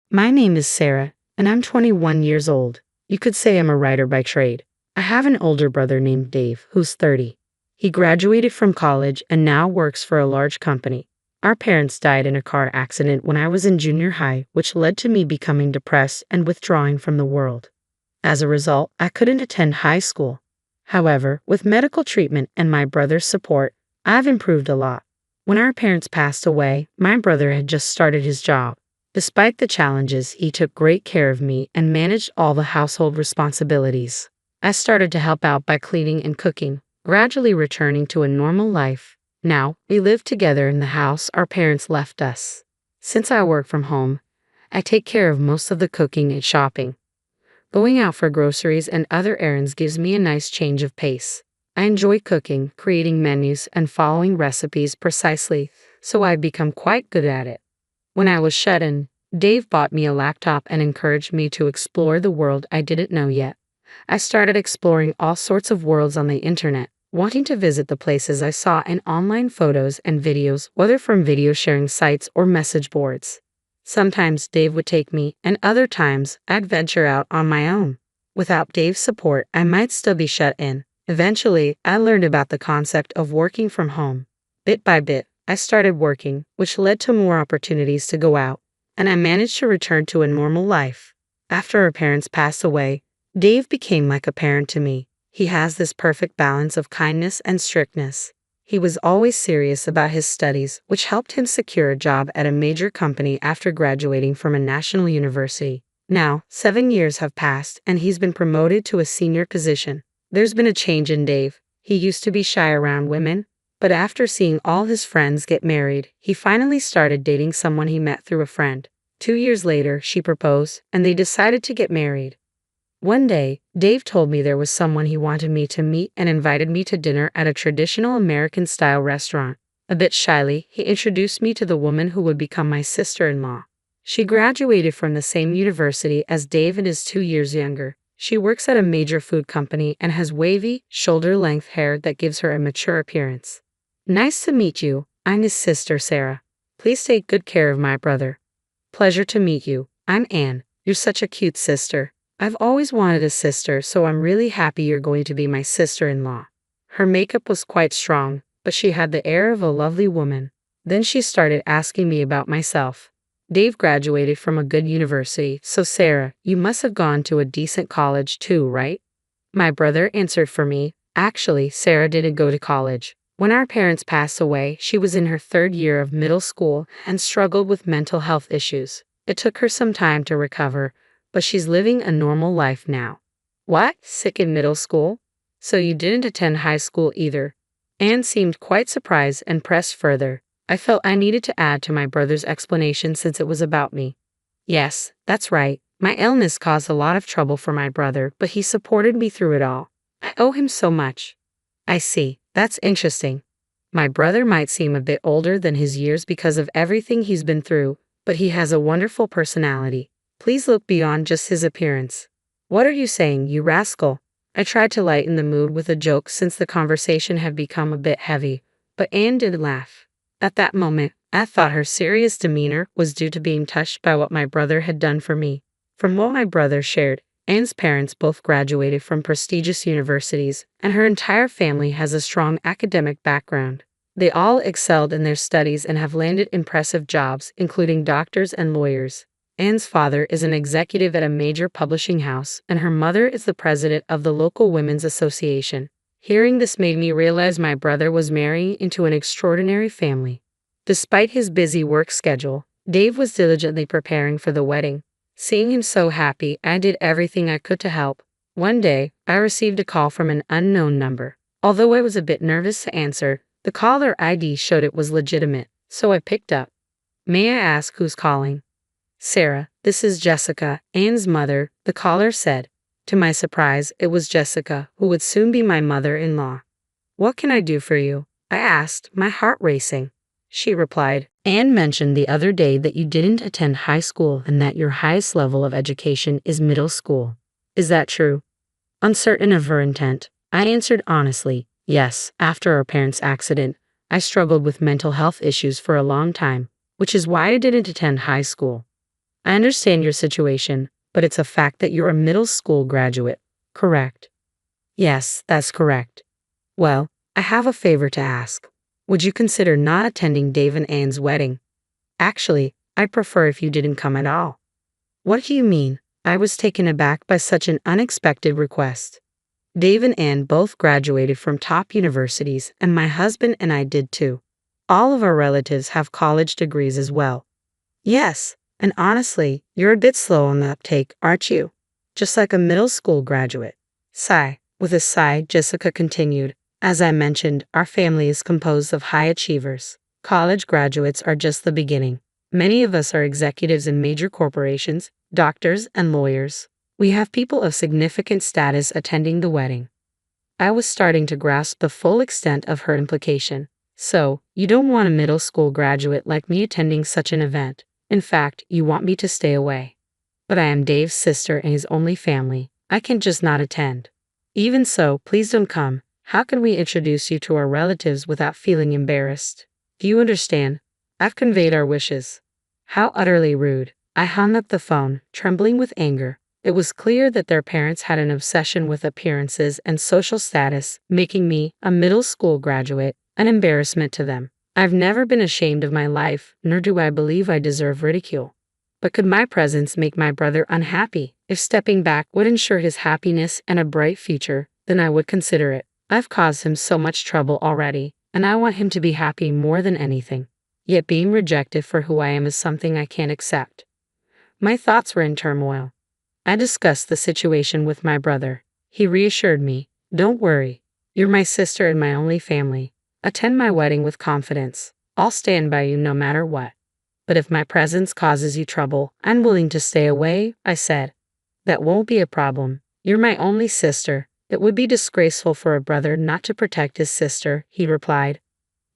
My name is Sarah, and I'm 21 years old. You could say I'm a writer by trade. I have an older brother named Dave, who's 30. He graduated from college and now works for a large company. Our parents died in a car accident when I was in junior high, which led to me becoming depressed and withdrawing from the world. As a result, I couldn't attend high school. However, with medical treatment and my brother's support, I've improved a lot. When our parents passed away, my brother had just started his job. Despite the challenges, he took great care of me and managed all the household responsibilities. I started to help out by cleaning and cooking, gradually returning to a normal life. Now, we live together in the house our parents left us. Since I work from home, I take care of most of the cooking and shopping. Going out for groceries and other errands gives me a nice change of pace. I enjoy cooking, creating menus, and following recipes precisely, so I've become quite good at it. When I was shut in, Dave bought me a laptop and encouraged me to explore the world I didn't know yet. I started exploring all sorts of worlds on the internet, wanting to visit the places I saw in online photos and videos, whether from video sharing sites or message boards. Sometimes Dave would take me, and other times I'd venture out on my own. Without Dave's support, I might still be shut in. Eventually, I learned about the concept of working from home. Bit by bit, I started working, which led to more opportunities to go out, and I managed to return to a normal life. After our parents passed away, Dave became like a parent to me. He has this perfect balance of kindness and strictness. He was always serious about his studies, which helped him secure a job at a major company after graduating from a national university. Now, 7 years have passed, and he's been promoted to a senior position. There's been a change in Dave. He used to be shy around women, but after seeing all his friends get married, he finally started dating someone he met through a friend. 2 years later, she proposed, and they decided to get married. One day, Dave told me there was someone he wanted me to meet and invited me to dinner at a traditional American-style restaurant. A bit shyly, he introduced me to the woman who would become my sister-in-law. She graduated from the same university as Dave and is 2 years younger. She works at a major food company and has wavy, shoulder-length hair that gives her a mature appearance. Nice to meet you. I'm his sister, Sarah. Please take good care of my brother. Pleasure to meet you. I'm Anne. You're such a cute sister. I've always wanted a sister, so I'm really happy you're going to be my sister-in-law. Her makeup was quite strong, but she had the air of a lovely woman. Then she started asking me about myself. Dave graduated from a good university, so Sarah, you must have gone to a decent college too, right? My brother answered for me. Actually, Sarah didn't go to college. When our parents passed away, she was in her 3rd year of middle school and struggled with mental health issues. It took her some time to recover, but she's living a normal life now. What? Sick in middle school? So you didn't attend high school either? Anne seemed quite surprised and pressed further. I felt I needed to add to my brother's explanation since it was about me. Yes, that's right. My illness caused a lot of trouble for my brother, but he supported me through it all. I owe him so much. I see. That's interesting. My brother might seem a bit older than his years because of everything he's been through, but he has a wonderful personality. Please look beyond just his appearance. What are you saying, you rascal? I tried to lighten the mood with a joke since the conversation had become a bit heavy, but Anne did laugh. At that moment, I thought her serious demeanor was due to being touched by what my brother had done for me. From what my brother shared, Anne's parents both graduated from prestigious universities, and her entire family has a strong academic background. They all excelled in their studies and have landed impressive jobs, including doctors and lawyers. Anne's father is an executive at a major publishing house, and her mother is the president of the local women's association. Hearing this made me realize my brother was marrying into an extraordinary family. Despite his busy work schedule, Dave was diligently preparing for the wedding. Seeing him so happy, I did everything I could to help. One day, I received a call from an unknown number. Although I was a bit nervous to answer, the caller ID showed it was legitimate, so I picked up. May I ask who's calling? Sarah, this is Jessica, Anne's mother, the caller said. To my surprise, it was Jessica, who would soon be my mother-in-law. What can I do for you? I asked, my heart racing. She replied, Anne mentioned the other day that you didn't attend high school and that your highest level of education is middle school. Is that true? Uncertain of her intent, I answered honestly, yes. After our parents' accident, I struggled with mental health issues for a long time, which is why I didn't attend high school. I understand your situation, but it's a fact that you're a middle school graduate, correct? Yes, that's correct. Well, I have a favor to ask. Would you consider not attending Dave and Anne's wedding? Actually, I'd prefer if you didn't come at all. What do you mean? I was taken aback by such an unexpected request. Dave and Anne both graduated from top universities, and my husband and I did too. All of our relatives have college degrees as well. Yes, and honestly, you're a bit slow on the uptake, aren't you? Just like a middle school graduate. Sigh. With a sigh, Jessica continued, as I mentioned, our family is composed of high achievers. College graduates are just the beginning. Many of us are executives in major corporations, doctors, and lawyers. We have people of significant status attending the wedding. I was starting to grasp the full extent of her implication. So, you don't want a middle school graduate like me attending such an event. In fact, you want me to stay away. But I am Dave's sister and his only family. I can just not attend. Even so, please don't come. How can we introduce you to our relatives without feeling embarrassed? Do you understand? I've conveyed our wishes. How utterly rude. I hung up the phone, trembling with anger. It was clear that their parents had an obsession with appearances and social status, making me, a middle school graduate, an embarrassment to them. I've never been ashamed of my life, nor do I believe I deserve ridicule. But could my presence make my brother unhappy? If stepping back would ensure his happiness and a bright future, then I would consider it. I've caused him so much trouble already, and I want him to be happy more than anything. Yet being rejected for who I am is something I can't accept. My thoughts were in turmoil. I discussed the situation with my brother. He reassured me, "Don't worry. You're my sister and my only family. Attend my wedding with confidence. I'll stand by you no matter what. But if my presence causes you trouble, I'm willing to stay away," I said. "That won't be a problem. You're my only sister. It would be disgraceful for a brother not to protect his sister," he replied.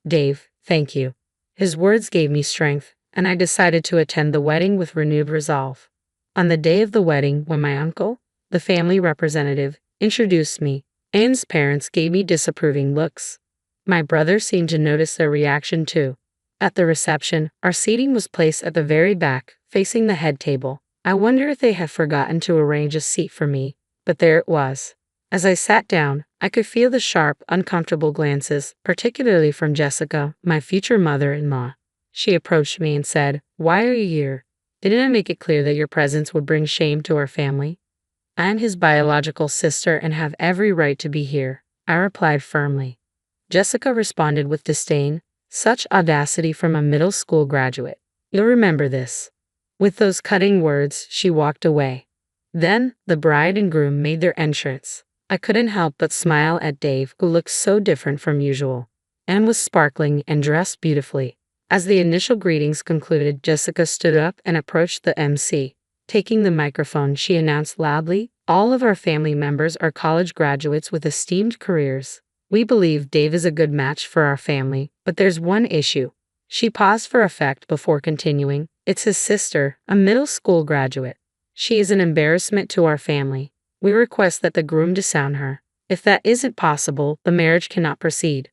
"Dave, thank you." His words gave me strength, and I decided to attend the wedding with renewed resolve. On the day of the wedding, when my uncle, the family representative, introduced me, Anne's parents gave me disapproving looks. My brother seemed to notice their reaction too. At the reception, our seating was placed at the very back, facing the head table. I wonder if they had forgotten to arrange a seat for me, but there it was. As I sat down, I could feel the sharp, uncomfortable glances, particularly from Jessica, my future mother-in-law. She approached me and said, "Why are you here? Didn't I make it clear that your presence would bring shame to our family?" "I am his biological sister and have every right to be here," I replied firmly. Jessica responded with disdain. Such audacity from a middle school graduate. "You'll remember this." With those cutting words, she walked away. Then, the bride and groom made their entrance. I couldn't help but smile at Dave, who looked so different from usual. Anne was sparkling and dressed beautifully. As the initial greetings concluded, Jessica stood up and approached the MC. Taking the microphone, she announced loudly, "All of our family members are college graduates with esteemed careers. We believe Dave is a good match for our family, but there's one issue." She paused for effect before continuing, "It's his sister, a middle school graduate. She is an embarrassment to our family. We request that the groom disown her. If that isn't possible, the marriage cannot proceed."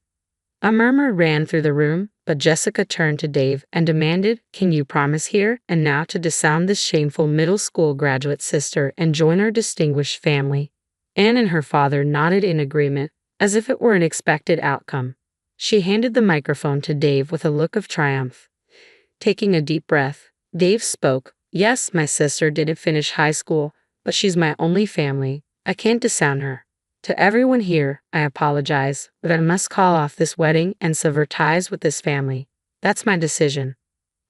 A murmur ran through the room, but Jessica turned to Dave and demanded, "Can you promise here and now to disown this shameful middle school graduate sister and join our distinguished family?" Anne and her father nodded in agreement, as if it were an expected outcome. She handed the microphone to Dave with a look of triumph. Taking a deep breath, Dave spoke, "Yes, my sister didn't finish high school, but she's my only family. I can't disown her. To everyone here, I apologize, but I must call off this wedding and sever ties with this family. That's my decision."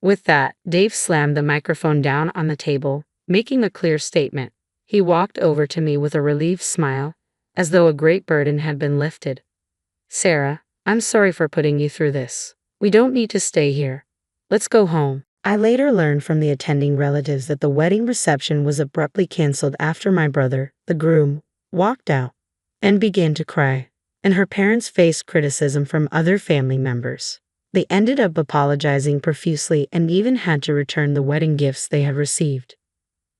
With that, Dave slammed the microphone down on the table, making a clear statement. He walked over to me with a relieved smile, as though a great burden had been lifted. "Sarah, I'm sorry for putting you through this. We don't need to stay here. Let's go home." I later learned from the attending relatives that the wedding reception was abruptly canceled after my brother, the groom, walked out and began to cry, and her parents faced criticism from other family members. They ended up apologizing profusely and even had to return the wedding gifts they had received.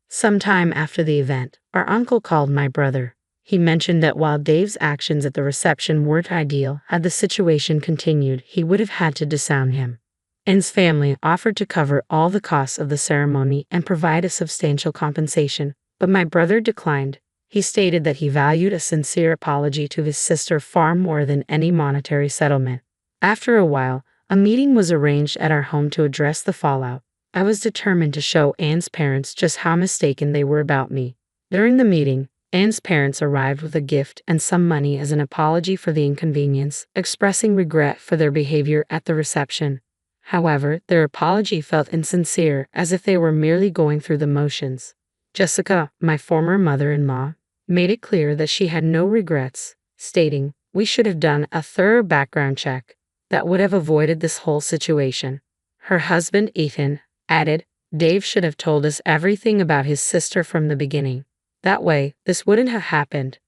Sometime after the event, our uncle called my brother. He mentioned that while Dave's actions at the reception weren't ideal, had the situation continued, he would have had to disown him. Anne's family offered to cover all the costs of the ceremony and provide a substantial compensation, but my brother declined. He stated that he valued a sincere apology to his sister far more than any monetary settlement. After a while, a meeting was arranged at our home to address the fallout. I was determined to show Anne's parents just how mistaken they were about me. During the meeting, Anne's parents arrived with a gift and some money as an apology for the inconvenience, expressing regret for their behavior at the reception. However, their apology felt insincere, as if they were merely going through the motions. Jessica, my former mother-in-law, made it clear that she had no regrets, stating, "We should have done a thorough background check. That would have avoided this whole situation." Her husband, Ethan, added, "Dave should have told us everything about his sister from the beginning. That way, this wouldn't have happened."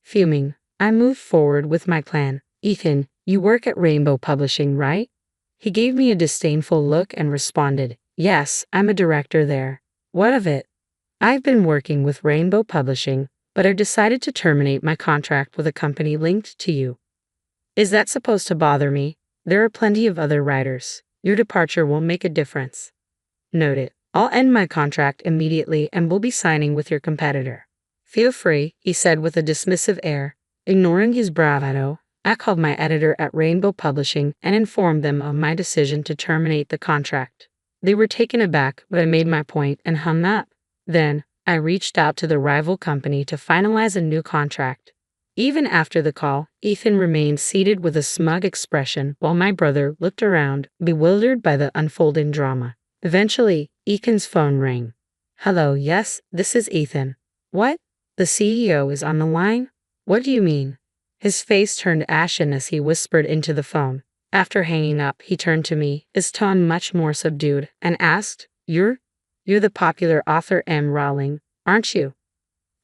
Fuming, I moved forward with my plan. "Ethan, you work at Rainbow Publishing, right?" He gave me a disdainful look and responded, "Yes, I'm a director there." "What of it?" "I've been working with Rainbow Publishing, but I've decided to terminate my contract with a company linked to you." "Is that supposed to bother me? There are plenty of other writers. Your departure won't make a difference." "Noted. I'll end my contract immediately and will be signing with your competitor." "Feel free," he said with a dismissive air. Ignoring his bravado, I called my editor at Rainbow Publishing and informed them of my decision to terminate the contract. They were taken aback, but I made my point and hung up. Then, I reached out to the rival company to finalize a new contract. Even after the call, Ethan remained seated with a smug expression while my brother looked around, bewildered by the unfolding drama. Eventually, Ethan's phone rang. "Hello, yes, this is Ethan." "What? The CEO is on the line? What do you mean?" His face turned ashen as he whispered into the phone. After hanging up, he turned to me, his tone much more subdued, and asked, You're the popular author M. Rowling, aren't you?"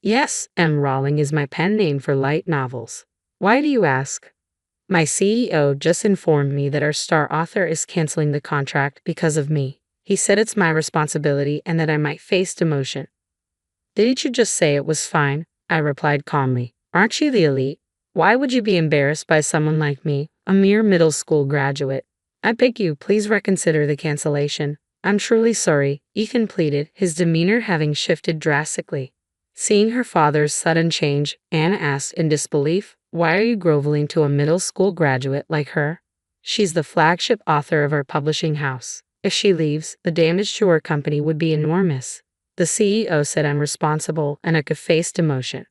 "Yes, M. Rowling is my pen name for light novels." "Why do you ask?" "My CEO just informed me that our star author is canceling the contract because of me. He said it's my responsibility and that I might face demotion." "Didn't you just say it was fine?" I replied calmly. "Aren't you the elite? Why would you be embarrassed by someone like me, a mere middle school graduate? I beg you, please reconsider the cancellation." "I'm truly sorry," Ethan pleaded, his demeanor having shifted drastically. Seeing her father's sudden change, Anne asked in disbelief, "Why are you groveling to a middle school graduate like her? She's the flagship author of our publishing house. If she leaves, the damage to our company would be enormous. The CEO said I'm responsible and I could face demotion."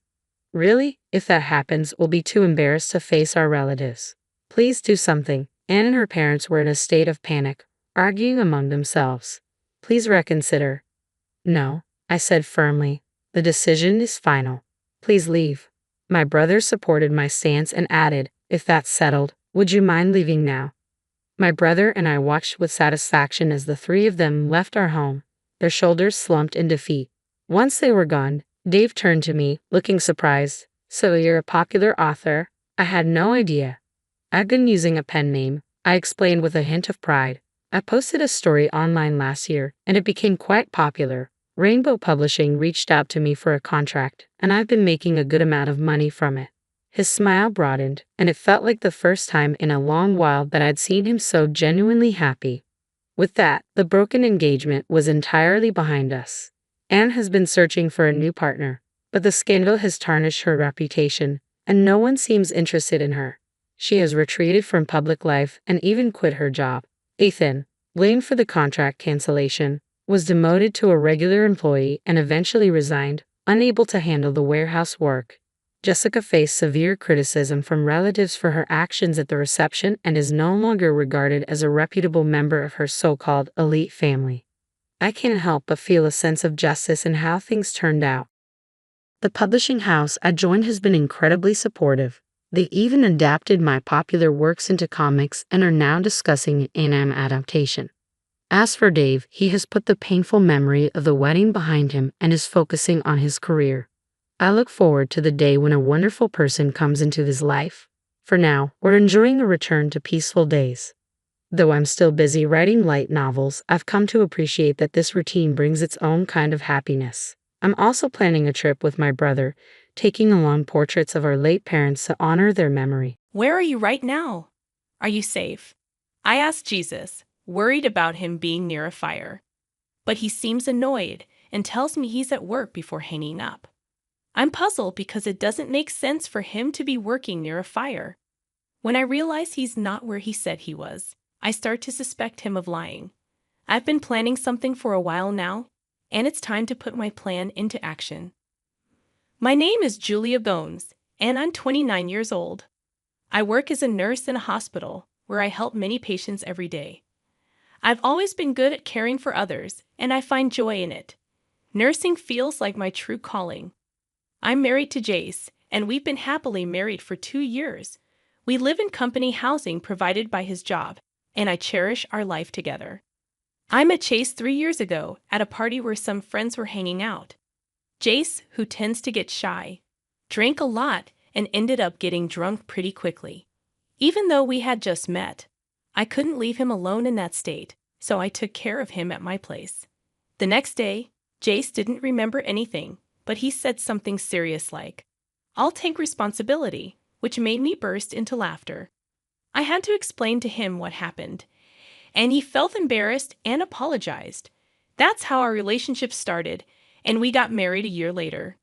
"Really? If that happens, we'll be too embarrassed to face our relatives. Please do something." Anne and her parents were in a state of panic, arguing among themselves. "Please reconsider." "No," I said firmly. "The decision is final. Please leave." My brother supported my stance and added, "If that's settled, would you mind leaving now?" My brother and I watched with satisfaction as the three of them left our home, their shoulders slumped in defeat. Once they were gone, Dave turned to me, looking surprised. "So you're a popular author? I had no idea." "I've been using a pen name," I explained with a hint of pride. "I posted a story online last year, and it became quite popular. Rainbow Publishing reached out to me for a contract, and I've been making a good amount of money from it." His smile broadened, and it felt like the first time in a long while that I'd seen him so genuinely happy. With that, the broken engagement was entirely behind us. Anne has been searching for a new partner, but the scandal has tarnished her reputation, and no one seems interested in her. She has retreated from public life and even quit her job. Ethan, blamed for the contract cancellation, was demoted to a regular employee and eventually resigned, unable to handle the warehouse work. Jessica faced severe criticism from relatives for her actions at the reception and is no longer regarded as a reputable member of her so-called elite family. I can't help but feel a sense of justice in how things turned out. The publishing house I joined has been incredibly supportive. They even adapted my popular works into comics and are now discussing an anime adaptation. As for Dave, he has put the painful memory of the wedding behind him and is focusing on his career. I look forward to the day when a wonderful person comes into his life. For now, we're enjoying a return to peaceful days. Though I'm still busy writing light novels, I've come to appreciate that this routine brings its own kind of happiness. I'm also planning a trip with my brother, taking along portraits of our late parents to honor their memory. Where are you right now? Are you safe? I asked Jesus, worried about him being near a fire. But he seems annoyed and tells me he's at work before hanging up. I'm puzzled because it doesn't make sense for him to be working near a fire. When I realize he's not where he said he was, I start to suspect him of lying. I've been planning something for a while now, and it's time to put my plan into action. My name is Julia Bones, and I'm 29 years old. I work as a nurse in a hospital where I help many patients every day. I've always been good at caring for others, and I find joy in it. Nursing feels like my true calling. I'm married to Jace, and we've been happily married for 2 years. We live in company housing provided by his job, and I cherish our life together. I met Jace 3 years ago at a party where some friends were hanging out. Jace, who tends to get shy, drank a lot and ended up getting drunk pretty quickly. Even though we had just met, I couldn't leave him alone in that state, so I took care of him at my place. The next day, Jace didn't remember anything, but he said something serious like, "I'll take responsibility," which made me burst into laughter. I had to explain to him what happened, and he felt embarrassed and apologized. That's how our relationship started, and we got married a year later.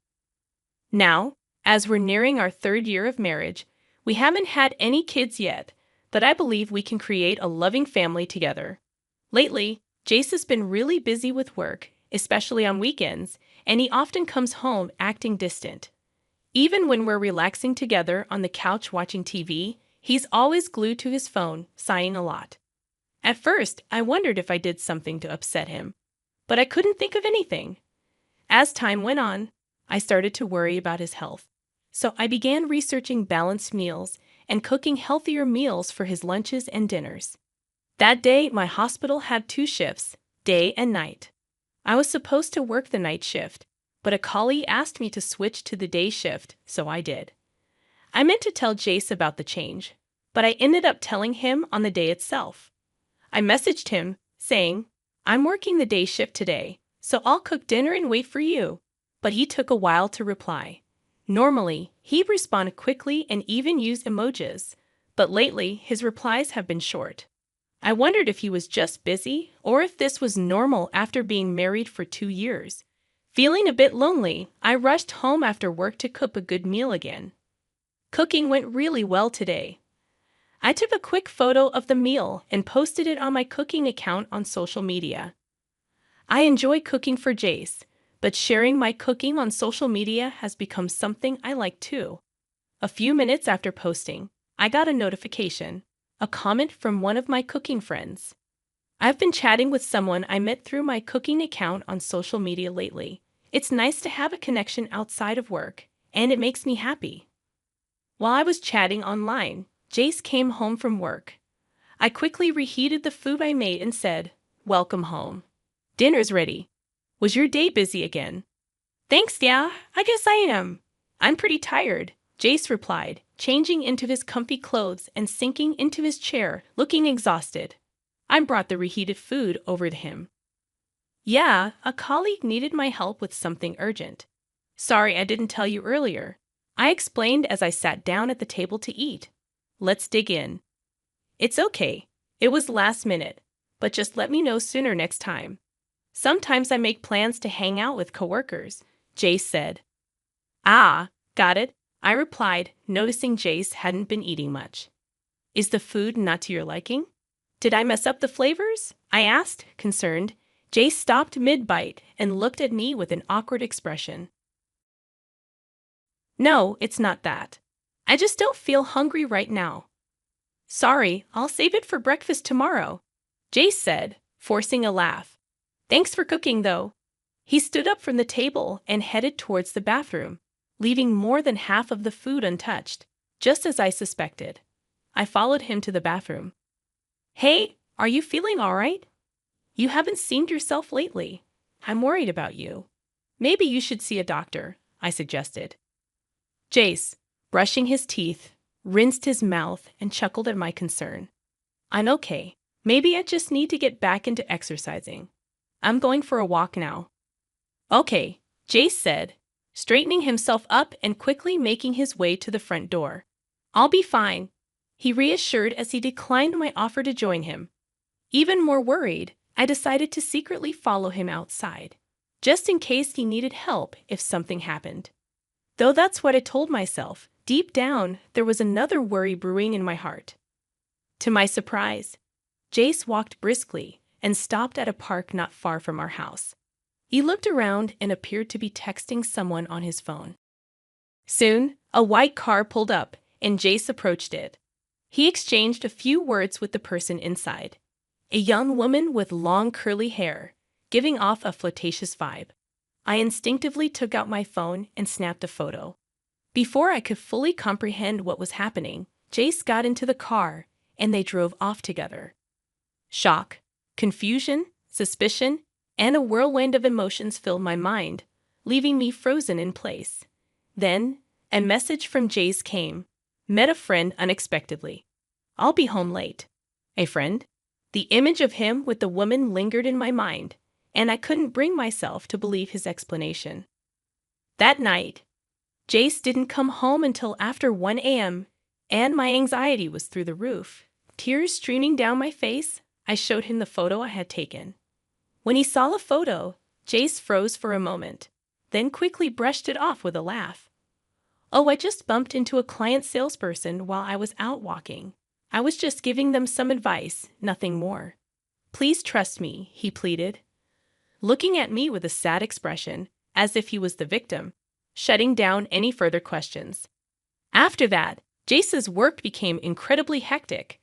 Now, as we're nearing our 3rd year of marriage, we haven't had any kids yet, but I believe we can create a loving family together. Lately, Jace has been really busy with work, especially on weekends, and he often comes home acting distant. Even when we're relaxing together on the couch watching TV, he's always glued to his phone, sighing a lot. At first, I wondered if I did something to upset him, but I couldn't think of anything. As time went on, I started to worry about his health, so I began researching balanced meals and cooking healthier meals for his lunches and dinners. That day, my hospital had 2 shifts, day and night. I was supposed to work the night shift, but a colleague asked me to switch to the day shift, so I did. I meant to tell Jace about the change, but I ended up telling him on the day itself. I messaged him, saying, "I'm working the day shift today, so I'll cook dinner and wait for you." But he took a while to reply. Normally, he'd respond quickly and even use emojis, but lately his replies have been short. I wondered if he was just busy or if this was normal after being married for 2 years. Feeling a bit lonely, I rushed home after work to cook a good meal again. Cooking went really well today. I took a quick photo of the meal and posted it on my cooking account on social media. I enjoy cooking for Jace, but sharing my cooking on social media has become something I like too. A few minutes after posting, I got a notification, a comment from one of my cooking friends. I've been chatting with someone I met through my cooking account on social media lately. It's nice to have a connection outside of work, and it makes me happy. While I was chatting online, Jace came home from work. I quickly reheated the food I made and said, "Welcome home. Dinner's ready. Was your day busy again?" "Thanks, yeah, I guess I am. I'm pretty tired," Jace replied, changing into his comfy clothes and sinking into his chair, looking exhausted. I brought the reheated food over to him. "Yeah, a colleague needed my help with something urgent. Sorry I didn't tell you earlier," I explained as I sat down at the table to eat. "Let's dig in." "It's okay. It was last minute, but just let me know sooner next time. Sometimes I make plans to hang out with coworkers," Jace said. "Ah, got it," I replied, noticing Jace hadn't been eating much. "Is the food not to your liking? Did I mess up the flavors?" I asked, concerned. Jace stopped mid-bite and looked at me with an awkward expression. "No, it's not that. I just don't feel hungry right now." "Sorry, I'll save it for breakfast tomorrow," Jace said, forcing a laugh. "Thanks for cooking, though." He stood up from the table and headed towards the bathroom, leaving more than half of the food untouched, just as I suspected. I followed him to the bathroom. "Hey, are you feeling all right? You haven't seemed yourself lately. I'm worried about you. Maybe you should see a doctor," I suggested. Jace, brushing his teeth, rinsed his mouth and chuckled at my concern. "I'm okay. Maybe I just need to get back into exercising. I'm going for a walk now." "Okay," Jace said, straightening himself up and quickly making his way to the front door. "I'll be fine," he reassured as he declined my offer to join him. Even more worried, I decided to secretly follow him outside, just in case he needed help if something happened. Though that's what I told myself, deep down, there was another worry brewing in my heart. To my surprise, Jace walked briskly and stopped at a park not far from our house. He looked around and appeared to be texting someone on his phone. Soon, a white car pulled up, and Jace approached it. He exchanged a few words with the person inside, a young woman with long curly hair, giving off a flirtatious vibe. I instinctively took out my phone and snapped a photo. Before I could fully comprehend what was happening, Jace got into the car, and they drove off together. Shock, confusion, suspicion, and a whirlwind of emotions filled my mind, leaving me frozen in place. Then, a message from Jace came. Met a friend unexpectedly. I'll be home late. A friend? The image of him with the woman lingered in my mind, and I couldn't bring myself to believe his explanation. That night, Jace didn't come home until after 1 a.m., and my anxiety was through the roof. Tears streaming down my face, I showed him the photo I had taken. When he saw the photo, Jace froze for a moment, then quickly brushed it off with a laugh. Oh, I just bumped into a client salesperson while I was out walking. I was just giving them some advice, nothing more. Please trust me, he pleaded, looking at me with a sad expression, as if he was the victim, shutting down any further questions. After that, Jace's work became incredibly hectic,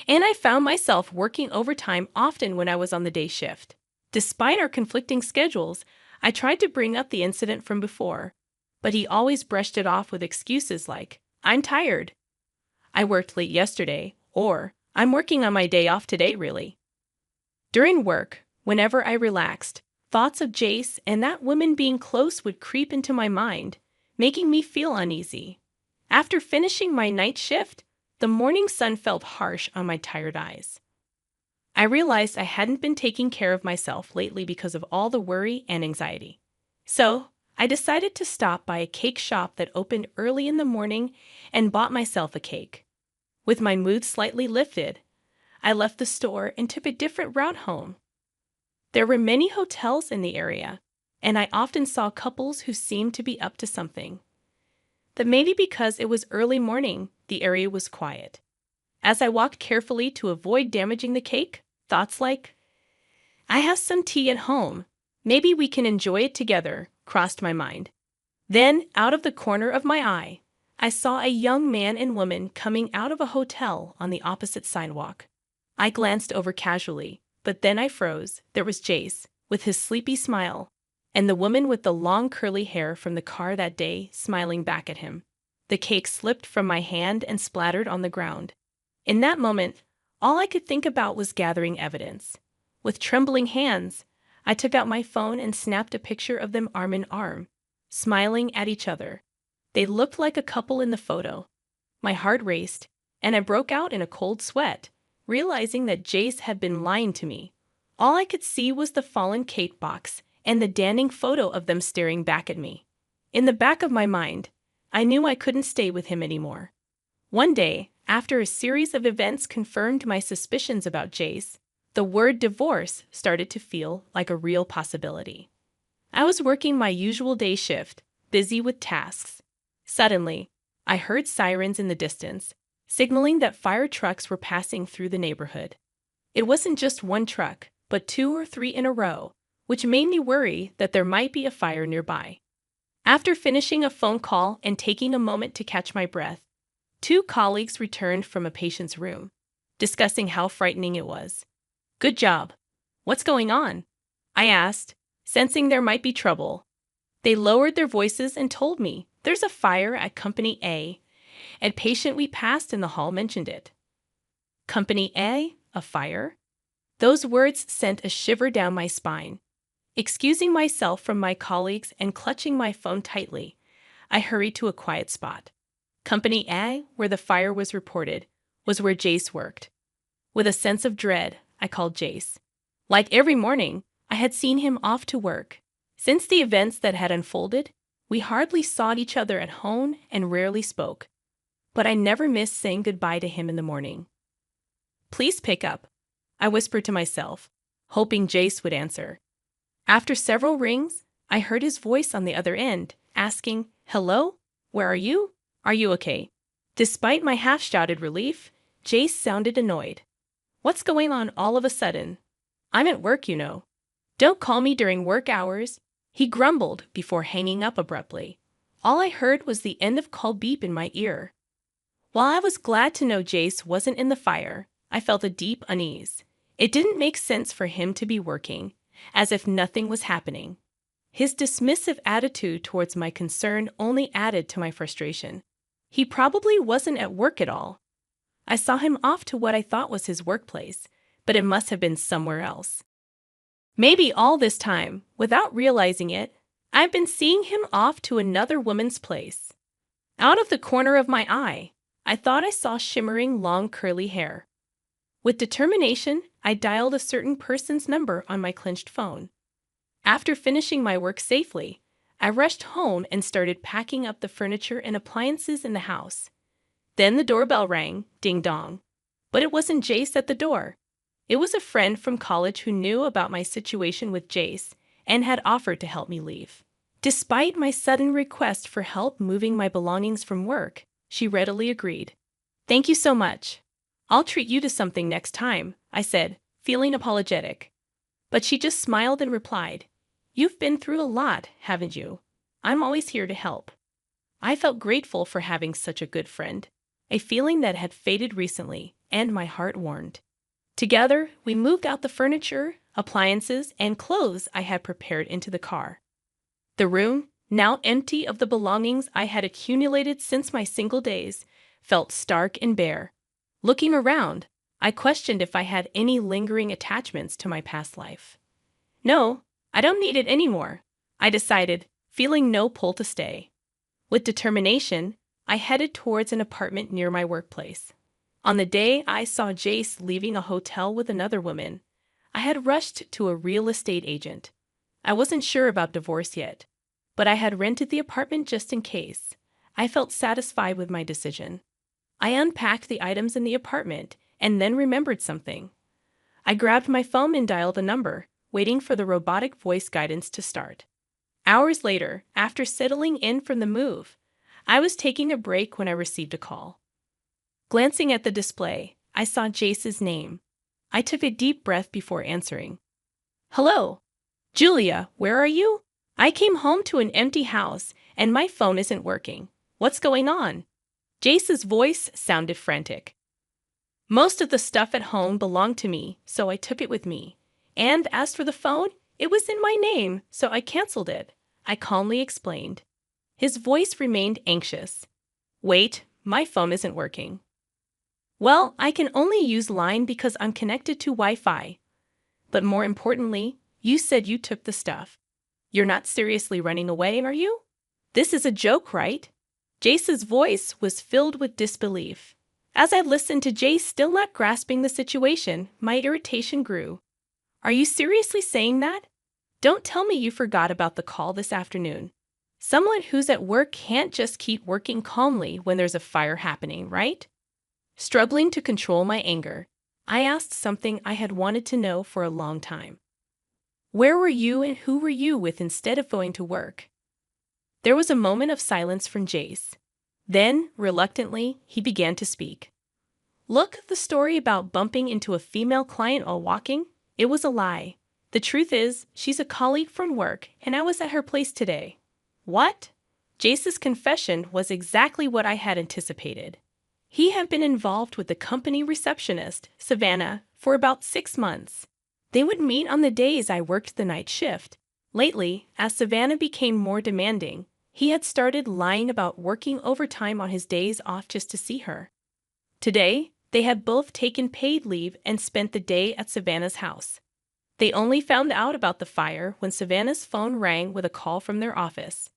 and I found myself working overtime often when I was on the day shift. Despite our conflicting schedules, I tried to bring up the incident from before, but he always brushed it off with excuses like, I'm tired, I worked late yesterday, or I'm working on my day off today, really. During work, whenever I relaxed, thoughts of Jace and that woman being close would creep into my mind, making me feel uneasy. After finishing my night shift, the morning sun felt harsh on my tired eyes. I realized I hadn't been taking care of myself lately because of all the worry and anxiety. So, I decided to stop by a cake shop that opened early in the morning and bought myself a cake. With my mood slightly lifted, I left the store and took a different route home. There were many hotels in the area, and I often saw couples who seemed to be up to something. But maybe because it was early morning, the area was quiet. As I walked carefully to avoid damaging the cake, thoughts like, I have some tea at home, maybe we can enjoy it together, crossed my mind. Then, out of the corner of my eye, I saw a young man and woman coming out of a hotel on the opposite sidewalk. I glanced over casually, but then I froze. There was Jace, with his sleepy smile, and the woman with the long curly hair from the car that day smiling back at him. The cake slipped from my hand and splattered on the ground. In that moment, all I could think about was gathering evidence. With trembling hands, I took out my phone and snapped a picture of them arm in arm, smiling at each other. They looked like a couple in the photo. My heart raced, and I broke out in a cold sweat, realizing that Jace had been lying to me. All I could see was the fallen cake box and the damning photo of them staring back at me. In the back of my mind, I knew I couldn't stay with him anymore. One day, after a series of events confirmed my suspicions about Jace, the word divorce started to feel like a real possibility. I was working my usual day shift, busy with tasks. Suddenly, I heard sirens in the distance, signaling that fire trucks were passing through the neighborhood. It wasn't just one truck, but 2 or 3 in a row, which made me worry that there might be a fire nearby. After finishing a phone call and taking a moment to catch my breath, 2 colleagues returned from a patient's room, discussing how frightening it was. Good job. What's going on? I asked, sensing there might be trouble. They lowered their voices and told me, there's a fire at Company A. A patient we passed in the hall mentioned it. Company A? A fire? Those words sent a shiver down my spine. Excusing myself from my colleagues and clutching my phone tightly, I hurried to a quiet spot. Company A, where the fire was reported, was where Jace worked. With a sense of dread, I called Jace. Like every morning, I had seen him off to work. Since the events that had unfolded, we hardly saw each other at home and rarely spoke. But I never missed saying goodbye to him in the morning. Please pick up. I whispered to myself, hoping Jace would answer. After several rings, I heard his voice on the other end, asking, "Hello? Where are you? Are you okay?" Despite my half-shouted relief, Jace sounded annoyed. "What's going on all of a sudden? I'm at work, you know. Don't call me during work hours," he grumbled before hanging up abruptly. All I heard was the end of call beep in my ear. While I was glad to know Jace wasn't in the fire, I felt a deep unease. It didn't make sense for him to be working, as if nothing was happening. His dismissive attitude towards my concern only added to my frustration. He probably wasn't at work at all. I saw him off to what I thought was his workplace, but it must have been somewhere else. Maybe all this time, without realizing it, I've been seeing him off to another woman's place. Out of the corner of my eye, I thought I saw shimmering long curly hair. With determination, I dialed a certain person's number on my clenched phone. After finishing my work safely, I rushed home and started packing up the furniture and appliances in the house. Then the doorbell rang, ding-dong. But it wasn't Jace at the door. It was a friend from college who knew about my situation with Jace and had offered to help me leave. Despite my sudden request for help moving my belongings from work, she readily agreed. "Thank you so much. I'll treat you to something next time," I said, feeling apologetic. But she just smiled and replied, "You've been through a lot, haven't you? I'm always here to help." I felt grateful for having such a good friend, a feeling that had faded recently, and my heart warmed. Together, we moved out the furniture, appliances, and clothes I had prepared into the car. The room, now empty of the belongings I had accumulated since my single days, felt stark and bare. Looking around, I questioned if I had any lingering attachments to my past life. "No, I don't need it anymore," I decided, feeling no pull to stay. With determination, I headed towards an apartment near my workplace. On the day I saw Jace leaving a hotel with another woman, I had rushed to a real estate agent. I wasn't sure about divorce yet, but I had rented the apartment just in case. I felt satisfied with my decision. I unpacked the items in the apartment and then remembered something. I grabbed my phone and dialed a number, waiting for the robotic voice guidance to start. Hours later, after settling in from the move, I was taking a break when I received a call. Glancing at the display, I saw Jace's name. I took a deep breath before answering. "Hello. Julia, where are you? I came home to an empty house, and my phone isn't working. What's going on?" Jace's voice sounded frantic. "Most of the stuff at home belonged to me, so I took it with me. And as for the phone, it was in my name, so I canceled it," I calmly explained. His voice remained anxious. "Wait, my phone isn't working." "Well, I can only use Line because I'm connected to Wi-Fi. But more importantly, you said you took the stuff. You're not seriously running away, are you? This is a joke, right?" Jace's voice was filled with disbelief. As I listened to Jace still not grasping the situation, my irritation grew. "Are you seriously saying that? Don't tell me you forgot about the call this afternoon. Someone who's at work can't just keep working calmly when there's a fire happening, right?" Struggling to control my anger, I asked something I had wanted to know for a long time. "Where were you and who were you with instead of going to work?" There was a moment of silence from Jace. Then, reluctantly, he began to speak. "Look, the story about bumping into a female client while walking? It was a lie. The truth is, she's a colleague from work, and I was at her place today." "What?" Jace's confession was exactly what I had anticipated. He had been involved with the company receptionist, Savannah, for about 6 months. They would meet on the days I worked the night shift. Lately, as Savannah became more demanding, he had started lying about working overtime on his days off just to see her. Today, they had both taken paid leave and spent the day at Savannah's house. They only found out about the fire when Savannah's phone rang with a call from their office.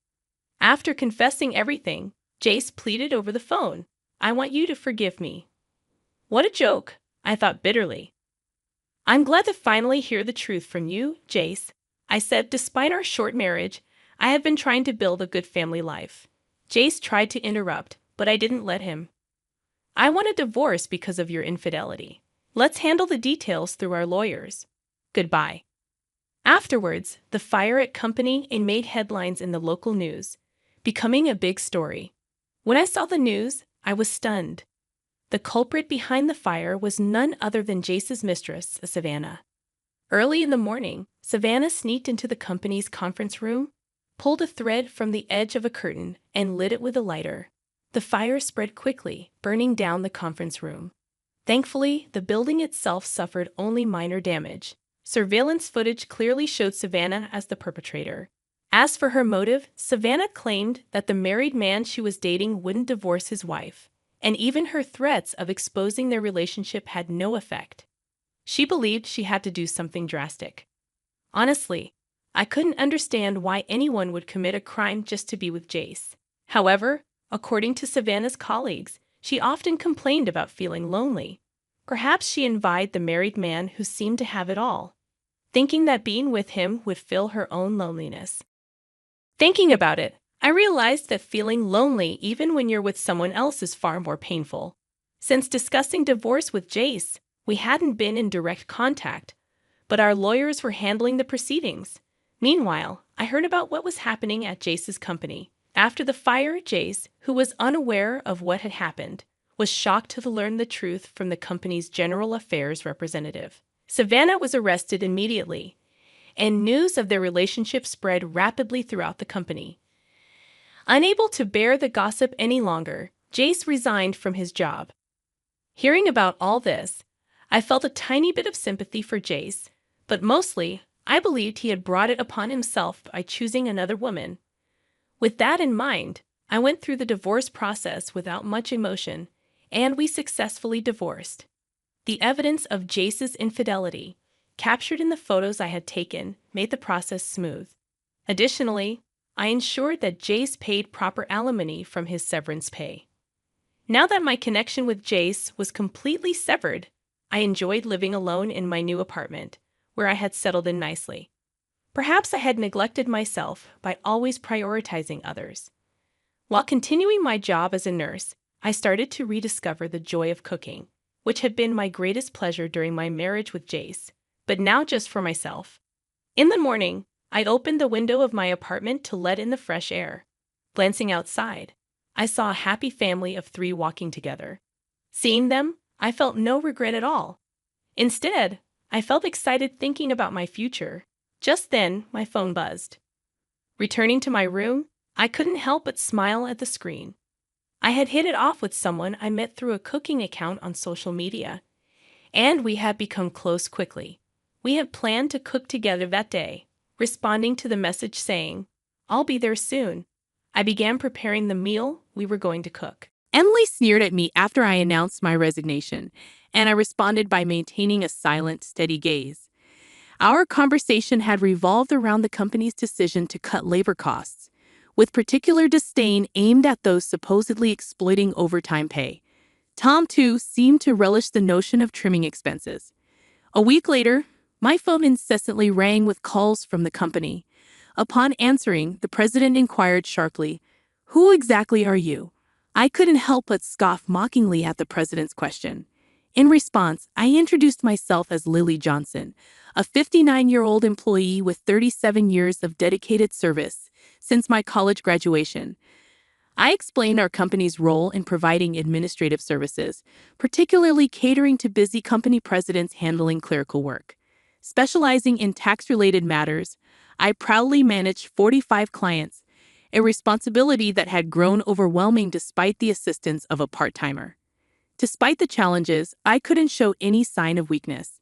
After confessing everything, Jace pleaded over the phone, "I want you to forgive me." What a joke, I thought bitterly. "I'm glad to finally hear the truth from you, Jace," I said. "Despite our short marriage, I have been trying to build a good family life." Jace tried to interrupt, but I didn't let him. "I want a divorce because of your infidelity. Let's handle the details through our lawyers. Goodbye. Afterwards, the fire at company made headlines in the local news, becoming a big story. When I saw the news, I was stunned. The culprit behind the fire was none other than Jace's mistress, Savannah. Early in the morning, Savannah sneaked into the company's conference room, pulled a thread from the edge of a curtain, and lit it with a lighter. The fire spread quickly, burning down the conference room. Thankfully, the building itself suffered only minor damage. Surveillance footage clearly showed Savannah as the perpetrator. As for her motive, Savannah claimed that the married man she was dating wouldn't divorce his wife, and even her threats of exposing their relationship had no effect. She believed she had to do something drastic. Honestly, I couldn't understand why anyone would commit a crime just to be with Jace. However, according to Savannah's colleagues, she often complained about feeling lonely. Perhaps she envied the married man who seemed to have it all, thinking that being with him would fill her own loneliness. Thinking about it, I realized that feeling lonely even when you're with someone else is far more painful. Since discussing divorce with Jace, we hadn't been in direct contact, but our lawyers were handling the proceedings. Meanwhile, I heard about what was happening at Jace's company. After the fire, Jace, who was unaware of what had happened, was shocked to learn the truth from the company's general affairs representative. Savannah was arrested immediately, and news of their relationship spread rapidly throughout the company. Unable to bear the gossip any longer, Jace resigned from his job. Hearing about all this, I felt a tiny bit of sympathy for Jace, but mostly, I believed he had brought it upon himself by choosing another woman. With that in mind, I went through the divorce process without much emotion, and we successfully divorced. The evidence of Jace's infidelity, captured in the photos I had taken, made the process smooth. Additionally, I ensured that Jace paid proper alimony from his severance pay. Now that my connection with Jace was completely severed, I enjoyed living alone in my new apartment, where I had settled in nicely. Perhaps I had neglected myself by always prioritizing others. While continuing my job as a nurse, I started to rediscover the joy of cooking, which had been my greatest pleasure during my marriage with Jace, but now just for myself. In the morning, I opened the window of my apartment to let in the fresh air. Glancing outside, I saw a happy family of 3 walking together. Seeing them, I felt no regret at all. Instead, I felt excited thinking about my future. Just then, my phone buzzed. Returning to my room, I couldn't help but smile at the screen. I had hit it off with someone I met through a cooking account on social media, and we had become close quickly. We had planned to cook together that day, responding to the message saying, "I'll be there soon." I began preparing the meal we were going to cook. Emily sneered at me after I announced my resignation, and I responded by maintaining a silent, steady gaze. Our conversation had revolved around the company's decision to cut labor costs, with particular disdain aimed at those supposedly exploiting overtime pay. Tom, too, seemed to relish the notion of trimming expenses. A week later, my phone incessantly rang with calls from the company. Upon answering, the president inquired sharply, "Who exactly are you?" I couldn't help but scoff mockingly at the president's question. In response, I introduced myself as Lily Johnson, a 59-year-old employee with 37 years of dedicated service since my college graduation. I explained our company's role in providing administrative services, particularly catering to busy company presidents handling clerical work. Specializing in tax-related matters, I proudly managed 45 clients, a responsibility that had grown overwhelming despite the assistance of a part-timer. Despite the challenges, I couldn't show any sign of weakness.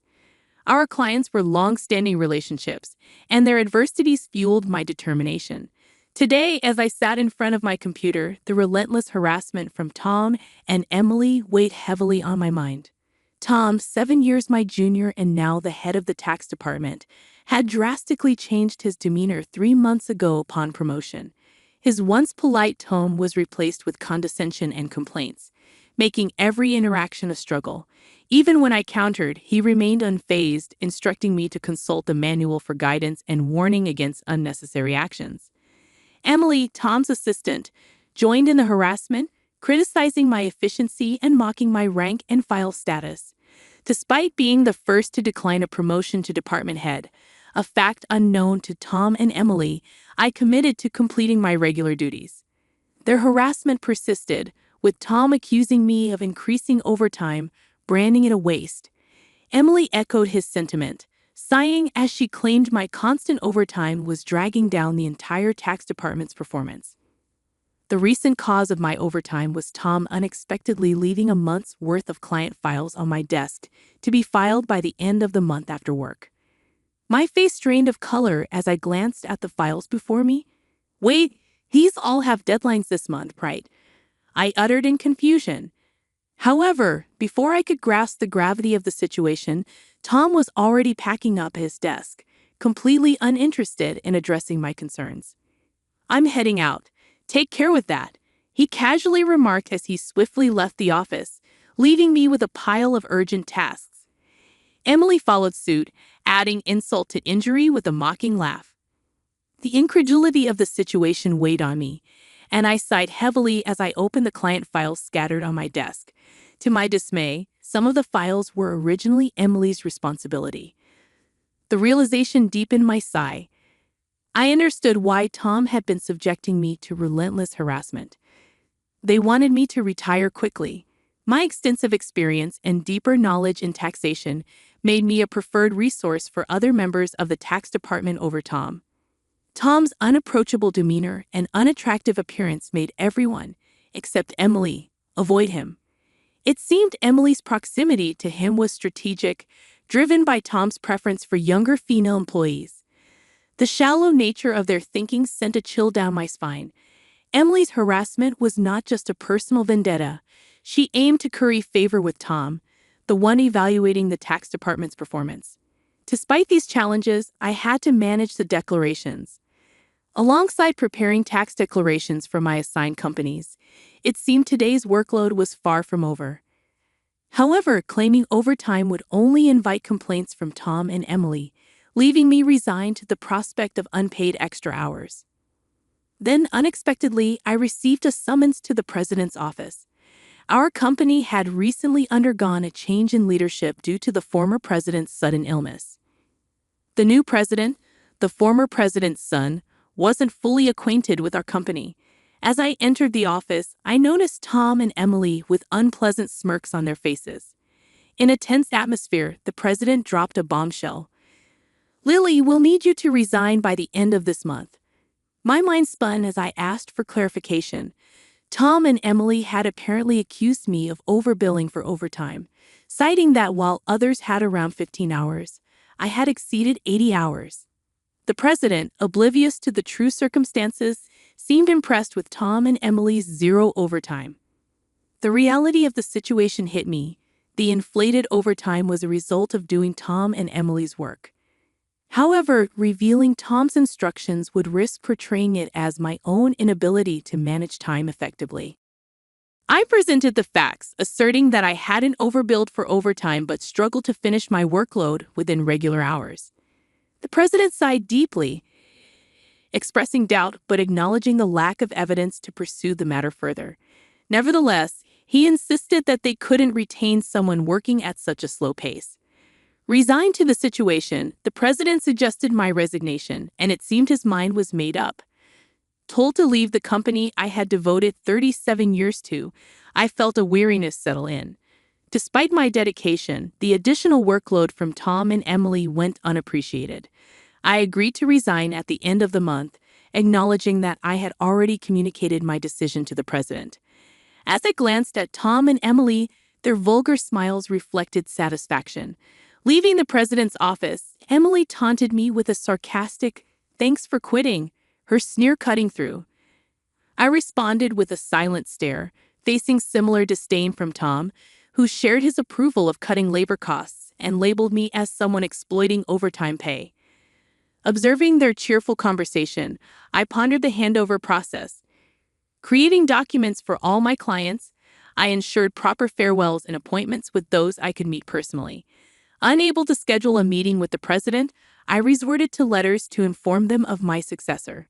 Our clients were long-standing relationships, and their adversities fueled my determination. Today, as I sat in front of my computer, the relentless harassment from Tom and Emily weighed heavily on my mind. Tom, 7 years my junior and now the head of the tax department, had drastically changed his demeanor 3 months ago upon promotion. His once polite tone was replaced with condescension and complaints, making every interaction a struggle. Even when I countered, he remained unfazed, instructing me to consult the manual for guidance and warning against unnecessary actions. Emily, Tom's assistant, joined in the harassment, criticizing my efficiency and mocking my rank and file status. Despite being the first to decline a promotion to department head, a fact unknown to Tom and Emily, I committed to completing my regular duties. Their harassment persisted, with Tom accusing me of increasing overtime, branding it a waste. Emily echoed his sentiment, sighing as she claimed my constant overtime was dragging down the entire tax department's performance. The recent cause of my overtime was Tom unexpectedly leaving a month's worth of client files on my desk to be filed by the end of the month after work. My face drained of color as I glanced at the files before me. "Wait, these all have deadlines this month, right?" I uttered in confusion. However, before I could grasp the gravity of the situation, Tom was already packing up his desk, completely uninterested in addressing my concerns. "I'm heading out. Take care with that," he casually remarked as he swiftly left the office, leaving me with a pile of urgent tasks. Emily followed suit, adding insult to injury with a mocking laugh. The incredulity of the situation weighed on me, and I sighed heavily as I opened the client files scattered on my desk. To my dismay, some of the files were originally Emily's responsibility. The realization deepened my sigh. I understood why Tom had been subjecting me to relentless harassment. They wanted me to retire quickly. My extensive experience and deeper knowledge in taxation made me a preferred resource for other members of the tax department over Tom. Tom's unapproachable demeanor and unattractive appearance made everyone, except Emily, avoid him. It seemed Emily's proximity to him was strategic, driven by Tom's preference for younger female employees. The shallow nature of their thinking sent a chill down my spine. Emily's harassment was not just a personal vendetta. She aimed to curry favor with Tom, the one evaluating the tax department's performance. Despite these challenges, I had to manage the declarations. Alongside preparing tax declarations for my assigned companies, it seemed today's workload was far from over. However, claiming overtime would only invite complaints from Tom and Emily, leaving me resigned to the prospect of unpaid extra hours. Then, unexpectedly, I received a summons to the president's office. Our company had recently undergone a change in leadership due to the former president's sudden illness. The new president, the former president's son, wasn't fully acquainted with our company. As I entered the office, I noticed Tom and Emily with unpleasant smirks on their faces. In a tense atmosphere, the president dropped a bombshell. "Lily, we'll need you to resign by the end of this month." My mind spun as I asked for clarification. Tom and Emily had apparently accused me of overbilling for overtime, citing that while others had around 15 hours, I had exceeded 80 hours. The president, oblivious to the true circumstances, seemed impressed with Tom and Emily's zero overtime. The reality of the situation hit me. The inflated overtime was a result of doing Tom and Emily's work. However, revealing Tom's instructions would risk portraying it as my own inability to manage time effectively. I presented the facts, asserting that I hadn't overbilled for overtime but struggled to finish my workload within regular hours. The president sighed deeply, expressing doubt but acknowledging the lack of evidence to pursue the matter further. Nevertheless, he insisted that they couldn't retain someone working at such a slow pace. Resigned to the situation, the president suggested my resignation, and it seemed his mind was made up. Told to leave the company I had devoted 37 years to, I felt a weariness settle in. Despite my dedication, the additional workload from Tom and Emily went unappreciated. I agreed to resign at the end of the month, acknowledging that I had already communicated my decision to the president. As I glanced at Tom and Emily, their vulgar smiles reflected satisfaction. Leaving the president's office, Emily taunted me with a sarcastic, "Thanks for quitting," her sneer cutting through. I responded with a silent stare, facing similar disdain from Tom, who shared his approval of cutting labor costs and labeled me as someone exploiting overtime pay. Observing their cheerful conversation, I pondered the handover process. Creating documents for all my clients, I ensured proper farewells and appointments with those I could meet personally. Unable to schedule a meeting with the president, I resorted to letters to inform them of my successor.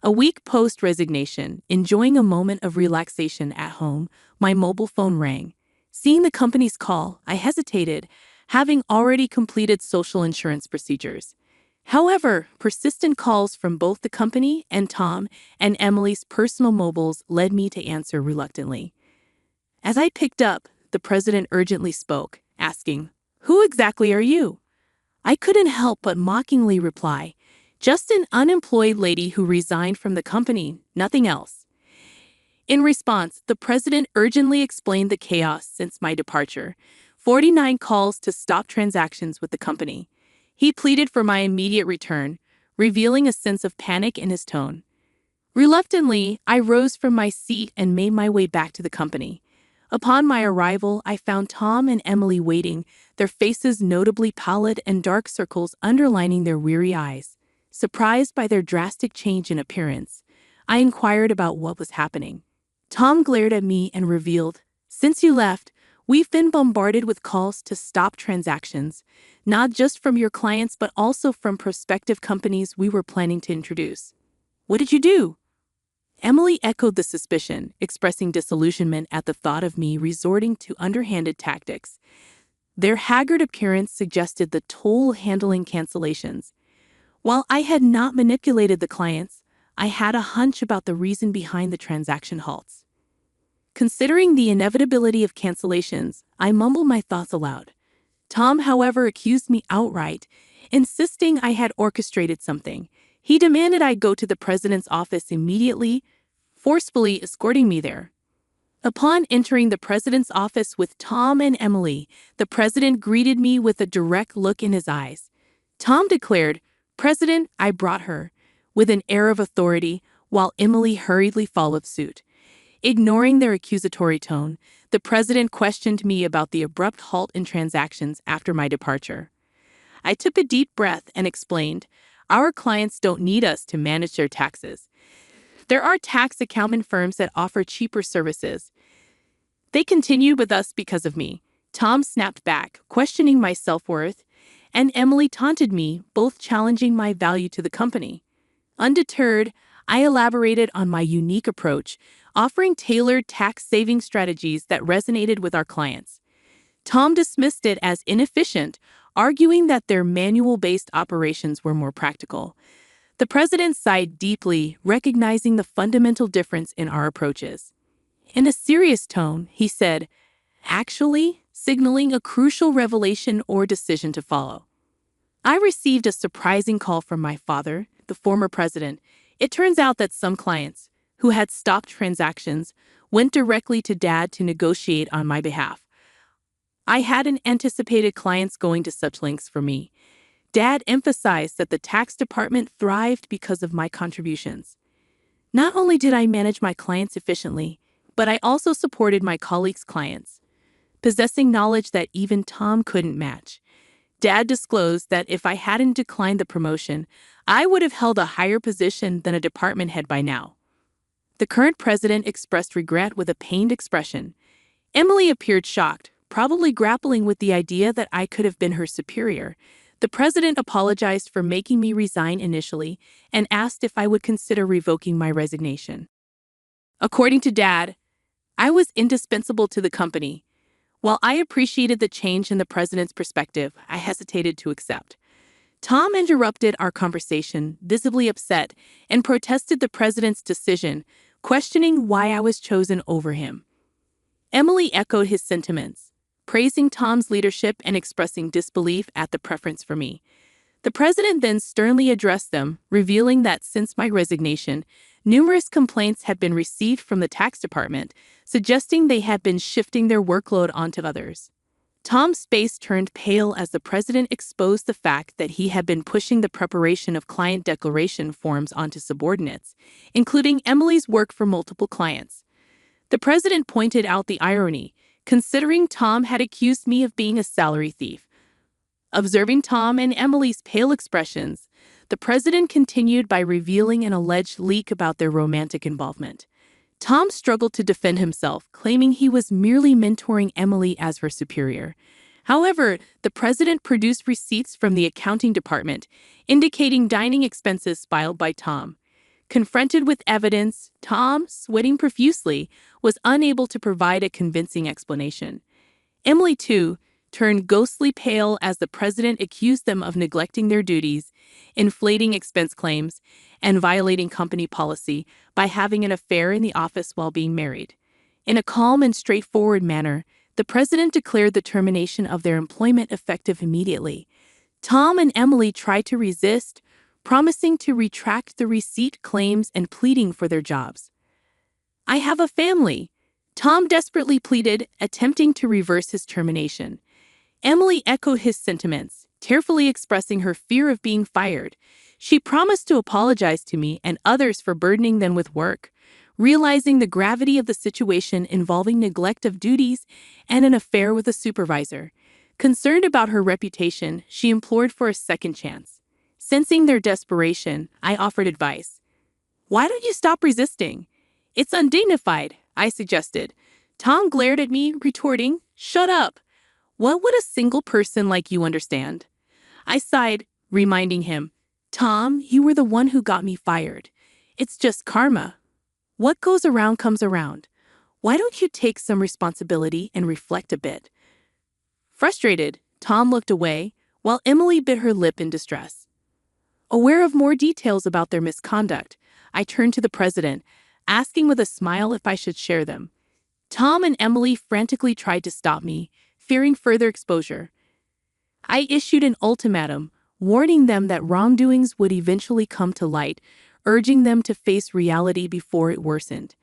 A week post-resignation, enjoying a moment of relaxation at home, my mobile phone rang. Seeing the company's call, I hesitated, having already completed social insurance procedures. However, persistent calls from both the company and Tom and Emily's personal mobiles led me to answer reluctantly. As I picked up, the president urgently spoke, asking, "Who exactly are you?" I couldn't help but mockingly reply, "Just an unemployed lady who resigned from the company, nothing else." In response, the president urgently explained the chaos since my departure, 49 calls to stop transactions with the company. He pleaded for my immediate return, revealing a sense of panic in his tone. Reluctantly, I rose from my seat and made my way back to the company. Upon my arrival, I found Tom and Emily waiting, their faces notably pallid and dark circles underlining their weary eyes. Surprised by their drastic change in appearance, I inquired about what was happening. Tom glared at me and revealed, "Since you left, we've been bombarded with calls to stop transactions, not just from your clients but also from prospective companies we were planning to introduce." "What did you do?" Emily echoed the suspicion, expressing disillusionment at the thought of me resorting to underhanded tactics. Their haggard appearance suggested the toll handling cancellations. While I had not manipulated the clients, I had a hunch about the reason behind the transaction halts. Considering the inevitability of cancellations, I mumbled my thoughts aloud. Tom, however, accused me outright, insisting I had orchestrated something. He demanded I go to the president's office immediately, forcefully escorting me there. Upon entering the president's office with Tom and Emily, the president greeted me with a direct look in his eyes. Tom declared, "President, I brought her," with an air of authority, while Emily hurriedly followed suit. Ignoring their accusatory tone, the president questioned me about the abrupt halt in transactions after my departure. I took a deep breath and explained, "Our clients don't need us to manage their taxes. There are tax accountant firms that offer cheaper services. They continued with us because of me." Tom snapped back, questioning my self-worth, and Emily taunted me, both challenging my value to the company. Undeterred, I elaborated on my unique approach, offering tailored tax-saving strategies that resonated with our clients. Tom dismissed it as inefficient, arguing that their manual-based operations were more practical. The president sighed deeply, recognizing the fundamental difference in our approaches. In a serious tone, he said, "Actually," signaling a crucial revelation or decision to follow. I received a surprising call from my father, the former president. It turns out that some clients, who had stopped transactions, went directly to Dad to negotiate on my behalf. I hadn't anticipated clients going to such lengths for me. Dad emphasized that the tax department thrived because of my contributions. Not only did I manage my clients efficiently, but I also supported my colleagues' clients, possessing knowledge that even Tom couldn't match. Dad disclosed that if I hadn't declined the promotion, I would have held a higher position than a department head by now. The current president expressed regret with a pained expression. Emily appeared shocked, probably grappling with the idea that I could have been her superior. The president apologized for making me resign initially and asked if I would consider revoking my resignation. According to Dad, I was indispensable to the company. While I appreciated the change in the president's perspective, I hesitated to accept. Tom interrupted our conversation, visibly upset, and protested the president's decision, questioning why I was chosen over him. Emily echoed his sentiments, praising Tom's leadership and expressing disbelief at the preference for me. The president then sternly addressed them, revealing that since my resignation, numerous complaints had been received from the tax department, suggesting they had been shifting their workload onto others. Tom's face turned pale as the president exposed the fact that he had been pushing the preparation of client declaration forms onto subordinates, including Emily's work for multiple clients. The president pointed out the irony, considering Tom had accused me of being a salary thief. Observing Tom and Emily's pale expressions, the president continued by revealing an alleged leak about their romantic involvement. Tom struggled to defend himself, claiming he was merely mentoring Emily as her superior. However, the president produced receipts from the accounting department, indicating dining expenses filed by Tom. Confronted with evidence, Tom, sweating profusely, was unable to provide a convincing explanation. Emily, too, turned ghostly pale as the president accused them of neglecting their duties, inflating expense claims, and violating company policy by having an affair in the office while being married. In a calm and straightforward manner, the president declared the termination of their employment effective immediately. Tom and Emily tried to resist, promising to retract the receipt claims and pleading for their jobs. "I have a family," Tom desperately pleaded, attempting to reverse his termination. Emily echoed his sentiments, tearfully expressing her fear of being fired. She promised to apologize to me and others for burdening them with work, realizing the gravity of the situation involving neglect of duties and an affair with a supervisor. Concerned about her reputation, she implored for a second chance. Sensing their desperation, I offered advice. "Why don't you stop resisting? It's undignified," I suggested. Tom glared at me, retorting, "Shut up. What would a single person like you understand?" I sighed, reminding him, "Tom, you were the one who got me fired. It's just karma. What goes around comes around. Why don't you take some responsibility and reflect a bit?" Frustrated, Tom looked away, while Emily bit her lip in distress. Aware of more details about their misconduct, I turned to the president, asking with a smile if I should share them. Tom and Emily frantically tried to stop me, fearing further exposure. I issued an ultimatum, warning them that wrongdoings would eventually come to light, urging them to face reality before it worsened.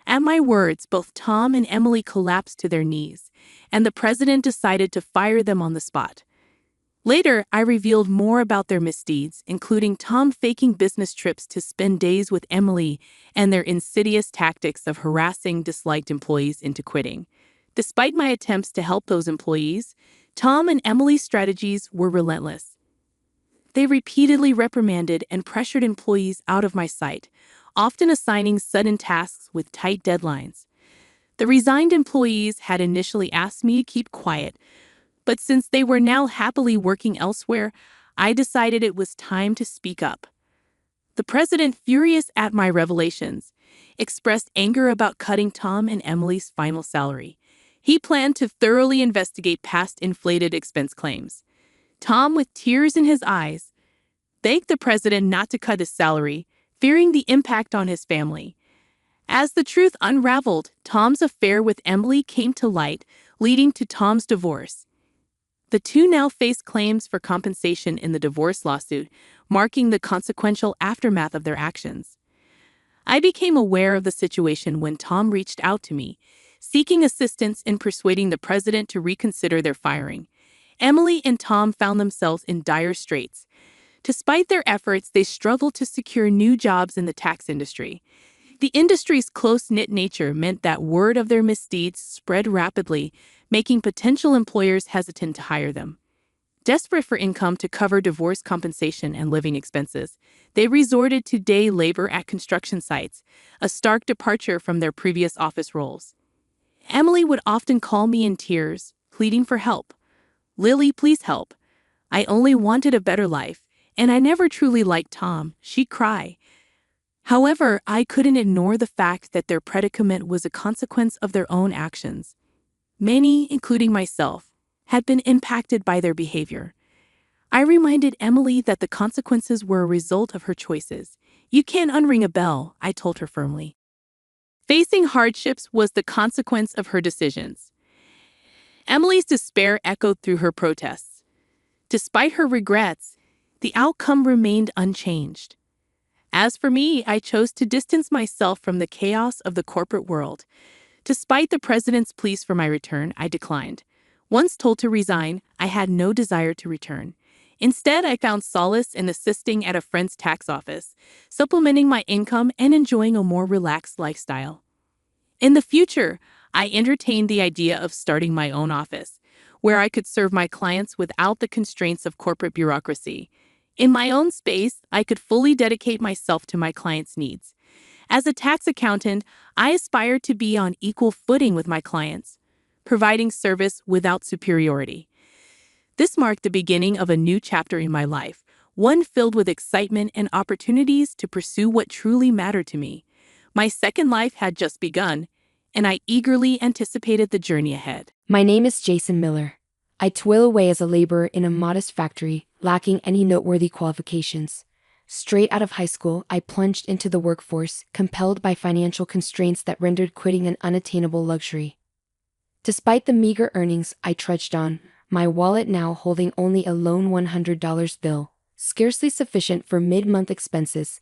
At my words, both Tom and Emily collapsed to their knees, and the president decided to fire them on the spot. Later, I revealed more about their misdeeds, including Tom faking business trips to spend days with Emily and their insidious tactics of harassing disliked employees into quitting. Despite my attempts to help those employees, Tom and Emily's strategies were relentless. They repeatedly reprimanded and pressured employees out of my sight, often assigning sudden tasks with tight deadlines. The resigned employees had initially asked me to keep quiet, but since they were now happily working elsewhere, I decided it was time to speak up. The president, furious at my revelations, expressed anger about cutting Tom and Emily's final salary. He planned to thoroughly investigate past inflated expense claims. Tom, with tears in his eyes, begged the president not to cut his salary, fearing the impact on his family. As the truth unraveled, Tom's affair with Emily came to light, leading to Tom's divorce. The two now face claims for compensation in the divorce lawsuit, marking the consequential aftermath of their actions. I became aware of the situation when Tom reached out to me, seeking assistance in persuading the president to reconsider their firing. Emily and Tom found themselves in dire straits. Despite their efforts, they struggled to secure new jobs in the tax industry. The industry's close-knit nature meant that word of their misdeeds spread rapidly, making potential employers hesitant to hire them. Desperate for income to cover divorce compensation and living expenses, they resorted to day labor at construction sites, a stark departure from their previous office roles. Emily would often call me in tears, pleading for help. "Lily, please help. I only wanted a better life, and I never truly liked Tom," she'd cry. However, I couldn't ignore the fact that their predicament was a consequence of their own actions. Many, including myself, had been impacted by their behavior. I reminded Emily that the consequences were a result of her choices. "You can't unring a bell," I told her firmly. Facing hardships was the consequence of her decisions. Emily's despair echoed through her protests. Despite her regrets, the outcome remained unchanged. As for me, I chose to distance myself from the chaos of the corporate world. Despite the president's pleas for my return, I declined. Once told to resign, I had no desire to return. Instead, I found solace in assisting at a friend's tax office, supplementing my income and enjoying a more relaxed lifestyle. In the future, I entertained the idea of starting my own office, where I could serve my clients without the constraints of corporate bureaucracy. In my own space, I could fully dedicate myself to my clients' needs. As a tax accountant, I aspired to be on equal footing with my clients, providing service without superiority. This marked the beginning of a new chapter in my life, one filled with excitement and opportunities to pursue what truly mattered to me. My second life had just begun, and I eagerly anticipated the journey ahead. My name is Jason Miller. I toil away as a laborer in a modest factory, lacking any noteworthy qualifications. Straight out of high school, I plunged into the workforce, compelled by financial constraints that rendered quitting an unattainable luxury. Despite the meager earnings, I trudged on, my wallet now holding only a lone $100 bill, scarcely sufficient for mid-month expenses.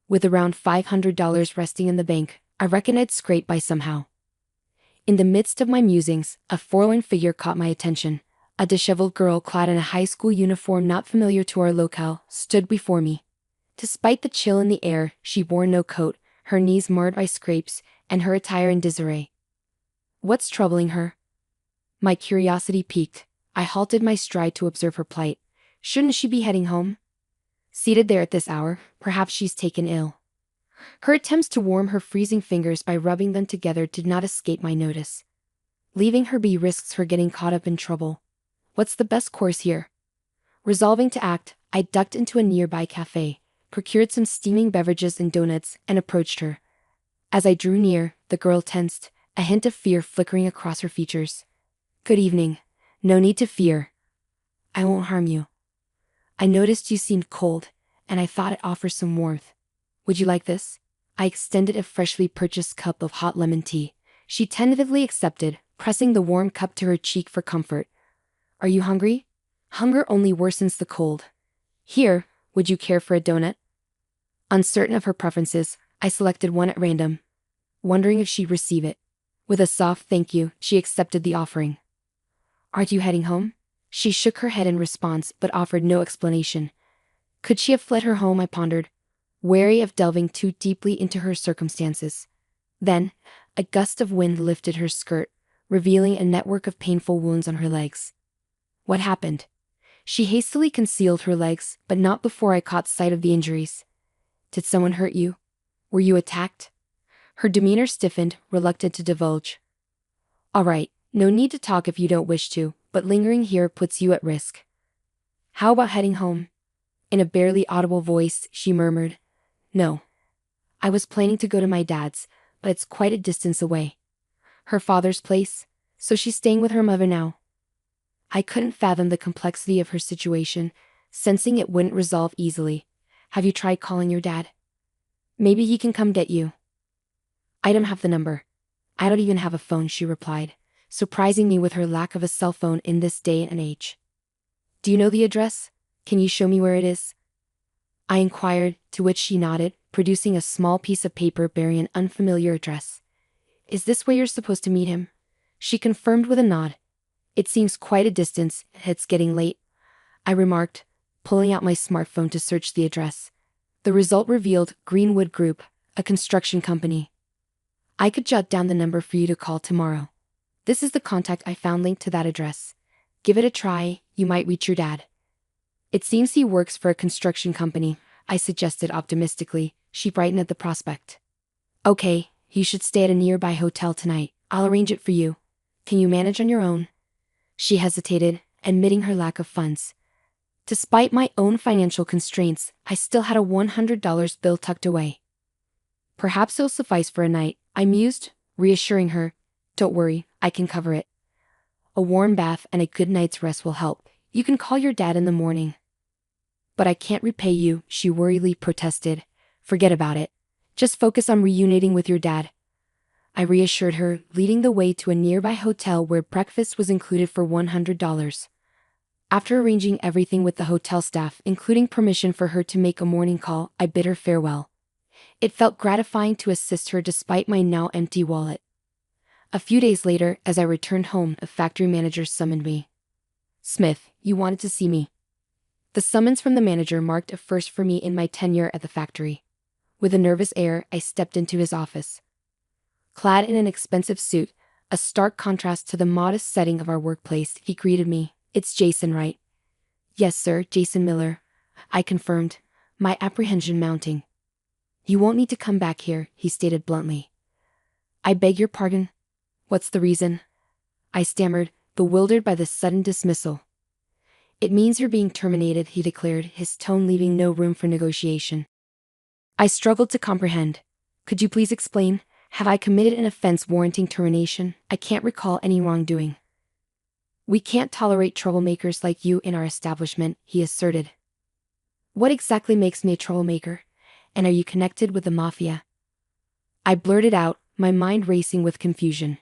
With around $500 resting in the bank, I reckoned I'd scrape by somehow. In the midst of my musings, a forlorn figure caught my attention. A disheveled girl clad in a high school uniform not familiar to our locale stood before me. Despite the chill in the air, she wore no coat, her knees marred by scrapes, and her attire in disarray. What's troubling her? My curiosity piqued. I halted my stride to observe her plight. Shouldn't she be heading home? Seated there at this hour, perhaps she's taken ill. Her attempts to warm her freezing fingers by rubbing them together did not escape my notice. Leaving her be risks her getting caught up in trouble. What's the best course here? Resolving to act, I ducked into a nearby cafe, procured some steaming beverages and donuts, and approached her. As I drew near, the girl tensed, a hint of fear flickering across her features. Good evening. No need to fear. I won't harm you. I noticed you seemed cold, and I thought it offers some warmth. Would you like this? I extended a freshly purchased cup of hot lemon tea. She tentatively accepted, pressing the warm cup to her cheek for comfort. Are you hungry? Hunger only worsens the cold. Here, would you care for a donut? Uncertain of her preferences, I selected one at random, wondering if she'd receive it. With a soft thank you, she accepted the offering. Aren't you heading home? She shook her head in response, but offered no explanation. Could she have fled her home, I pondered, wary of delving too deeply into her circumstances. Then, a gust of wind lifted her skirt, revealing a network of painful wounds on her legs. What happened? She hastily concealed her legs, but not before I caught sight of the injuries. Did someone hurt you? Were you attacked? Her demeanor stiffened, reluctant to divulge. All right, no need to talk if you don't wish to, but lingering here puts you at risk. How about heading home? In a barely audible voice, she murmured, No. I was planning to go to my dad's, but it's quite a distance away. Her father's place, so she's staying with her mother now. I couldn't fathom the complexity of her situation, sensing it wouldn't resolve easily. Have you tried calling your dad? Maybe he can come get you. I don't have the number. I don't even have a phone, she replied, surprising me with her lack of a cell phone in this day and age. Do you know the address? Can you show me where it is? I inquired, to which she nodded, producing a small piece of paper bearing an unfamiliar address. Is this where you're supposed to meet him? She confirmed with a nod. It seems quite a distance, it's getting late, I remarked, pulling out my smartphone to search the address. The result revealed Greenwood Group, a construction company. I could jot down the number for you to call tomorrow. This is the contact I found linked to that address. Give it a try, you might reach your dad. It seems he works for a construction company, I suggested optimistically. She brightened at the prospect. Okay, you should stay at a nearby hotel tonight. I'll arrange it for you. Can you manage on your own? She hesitated, admitting her lack of funds. Despite my own financial constraints, I still had a $100 bill tucked away. Perhaps it'll suffice for a night, I mused, reassuring her. Don't worry, I can cover it. A warm bath and a good night's rest will help. You can call your dad in the morning. But I can't repay you, she worriedly protested. Forget about it. Just focus on reuniting with your dad. I reassured her, leading the way to a nearby hotel where breakfast was included for $100. After arranging everything with the hotel staff, including permission for her to make a morning call, I bid her farewell. It felt gratifying to assist her despite my now empty wallet. A few days later, as I returned home, a factory manager summoned me. Smith, you wanted to see me. The summons from the manager marked a first for me in my tenure at the factory. With a nervous air, I stepped into his office. Clad in an expensive suit, a stark contrast to the modest setting of our workplace, he greeted me. It's Jason, right? Yes, sir, Jason Miller, I confirmed, my apprehension mounting. You won't need to come back here, he stated bluntly. I beg your pardon? What's the reason? I stammered, bewildered by this sudden dismissal. It means you're being terminated, he declared, his tone leaving no room for negotiation. I struggled to comprehend. Could you please explain? Have I committed an offense warranting termination? I can't recall any wrongdoing. We can't tolerate troublemakers like you in our establishment, he asserted. What exactly makes me a troublemaker? And are you connected with the mafia? I blurted out, my mind racing with confusion.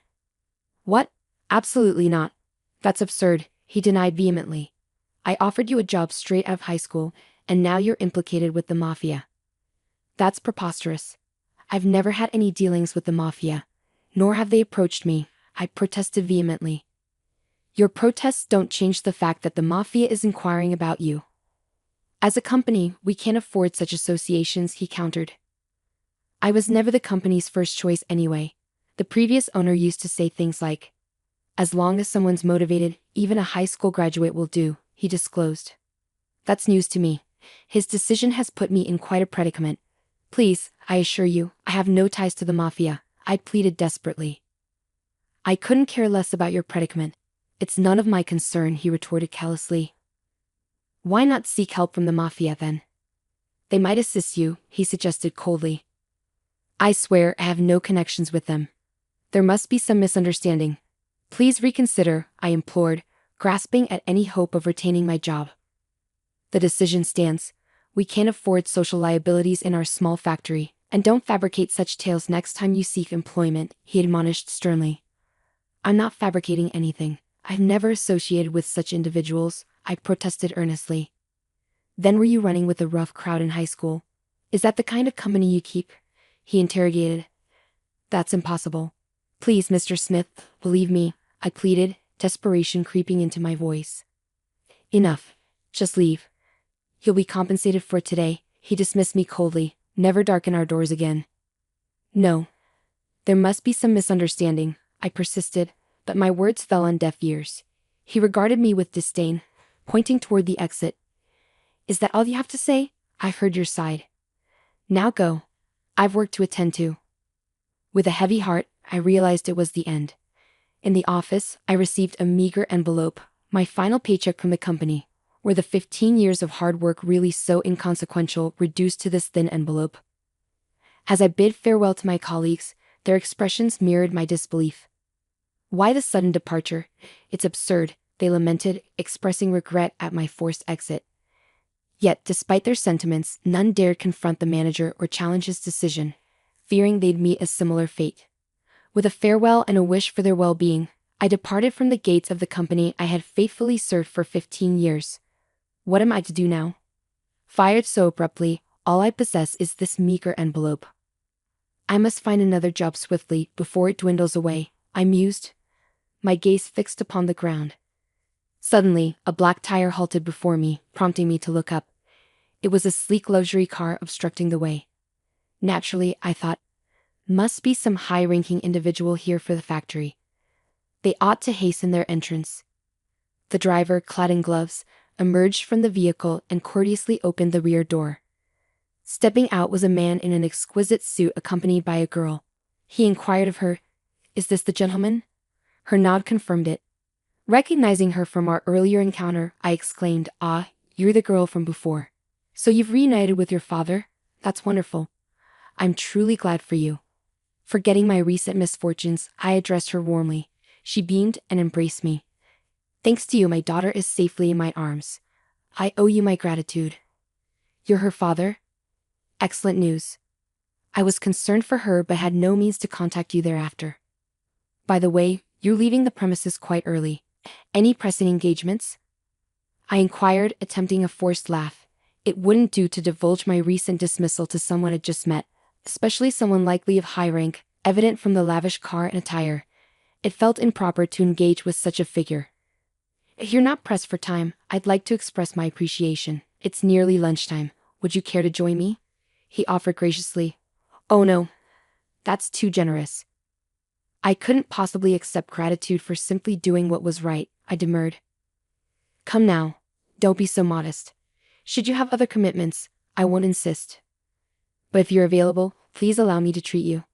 What? Absolutely not. That's absurd, he denied vehemently. I offered you a job straight out of high school, and now you're implicated with the mafia. That's preposterous. I've never had any dealings with the mafia, nor have they approached me, I protested vehemently. Your protests don't change the fact that the mafia is inquiring about you. As a company, we can't afford such associations, he countered. I was never the company's first choice anyway. The previous owner used to say things like, as long as someone's motivated, even a high school graduate will do, he disclosed. That's news to me. His decision has put me in quite a predicament. Please, I assure you, I have no ties to the mafia, I pleaded desperately. I couldn't care less about your predicament. It's none of my concern, he retorted callously. Why not seek help from the mafia then? They might assist you, he suggested coldly. I swear I have no connections with them. There must be some misunderstanding. Please reconsider, I implored, grasping at any hope of retaining my job. The decision stands. We can't afford social liabilities in our small factory, and don't fabricate such tales next time you seek employment, he admonished sternly. I'm not fabricating anything. I've never associated with such individuals, I protested earnestly. Then were you running with a rough crowd in high school? Is that the kind of company you keep? He interrogated. That's impossible. Please, Mr. Smith, believe me, I pleaded, desperation creeping into my voice. Enough. Just leave. You'll be compensated for today, he dismissed me coldly, never darken our doors again. No. There must be some misunderstanding, I persisted, but my words fell on deaf ears. He regarded me with disdain, pointing toward the exit. Is that all you have to say? I heard your side. Now go. I've work to attend to. With a heavy heart, I realized it was the end. In the office, I received a meager envelope, my final paycheck from the company. Were the 15 years of hard work really so inconsequential, reduced to this thin envelope? As I bid farewell to my colleagues, their expressions mirrored my disbelief. Why the sudden departure? It's absurd, they lamented, expressing regret at my forced exit. Yet, despite their sentiments, none dared confront the manager or challenge his decision, fearing they'd meet a similar fate. With a farewell and a wish for their well-being, I departed from the gates of the company I had faithfully served for 15 years. What am I to do now? Fired so abruptly, all I possess is this meager envelope. I must find another job swiftly before it dwindles away, I mused, my gaze fixed upon the ground. Suddenly, a black tire halted before me, prompting me to look up. It was a sleek luxury car obstructing the way. Naturally, I thought, must be some high-ranking individual here for the factory. They ought to hasten their entrance. The driver, clad in gloves, emerged from the vehicle and courteously opened the rear door. Stepping out was a man in an exquisite suit accompanied by a girl. He inquired of her, "Is this the gentleman?" Her nod confirmed it. Recognizing her from our earlier encounter, I exclaimed, "Ah, you're the girl from before. So you've reunited with your father? That's wonderful. I'm truly glad for you." Forgetting my recent misfortunes, I addressed her warmly. She beamed and embraced me. "Thanks to you, my daughter is safely in my arms. I owe you my gratitude." "You're her father?" Excellent news. I was concerned for her but had no means to contact you thereafter. By the way, you're leaving the premises quite early. Any pressing engagements? I inquired, attempting a forced laugh. It wouldn't do to divulge my recent dismissal to someone I'd just met, especially someone likely of high rank, evident from the lavish car and attire. It felt improper to engage with such a figure. "If you're not pressed for time, I'd like to express my appreciation. It's nearly lunchtime. Would you care to join me?" He offered graciously. "Oh no. That's too generous." I couldn't possibly accept gratitude for simply doing what was right, I demurred. "Come now. Don't be so modest. Should you have other commitments, I won't insist. But if you're available, please allow me to treat you."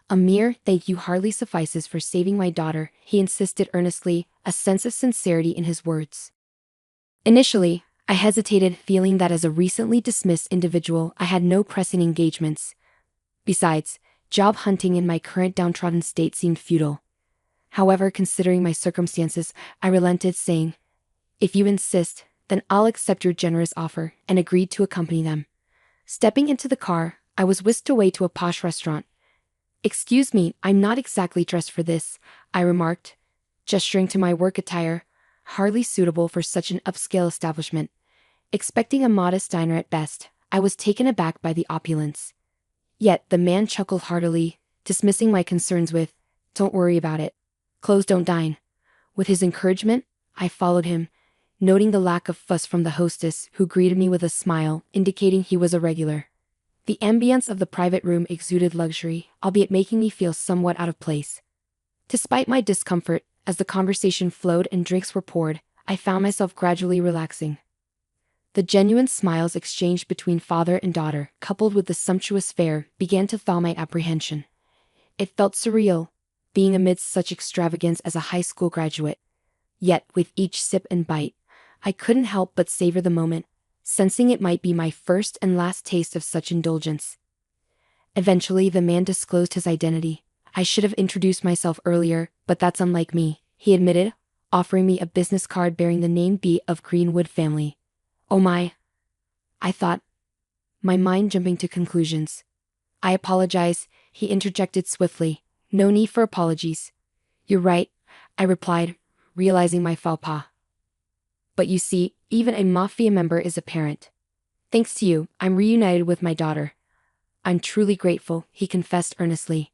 "A mere thank you hardly suffices for saving my daughter," he insisted earnestly, a sense of sincerity in his words. Initially, I hesitated, feeling that as a recently dismissed individual I had no pressing engagements. Besides, Job hunting in my current downtrodden state seemed futile. However, considering my circumstances, I relented, saying, "If you insist, then I'll accept your generous offer," and agreed to accompany them. Stepping into the car, I was whisked away to a posh restaurant. "Excuse me, I'm not exactly dressed for this," I remarked, gesturing to my work attire, hardly suitable for such an upscale establishment. Expecting a modest diner at best, I was taken aback by the opulence. Yet the man chuckled heartily, dismissing my concerns with, "Don't worry about it. Clothes don't dine." With his encouragement, I followed him, noting the lack of fuss from the hostess, who greeted me with a smile, indicating he was a regular. The ambience of the private room exuded luxury, albeit making me feel somewhat out of place. Despite my discomfort, as the conversation flowed and drinks were poured, I found myself gradually relaxing. The genuine smiles exchanged between father and daughter, coupled with the sumptuous fare, began to thaw my apprehension. It felt surreal, being amidst such extravagance as a high school graduate. Yet, with each sip and bite, I couldn't help but savor the moment, sensing it might be my first and last taste of such indulgence. Eventually, the man disclosed his identity. "I should have introduced myself earlier, but that's unlike me," he admitted, offering me a business card bearing the name B of Greenwood family. "Oh my," I thought, my mind jumping to conclusions. "I apologize," he interjected swiftly. "No need for apologies." "You're right," I replied, realizing my faux pas. "But you see, even a mafia member is a parent. Thanks to you, I'm reunited with my daughter." "I'm truly grateful," he confessed earnestly.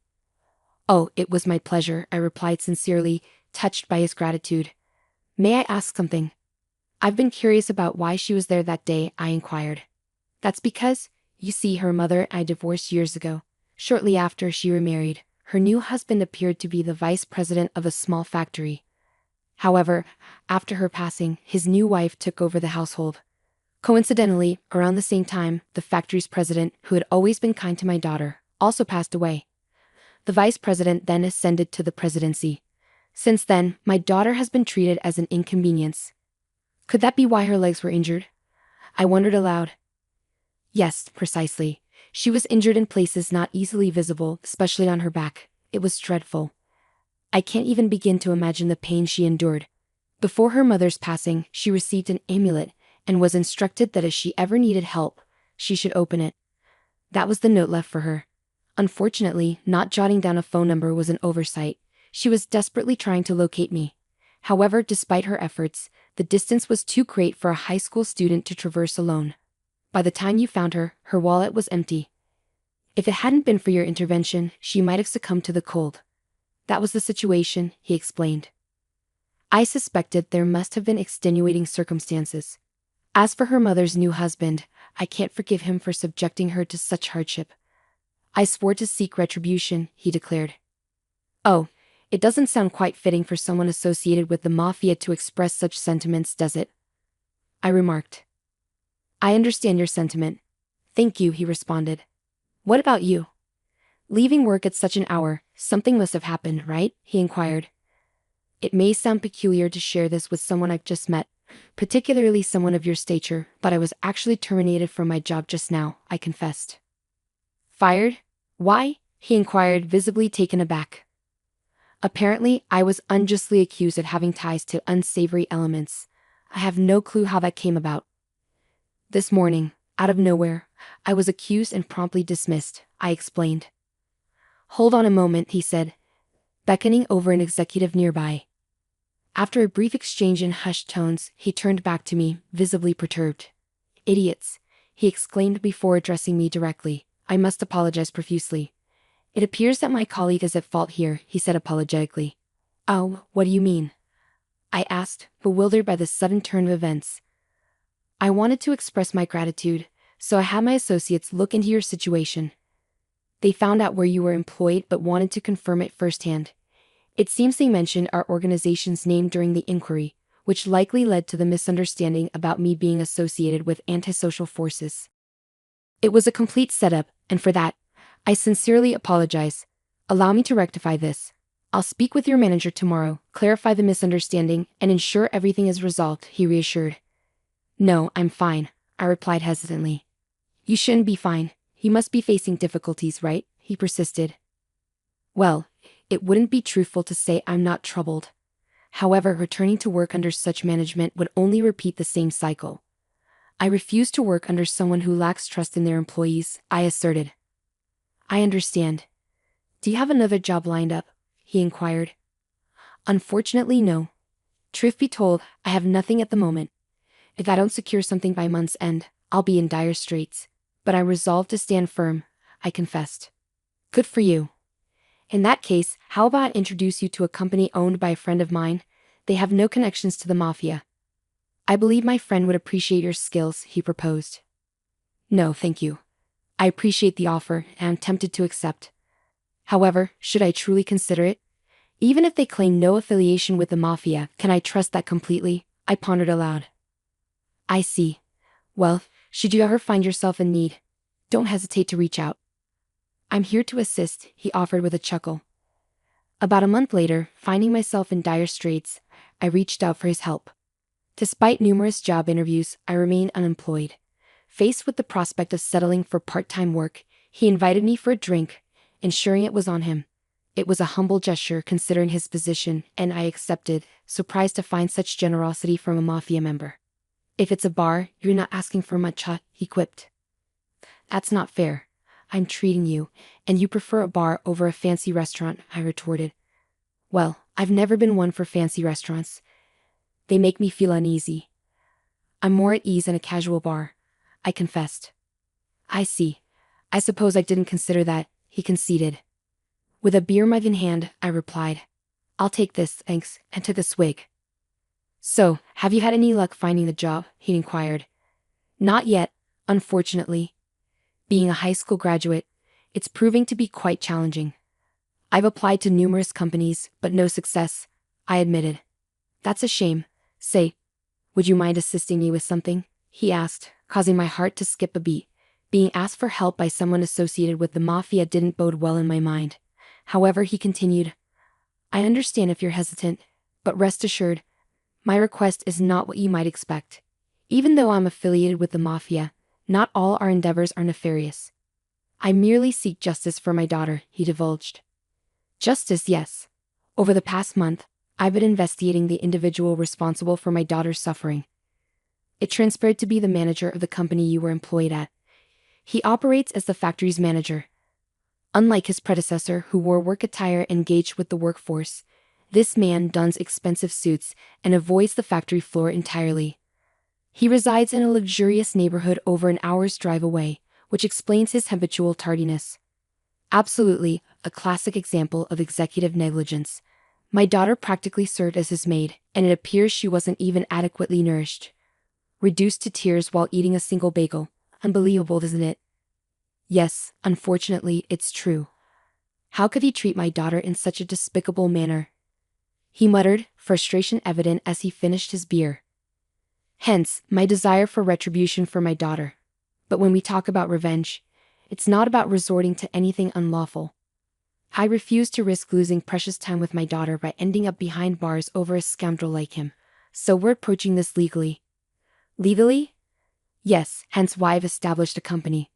"Oh, it was my pleasure," I replied sincerely, touched by his gratitude. "May I ask something?" "I've been curious about why she was there that day," I inquired. "That's because, you see, her mother and I divorced years ago. Shortly after she remarried, her new husband appeared to be the vice president of a small factory. However, after her passing, his new wife took over the household. Coincidentally, around the same time, the factory's president, who had always been kind to my daughter, also passed away. The vice president then ascended to the presidency. Since then, my daughter has been treated as an inconvenience." "Could that be why her legs were injured?" I wondered aloud. "Yes, precisely. She was injured in places not easily visible, especially on her back. It was dreadful. I can't even begin to imagine the pain she endured. Before her mother's passing, she received an amulet, and was instructed that if she ever needed help, she should open it. That was the note left for her. Unfortunately, not jotting down a phone number was an oversight. She was desperately trying to locate me. However, despite her efforts, the distance was too great for a high school student to traverse alone. By the time you found her, her wallet was empty. If it hadn't been for your intervention, she might have succumbed to the cold." "That was the situation," he explained. I suspected there must have been extenuating circumstances. "As for her mother's new husband, I can't forgive him for subjecting her to such hardship. I swore to seek retribution," he declared. "Oh, it doesn't sound quite fitting for someone associated with the mafia to express such sentiments, does it?" I remarked. "I understand your sentiment. Thank you," he responded. "What about you? Leaving work at such an hour, something must have happened, right?" he inquired. "It may sound peculiar to share this with someone I've just met, particularly someone of your stature, but I was actually terminated from my job just now," I confessed. "Fired? Why?" he inquired, visibly taken aback. "Apparently, I was unjustly accused of having ties to unsavory elements. I have no clue how that came about. This morning, out of nowhere, I was accused and promptly dismissed," I explained. "Hold on a moment," he said, beckoning over an executive nearby. After a brief exchange in hushed tones, he turned back to me, visibly perturbed. "Idiots," he exclaimed before addressing me directly. "I must apologize profusely. It appears that my colleague is at fault here," he said apologetically. "Oh, what do you mean?" I asked, bewildered by this sudden turn of events. "I wanted to express my gratitude, so I had my associates look into your situation. They found out where you were employed but wanted to confirm it firsthand. It seems they mentioned our organization's name during the inquiry, which likely led to the misunderstanding about me being associated with antisocial forces. It was a complete setup, and for that, I sincerely apologize. Allow me to rectify this. I'll speak with your manager tomorrow, clarify the misunderstanding, and ensure everything is resolved," he reassured. "No, I'm fine," I replied hesitantly. "You shouldn't be fine. You must be facing difficulties, right?" he persisted, Well, it wouldn't be truthful to say I'm not troubled. However, returning to work under such management would only repeat the same cycle. I refuse to work under someone who lacks trust in their employees, I asserted. I understand. Do you have another job lined up? He inquired. Unfortunately, no. Truth be told, I have nothing at the moment. If I don't secure something by month's end, I'll be in dire straits. But I'm resolved to stand firm, I confessed. Good for you. In that case, how about I introduce you to a company owned by a friend of mine? They have no connections to the mafia. I believe my friend would appreciate your skills, he proposed. No, thank you. I appreciate the offer and am tempted to accept. However, should I truly consider it? Even if they claim no affiliation with the mafia, can I trust that completely? I pondered aloud. I see. Well, should you ever find yourself in need, don't hesitate to reach out. I'm here to assist, he offered with a chuckle. About a month later, finding myself in dire straits, I reached out for his help. Despite numerous job interviews, I remained unemployed. Faced with the prospect of settling for part-time work, he invited me for a drink, ensuring it was on him. It was a humble gesture considering his position, and I accepted, surprised to find such generosity from a mafia member. If it's a bar, you're not asking for much, huh? He quipped. That's not fair. I'm treating you, and you prefer a bar over a fancy restaurant, I retorted. Well, I've never been one for fancy restaurants. They make me feel uneasy. I'm more at ease in a casual bar, I confessed. I see. I suppose I didn't consider that, he conceded. With a beer mug in hand, I replied, I'll take this, thanks, and took a swig. So, have you had any luck finding a job? He inquired. Not yet, unfortunately. Being a high school graduate, it's proving to be quite challenging. I've applied to numerous companies, but no success, I admitted. That's a shame. Say, would you mind assisting me with something? He asked, causing my heart to skip a beat. Being asked for help by someone associated with the mafia didn't bode well in my mind. However, he continued, I understand if you're hesitant, but rest assured, my request is not what you might expect. Even though I'm affiliated with the mafia, not all our endeavors are nefarious. I merely seek justice for my daughter, he divulged. Justice, yes. Over the past month, I've been investigating the individual responsible for my daughter's suffering. It transpired to be the manager of the company you were employed at. He operates as the factory's manager. Unlike his predecessor who wore work attire and engaged with the workforce, this man dons expensive suits and avoids the factory floor entirely. He resides in a luxurious neighborhood over an hour's drive away, which explains his habitual tardiness. Absolutely, a classic example of executive negligence. My daughter practically served as his maid, and it appears she wasn't even adequately nourished. Reduced to tears while eating a single bagel. Unbelievable, isn't it? Yes, unfortunately, it's true. How could he treat my daughter in such a despicable manner? He muttered, frustration evident as he finished his beer. Hence, my desire for retribution for my daughter. But when we talk about revenge, it's not about resorting to anything unlawful. I refuse to risk losing precious time with my daughter by ending up behind bars over a scoundrel like him. So we're approaching this legally. Legally? Yes, hence why I've established a company.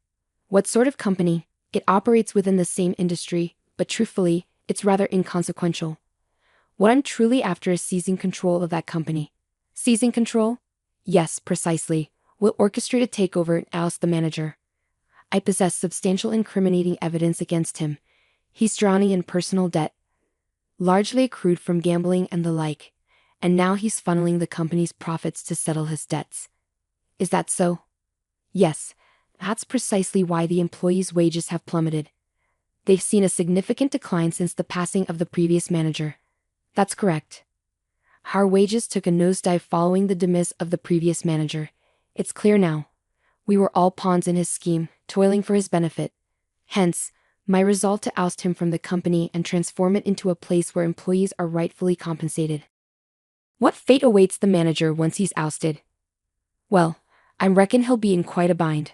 What sort of company? It operates within the same industry, but truthfully, it's rather inconsequential. What I'm truly after is seizing control of that company. Seizing control? Yes, precisely. We'll orchestrate a takeover and oust the manager. I possess substantial incriminating evidence against him. He's drowning in personal debt, largely accrued from gambling and the like, and now he's funneling the company's profits to settle his debts. Is that so? Yes, that's precisely why the employees' wages have plummeted. They've seen a significant decline since the passing of the previous manager. That's correct. Our wages took a nosedive following the demise of the previous manager. It's clear now. We were all pawns in his scheme, toiling for his benefit. Hence, my resolve to oust him from the company and transform it into a place where employees are rightfully compensated. What fate awaits the manager once he's ousted? Well, I reckon he'll be in quite a bind.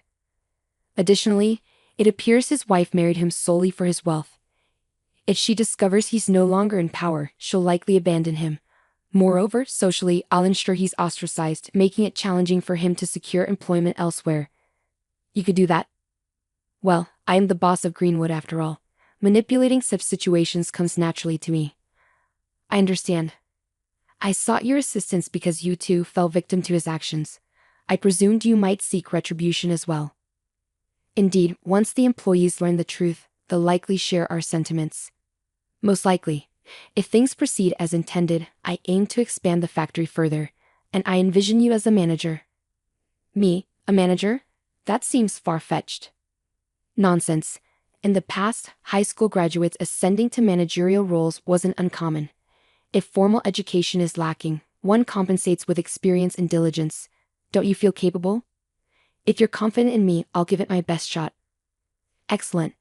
Additionally, it appears his wife married him solely for his wealth. If she discovers he's no longer in power, she'll likely abandon him. Moreover, socially, I'll ensure he's ostracized, making it challenging for him to secure employment elsewhere. You could do that? Well, I am the boss of Greenwood after all. Manipulating such situations comes naturally to me. I understand. I sought your assistance because you too fell victim to his actions. I presumed you might seek retribution as well. Indeed, once the employees learn the truth, they'll likely share our sentiments. Most likely. If things proceed as intended, I aim to expand the factory further, and I envision you as a manager. Me, a manager? That seems far-fetched. Nonsense. In the past, high school graduates ascending to managerial roles wasn't uncommon. If formal education is lacking, one compensates with experience and diligence. Don't you feel capable? If you're confident in me, I'll give it my best shot. Excellent.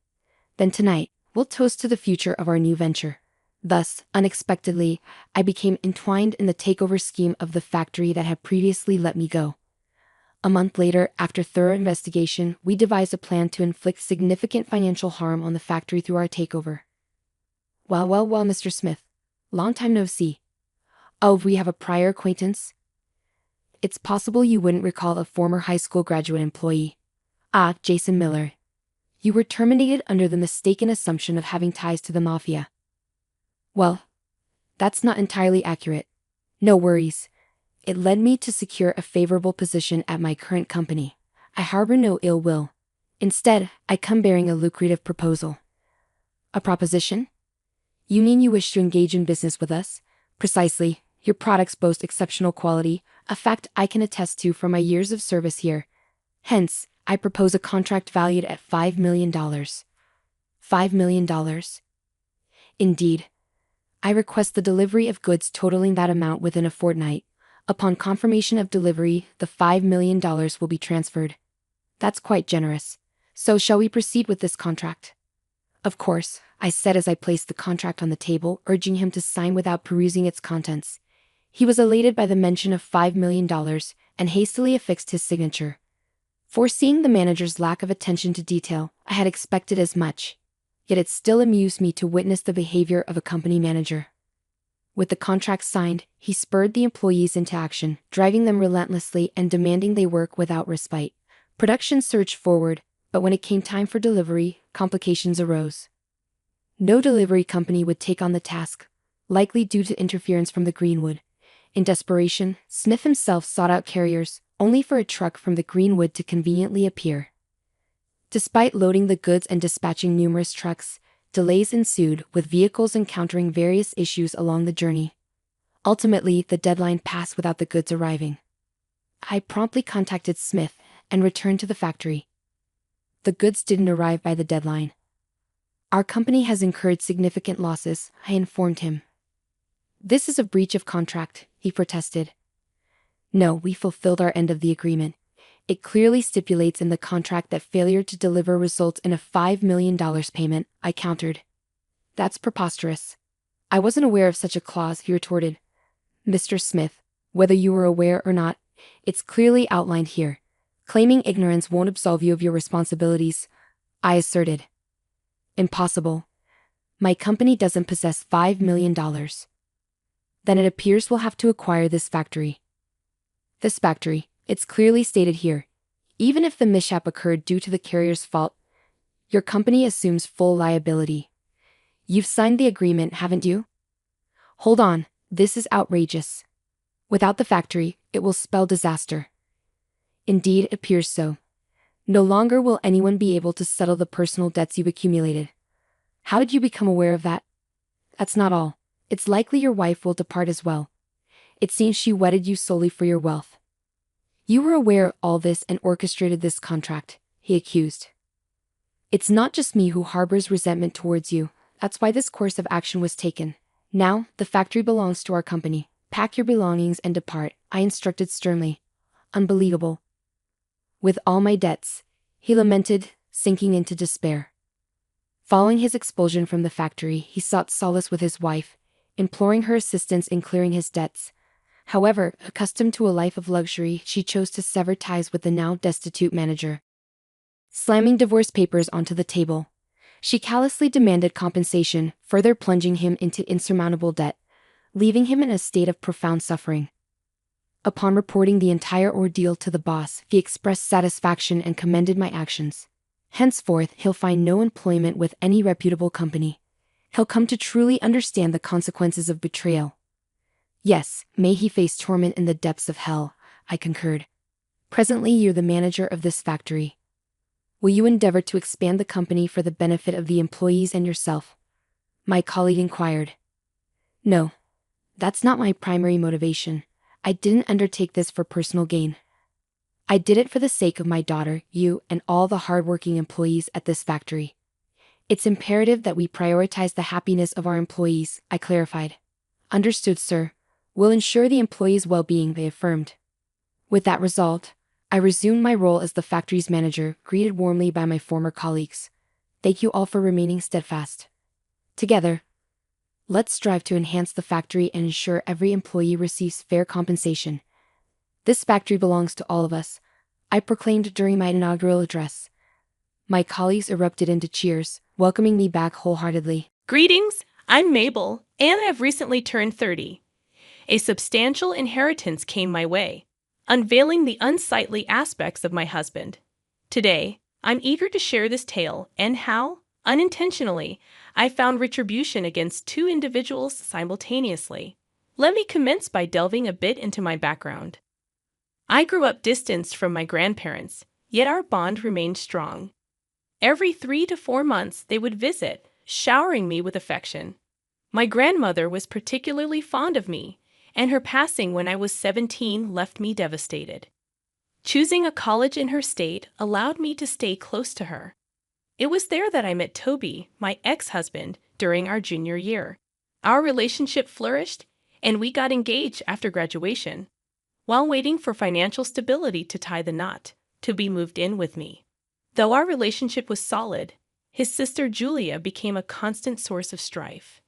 Then tonight, we'll toast to the future of our new venture. Thus, unexpectedly, I became entwined in the takeover scheme of the factory that had previously let me go. A month later, after thorough investigation, we devised a plan to inflict significant financial harm on the factory through our takeover. Well, Mr. Smith. Long time no see. Oh, we have a prior acquaintance? It's possible you wouldn't recall a former high school graduate employee. Ah, Jason Miller. You were terminated under the mistaken assumption of having ties to the mafia. Well, that's not entirely accurate. No worries. It led me to secure a favorable position at my current company. I harbor no ill will. Instead, I come bearing a lucrative proposal. A proposition? You mean you wish to engage in business with us? Precisely. Your products boast exceptional quality, a fact I can attest to from my years of service here. Hence, I propose a contract valued at $5 million. $5 million? Indeed. I request the delivery of goods totaling that amount within a fortnight. Upon confirmation of delivery, the $5 million will be transferred. That's quite generous. So shall we proceed with this contract? Of course, I said as I placed the contract on the table, urging him to sign without perusing its contents. He was elated by the mention of $5 million and hastily affixed his signature. Foreseeing the manager's lack of attention to detail, I had expected as much. Yet it still amused me to witness the behavior of a company manager. With the contract signed, he spurred the employees into action, driving them relentlessly and demanding they work without respite. Production surged forward, but when it came time for delivery, complications arose. No delivery company would take on the task, likely due to interference from the Greenwood. In desperation, Smith himself sought out carriers, only for a truck from the Greenwood to conveniently appear. Despite loading the goods and dispatching numerous trucks, delays ensued, with vehicles encountering various issues along the journey. Ultimately, the deadline passed without the goods arriving. I promptly contacted Smith and returned to the factory. The goods didn't arrive by the deadline. Our company has incurred significant losses, I informed him. This is a breach of contract, he protested. No, we fulfilled our end of the agreement. It clearly stipulates in the contract that failure to deliver results in a $5 million payment, I countered. That's preposterous. I wasn't aware of such a clause, he retorted. Mr. Smith, whether you were aware or not, it's clearly outlined here. Claiming ignorance won't absolve you of your responsibilities, I asserted. Impossible. My company doesn't possess $5 million. Then it appears we'll have to acquire this factory. This factory, it's clearly stated here. Even if the mishap occurred due to the carrier's fault, your company assumes full liability. You've signed the agreement, haven't you? Hold on, this is outrageous. Without the factory, it will spell disaster. Indeed, it appears so. No longer will anyone be able to settle the personal debts you've accumulated. How did you become aware of that? That's not all. It's likely your wife will depart as well. It seems she wedded you solely for your wealth. You were aware of all this and orchestrated this contract, he accused. It's not just me who harbors resentment towards you. That's why this course of action was taken. Now, the factory belongs to our company. Pack your belongings and depart, I instructed sternly. Unbelievable. With all my debts, he lamented, sinking into despair. Following his expulsion from the factory, he sought solace with his wife, imploring her assistance in clearing his debts. However, accustomed to a life of luxury, she chose to sever ties with the now destitute manager. Slamming divorce papers onto the table, she callously demanded compensation, further plunging him into insurmountable debt, leaving him in a state of profound suffering. Upon reporting the entire ordeal to the boss, he expressed satisfaction and commended my actions. Henceforth, he'll find no employment with any reputable company. He'll come to truly understand the consequences of betrayal. Yes, may he face torment in the depths of hell, I concurred. Presently, you're the manager of this factory. Will you endeavor to expand the company for the benefit of the employees and yourself? My colleague inquired. No. That's not my primary motivation. I didn't undertake this for personal gain. I did it for the sake of my daughter, you, and all the hardworking employees at this factory. It's imperative that we prioritize the happiness of our employees, I clarified. Understood, sir. We'll ensure the employees' well-being, they affirmed. With that result, I resumed my role as the factory's manager, greeted warmly by my former colleagues. Thank you all for remaining steadfast. Together, let's strive to enhance the factory and ensure every employee receives fair compensation. This factory belongs to all of us, I proclaimed during my inaugural address. My colleagues erupted into cheers, welcoming me back wholeheartedly. Greetings, I'm Mabel, and I've recently turned 30. A substantial inheritance came my way, unveiling the unsightly aspects of my husband. Today, I'm eager to share this tale and how, unintentionally, I found retribution against two individuals simultaneously. Let me commence by delving a bit into my background. I grew up distanced from my grandparents, yet our bond remained strong. Every 3 to 4 months they would visit, showering me with affection. My grandmother was particularly fond of me, and her passing when I was 17 left me devastated. Choosing a college in her state allowed me to stay close to her. It was there that I met Toby, my ex-husband, during our junior year. Our relationship flourished, and we got engaged after graduation. While waiting for financial stability to tie the knot, Toby moved in with me. Though our relationship was solid, his sister Julia became a constant source of strife.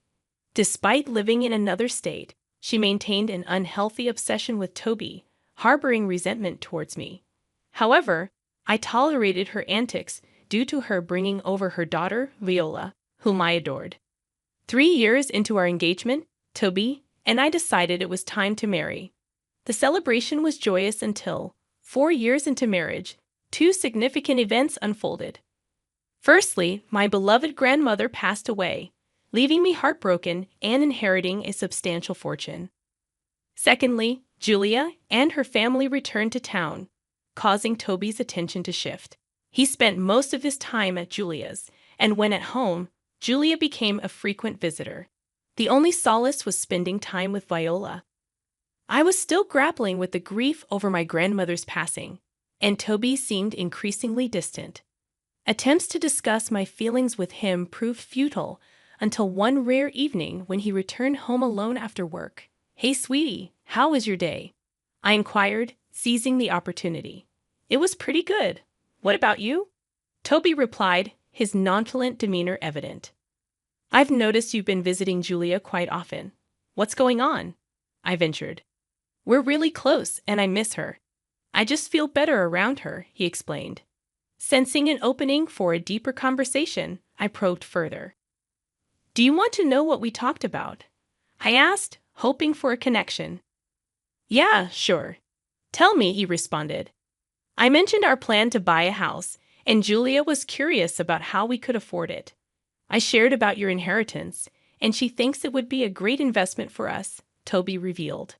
Despite living in another state, she maintained an unhealthy obsession with Toby, harboring resentment towards me. However, I tolerated her antics due to her bringing over her daughter, Viola, whom I adored. 3 years into our engagement, Toby and I decided it was time to marry. The celebration was joyous until, 4 years into marriage, 2 significant events unfolded. Firstly, my beloved grandmother passed away, leaving me heartbroken and inheriting a substantial fortune. Secondly, Julia and her family returned to town, causing Toby's attention to shift. He spent most of his time at Julia's, and when at home, Julia became a frequent visitor. The only solace was spending time with Viola. I was still grappling with the grief over my grandmother's passing, and Toby seemed increasingly distant. Attempts to discuss my feelings with him proved futile until one rare evening when he returned home alone after work. "Hey, sweetie, how was your day?" I inquired, seizing the opportunity. "It was pretty good. What about you?" Toby replied, his nonchalant demeanor evident. "I've noticed you've been visiting Julia quite often. What's going on?" I ventured. "We're really close, and I miss her. I just feel better around her," he explained. Sensing an opening for a deeper conversation, I probed further. "Do you want to know what we talked about?" I asked, hoping for a connection. "Yeah, sure. Tell me," he responded. I mentioned our plan to buy a house, and Julia was curious about how we could afford it. I shared about your inheritance, and she thinks it would be a great investment for us, Toby revealed.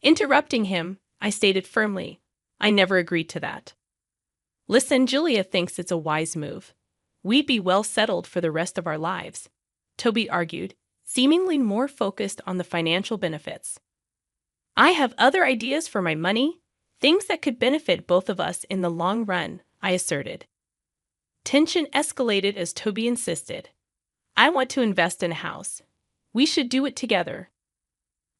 Interrupting him, I stated firmly, "I never agreed to that." "Listen, Julia thinks it's a wise move. We'd be well settled for the rest of our lives," Toby argued, seemingly more focused on the financial benefits. "I have other ideas for my money, things that could benefit both of us in the long run," I asserted. Tension escalated as Toby insisted. "I want to invest in a house. We should do it together."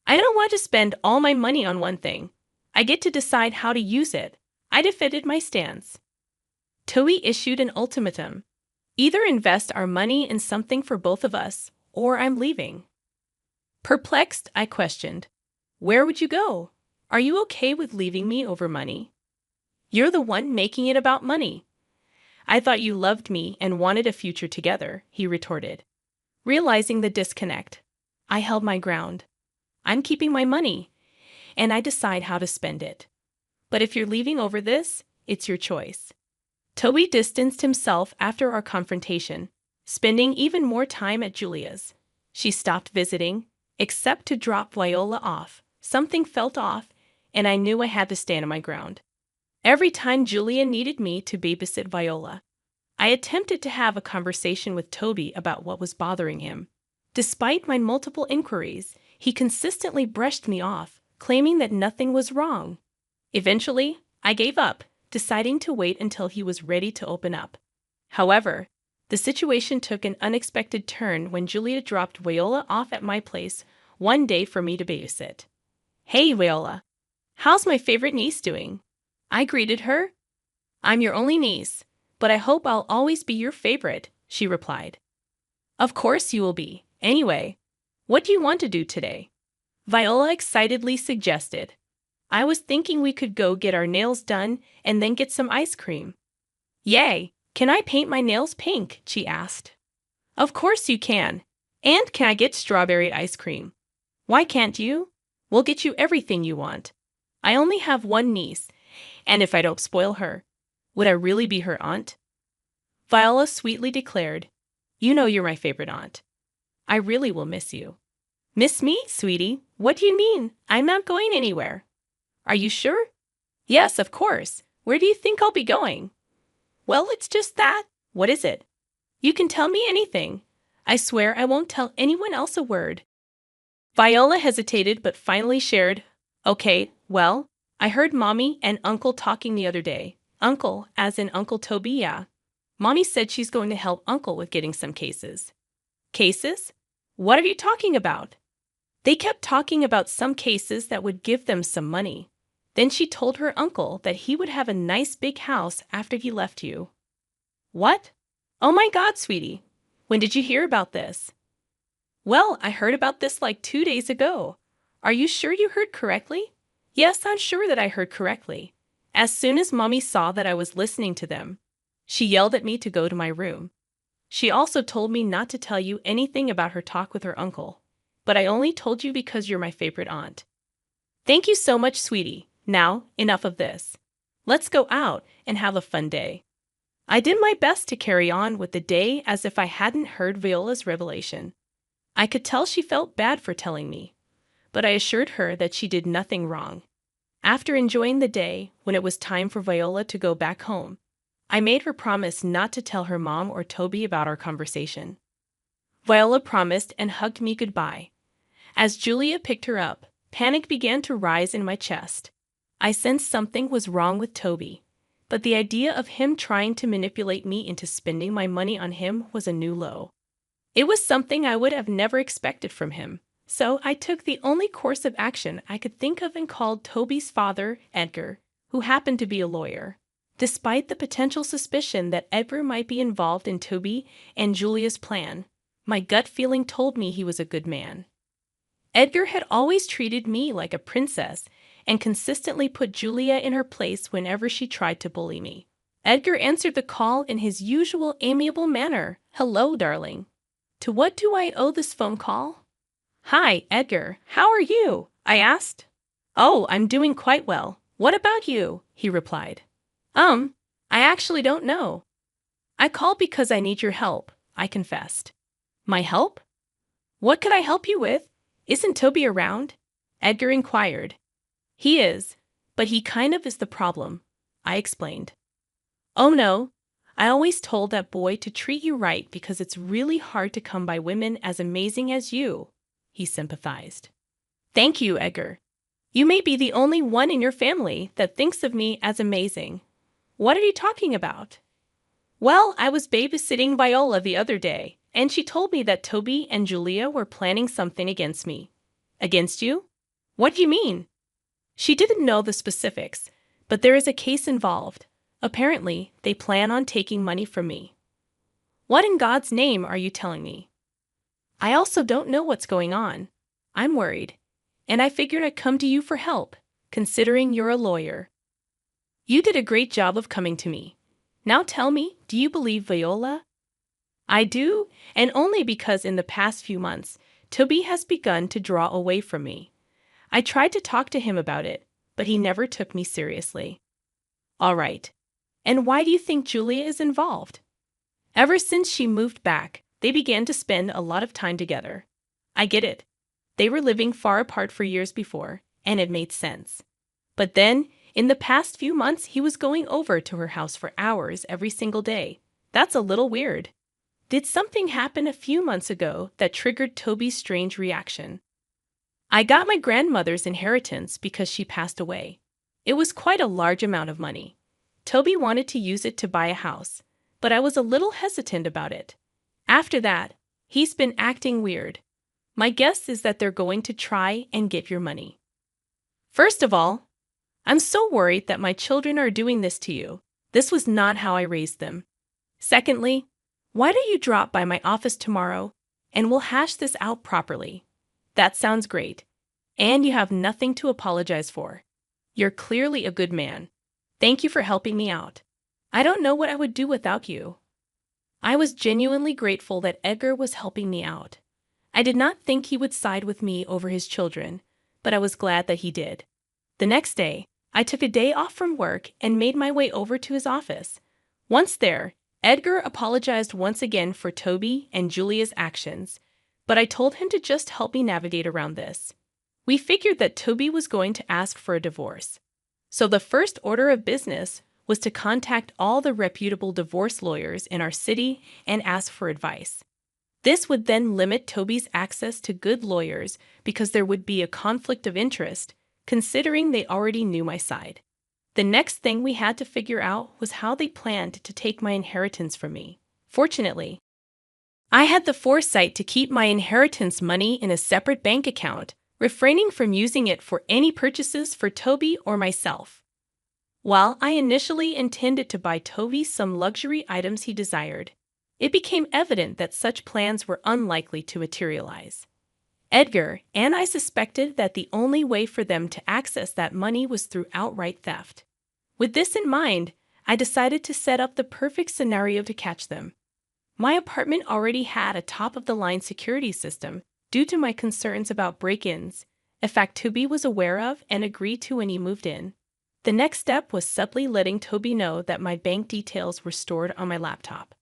"I don't want to spend all my money on one thing. I get to decide how to use it," I defended my stance. Toby issued an ultimatum. "Either invest our money in something for both of us, or I'm leaving." Perplexed, I questioned, "Where would you go? Are you okay with leaving me over money?" "You're the one making it about money." "I thought you loved me and wanted a future together," he retorted. Realizing the disconnect, I held my ground. "I'm keeping my money, and I decide how to spend it. But if you're leaving over this, it's your choice." Toby distanced himself after our confrontation, spending even more time at Julia's. She stopped visiting, except to drop Viola off. Something felt off, and I knew I had to stand my ground. Every time Julia needed me to babysit Viola, I attempted to have a conversation with Toby about what was bothering him. Despite my multiple inquiries, he consistently brushed me off, claiming that nothing was wrong. Eventually, I gave up, deciding to wait until he was ready to open up. However, the situation took an unexpected turn when Julia dropped Viola off at my place one day for me to babysit. "Hey, Viola, how's my favorite niece doing?" I greeted her. "I'm your only niece, but I hope I'll always be your favorite," she replied. "Of course you will be. Anyway, what do you want to do today?" Viola excitedly suggested. "I was thinking we could go get our nails done and then get some ice cream." "Yay! Can I paint my nails pink?" she asked. "Of course you can. And can I get strawberry ice cream?" "Why can't you? We'll get you everything you want. I only have one niece, and if I don't spoil her, would I really be her aunt?" Viola sweetly declared, "You know you're my favorite aunt. I really will miss you." "Miss me, sweetie? What do you mean? I'm not going anywhere." "Are you sure?" "Yes, of course. Where do you think I'll be going?" "Well, it's just that." "What is it?" "You can tell me anything. I swear I won't tell anyone else a word." Viola hesitated but finally shared, "Okay, well, I heard Mommy and Uncle talking the other day. Uncle, as in Uncle Toby, yeah. Mommy said she's going to help Uncle with getting some cases." "Cases? What are you talking about?" "They kept talking about some cases that would give them some money. Then she told her uncle that he would have a nice big house after he left you." "What? Oh my God, sweetie. When did you hear about this?" "Well, I heard about this like 2 days ago." "Are you sure you heard correctly?" "Yes, I'm sure that I heard correctly. As soon as Mommy saw that I was listening to them, she yelled at me to go to my room. She also told me not to tell you anything about her talk with her uncle, but I only told you because you're my favorite aunt." "Thank you so much, sweetie. Now, enough of this. Let's go out and have a fun day." I did my best to carry on with the day as if I hadn't heard Viola's revelation. I could tell she felt bad for telling me, but I assured her that she did nothing wrong. After enjoying the day, when it was time for Viola to go back home, I made her promise not to tell her mom or Toby about our conversation. Viola promised and hugged me goodbye. As Julia picked her up, panic began to rise in my chest. I sensed something was wrong with Toby, but the idea of him trying to manipulate me into spending my money on him was a new low. It was something I would have never expected from him, so I took the only course of action I could think of and called Toby's father, Edgar, who happened to be a lawyer. Despite the potential suspicion that Edgar might be involved in Toby and Julia's plan, my gut feeling told me he was a good man. Edgar had always treated me like a princess and consistently put Julia in her place whenever she tried to bully me. Edgar answered the call in his usual amiable manner. "Hello, darling. To what do I owe this phone call?" "Hi, Edgar. How are you?" I asked. "Oh, I'm doing quite well. What about you?" he replied. I actually don't know. I called because I need your help," I confessed. "My help? What could I help you with? Isn't Toby around?" Edgar inquired. "He is, but he kind of is the problem," I explained. "Oh no, I always told that boy to treat you right because it's really hard to come by women as amazing as you," he sympathized. "Thank you, Edgar. You may be the only one in your family that thinks of me as amazing." "What are you talking about?" "Well, I was babysitting Viola the other day, and she told me that Toby and Julia were planning something against me." "Against you? What do you mean?" "She didn't know the specifics, but there is a case involved. Apparently, they plan on taking money from me." "What in God's name are you telling me?" "I also don't know what's going on. I'm worried, and I figured I'd come to you for help, considering you're a lawyer." "You did a great job of coming to me. Now tell me, do you believe Viola?" "I do, and only because in the past few months, Toby has begun to draw away from me. I tried to talk to him about it, but he never took me seriously." "All right. And why do you think Julia is involved? Ever since she moved back, they began to spend a lot of time together. I get it. They were living far apart for years before, and it made sense. But then, in the past few months, he was going over to her house for hours every single day. That's a little weird. Did something happen a few months ago that triggered Toby's strange reaction? I got my grandmother's inheritance because she passed away. It was quite a large amount of money. Toby wanted to use it to buy a house, but I was a little hesitant about it. After that, he's been acting weird. My guess is that they're going to try and get your money. First of all, I'm so worried that my children are doing this to you. This was not how I raised them. Secondly, why don't you drop by my office tomorrow and we'll hash this out properly? That sounds great. And you have nothing to apologize for. You're clearly a good man. Thank you for helping me out. I don't know what I would do without you. I was genuinely grateful that Edgar was helping me out. I did not think he would side with me over his children, but I was glad that he did. The next day, I took a day off from work and made my way over to his office. Once there, Edgar apologized once again for Toby and Julia's actions, but I told him to just help me navigate around this. We figured that Toby was going to ask for a divorce. So the first order of business was to contact all the reputable divorce lawyers in our city and ask for advice. This would then limit Toby's access to good lawyers because there would be a conflict of interest, considering they already knew my side. The next thing we had to figure out was how they planned to take my inheritance from me. Fortunately, I had the foresight to keep my inheritance money in a separate bank account, refraining from using it for any purchases for Toby or myself. While I initially intended to buy Toby some luxury items he desired, it became evident that such plans were unlikely to materialize. Edgar and I suspected that the only way for them to access that money was through outright theft. With this in mind, I decided to set up the perfect scenario to catch them. My apartment already had a top-of-the-line security system due to my concerns about break-ins, a fact Toby was aware of and agreed to when he moved in. The next step was subtly letting Toby know that my bank details were stored on my laptop.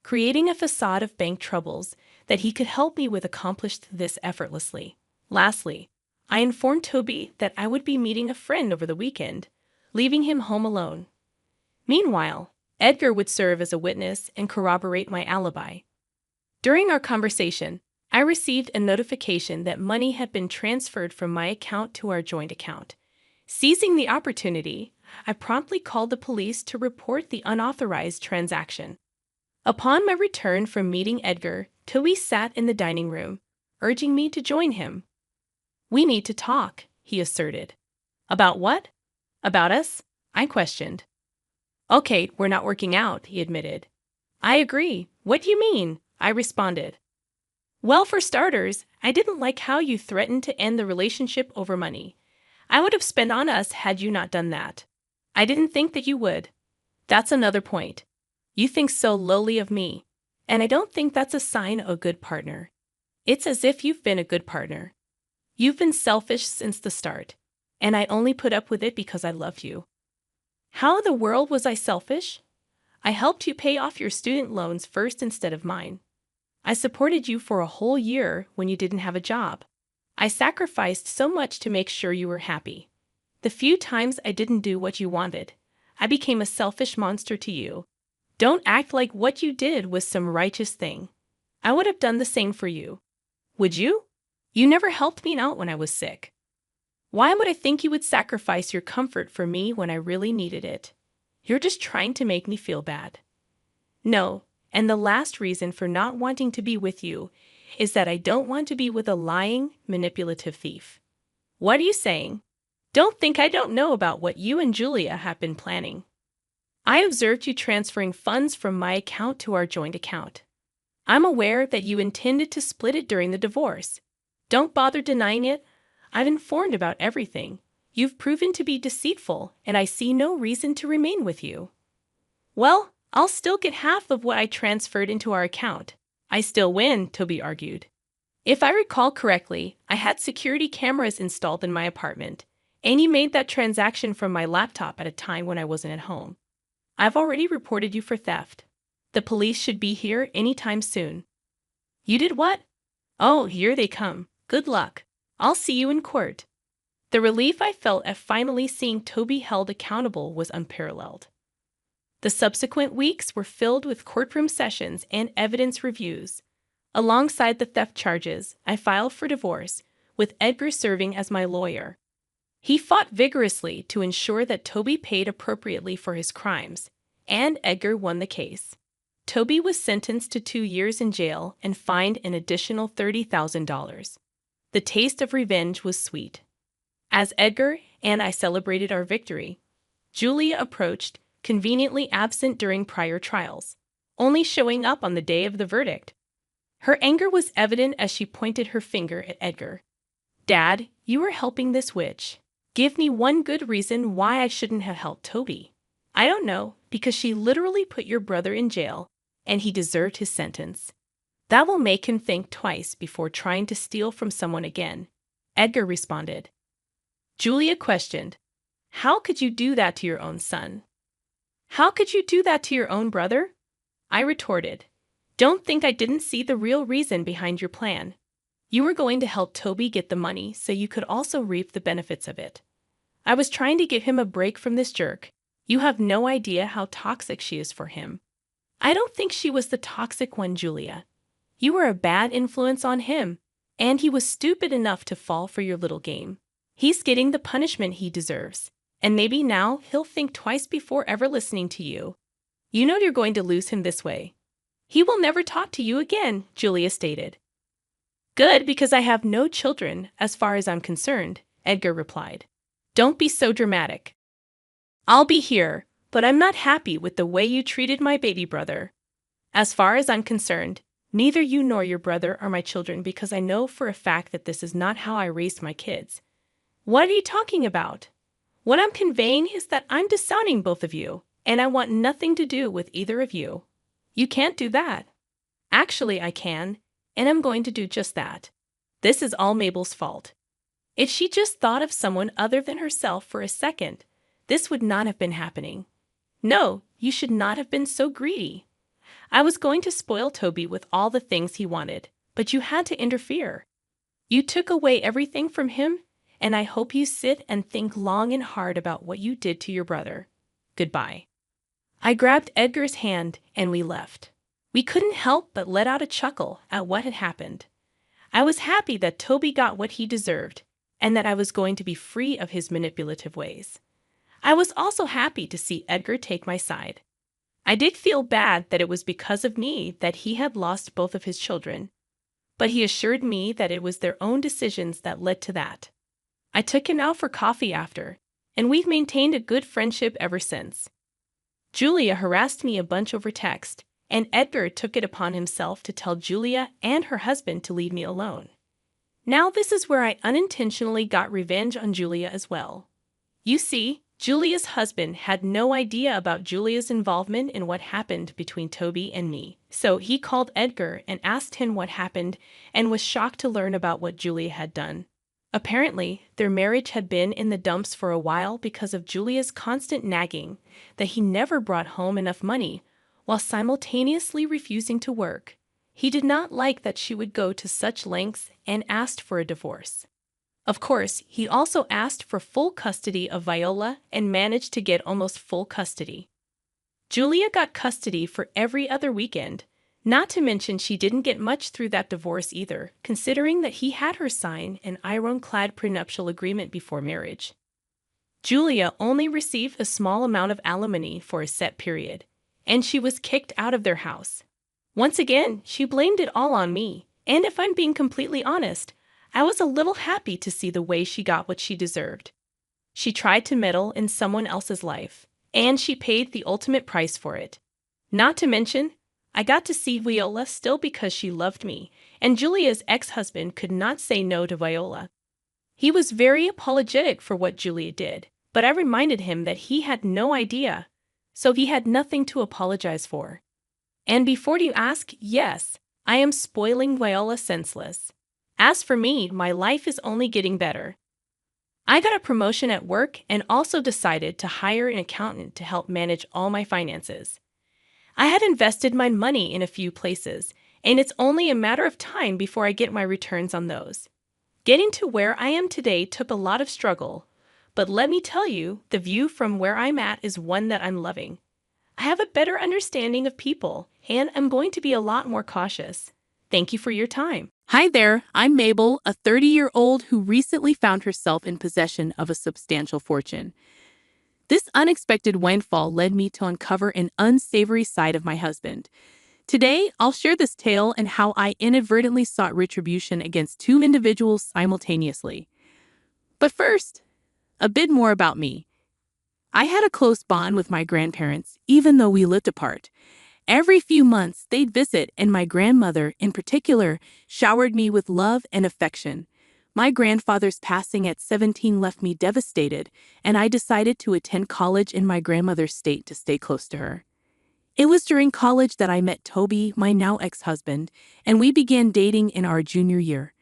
Creating a facade of bank troubles that he could help me with accomplished this effortlessly. Lastly, I informed Toby that I would be meeting a friend over the weekend, leaving him home alone. Meanwhile, Edgar would serve as a witness and corroborate my alibi. During our conversation, I received a notification that money had been transferred from my account to our joint account. Seizing the opportunity, I promptly called the police to report the unauthorized transaction. Upon my return from meeting Edgar, Toby sat in the dining room, urging me to join him. "We need to talk," he asserted. "About what?" "About us?" I questioned. "Okay, we're not working out," he admitted. "I agree. What do you mean?" I responded. "Well, for starters, I didn't like how you threatened to end the relationship over money. I would have spent on us had you not done that. I didn't think that you would. That's another point. You think so lowly of me, and I don't think that's a sign of a good partner. It's as if you've been a good partner. You've been selfish since the start, and I only put up with it because I love you." How in the world was I selfish? I helped you pay off your student loans first instead of mine. I supported you for a whole year when you didn't have a job. I sacrificed so much to make sure you were happy. The few times I didn't do what you wanted, I became a selfish monster to you. Don't act like what you did was some righteous thing. I would have done the same for you. Would you? You never helped me out when I was sick. Why would I think you would sacrifice your comfort for me when I really needed it? You're just trying to make me feel bad. No, and the last reason for not wanting to be with you is that I don't want to be with a lying, manipulative thief. What are you saying? Don't think I don't know about what you and Julia have been planning. I observed you transferring funds from my account to our joint account. I'm aware that you intended to split it during the divorce. Don't bother denying it. I've informed about everything. You've proven to be deceitful, and I see no reason to remain with you. Well, I'll still get half of what I transferred into our account. I still win, Toby argued. If I recall correctly, I had security cameras installed in my apartment, and you made that transaction from my laptop at a time when I wasn't at home. I've already reported you for theft. The police should be here anytime soon. You did what? Oh, here they come. Good luck. I'll see you in court. The relief I felt at finally seeing Toby held accountable was unparalleled. The subsequent weeks were filled with courtroom sessions and evidence reviews. Alongside the theft charges, I filed for divorce, with Edgar serving as my lawyer. He fought vigorously to ensure that Toby paid appropriately for his crimes, and Edgar won the case. Toby was sentenced to 2 years in jail and fined an additional $30,000. The taste of revenge was sweet. As Edgar and I celebrated our victory, Julia approached, conveniently absent during prior trials, only showing up on the day of the verdict. Her anger was evident as she pointed her finger at Edgar. Dad, you were helping this witch. Give me one good reason why I shouldn't have helped Toby. I don't know, because she literally put your brother in jail, and he deserved his sentence. That will make him think twice before trying to steal from someone again, Edgar responded. Julia questioned, how could you do that to your own son? How could you do that to your own brother? I retorted, don't think I didn't see the real reason behind your plan. You were going to help Toby get the money so you could also reap the benefits of it. I was trying to give him a break from this jerk. You have no idea how toxic she is for him. I don't think she was the toxic one, Julia. You were a bad influence on him, and he was stupid enough to fall for your little game. He's getting the punishment he deserves, and maybe now he'll think twice before ever listening to you. You know you're going to lose him this way. He will never talk to you again, Julia stated. Good, because I have no children, as far as I'm concerned, Edgar replied. Don't be so dramatic. I'll be here, but I'm not happy with the way you treated my baby brother. As far as I'm concerned, neither you nor your brother are my children because I know for a fact that this is not how I raised my kids. What are you talking about? What I'm conveying is that I'm disowning both of you, and I want nothing to do with either of you. You can't do that. Actually, I can, and I'm going to do just that. This is all Mabel's fault. If she just thought of someone other than herself for a second, this would not have been happening. No, you should not have been so greedy. I was going to spoil Toby with all the things he wanted, but you had to interfere. You took away everything from him, and I hope you sit and think long and hard about what you did to your brother. Goodbye. I grabbed Edgar's hand and we left. We couldn't help but let out a chuckle at what had happened. I was happy that Toby got what he deserved, and that I was going to be free of his manipulative ways. I was also happy to see Edgar take my side. I did feel bad that it was because of me that he had lost both of his children, but he assured me that it was their own decisions that led to that. I took him out for coffee after, and we've maintained a good friendship ever since. Julia harassed me a bunch over text, and Edgar took it upon himself to tell Julia and her husband to leave me alone. Now this is where I unintentionally got revenge on Julia as well. You see, Julia's husband had no idea about Julia's involvement in what happened between Toby and me, so he called Edgar and asked him what happened and was shocked to learn about what Julia had done. Apparently, their marriage had been in the dumps for a while because of Julia's constant nagging that he never brought home enough money while simultaneously refusing to work. He did not like that she would go to such lengths and asked for a divorce. Of course, he also asked for full custody of Viola and managed to get almost full custody. Julia got custody for every other weekend, not to mention she didn't get much through that divorce either, considering that he had her sign an ironclad prenuptial agreement before marriage. Julia only received a small amount of alimony for a set period, and she was kicked out of their house. Once again, she blamed it all on me, and if I'm being completely honest, I was a little happy to see the way she got what she deserved. She tried to meddle in someone else's life, and she paid the ultimate price for it. Not to mention, I got to see Viola still because she loved me, and Julia's ex-husband could not say no to Viola. He was very apologetic for what Julia did, but I reminded him that he had no idea, so he had nothing to apologize for. And before you ask, yes, I am spoiling Viola senseless. As for me, my life is only getting better. I got a promotion at work and also decided to hire an accountant to help manage all my finances. I had invested my money in a few places, and it's only a matter of time before I get my returns on those. Getting to where I am today took a lot of struggle, but let me tell you, the view from where I'm at is one that I'm loving. I have a better understanding of people, and I'm going to be a lot more cautious. Thank you for your time. Hi there, I'm Mabel, a 30-year-old who recently found herself in possession of a substantial fortune. This unexpected windfall led me to uncover an unsavory side of my husband. Today, I'll share this tale and how I inadvertently sought retribution against two individuals simultaneously. But first, a bit more about me. I had a close bond with my grandparents, even though we lived apart. Every few months, they'd visit, and my grandmother, in particular, showered me with love and affection. My grandfather's passing at 17 left me devastated, and I decided to attend college in my grandmother's state to stay close to her. It was during college that I met Toby, my now ex-husband, and we began dating in our junior year.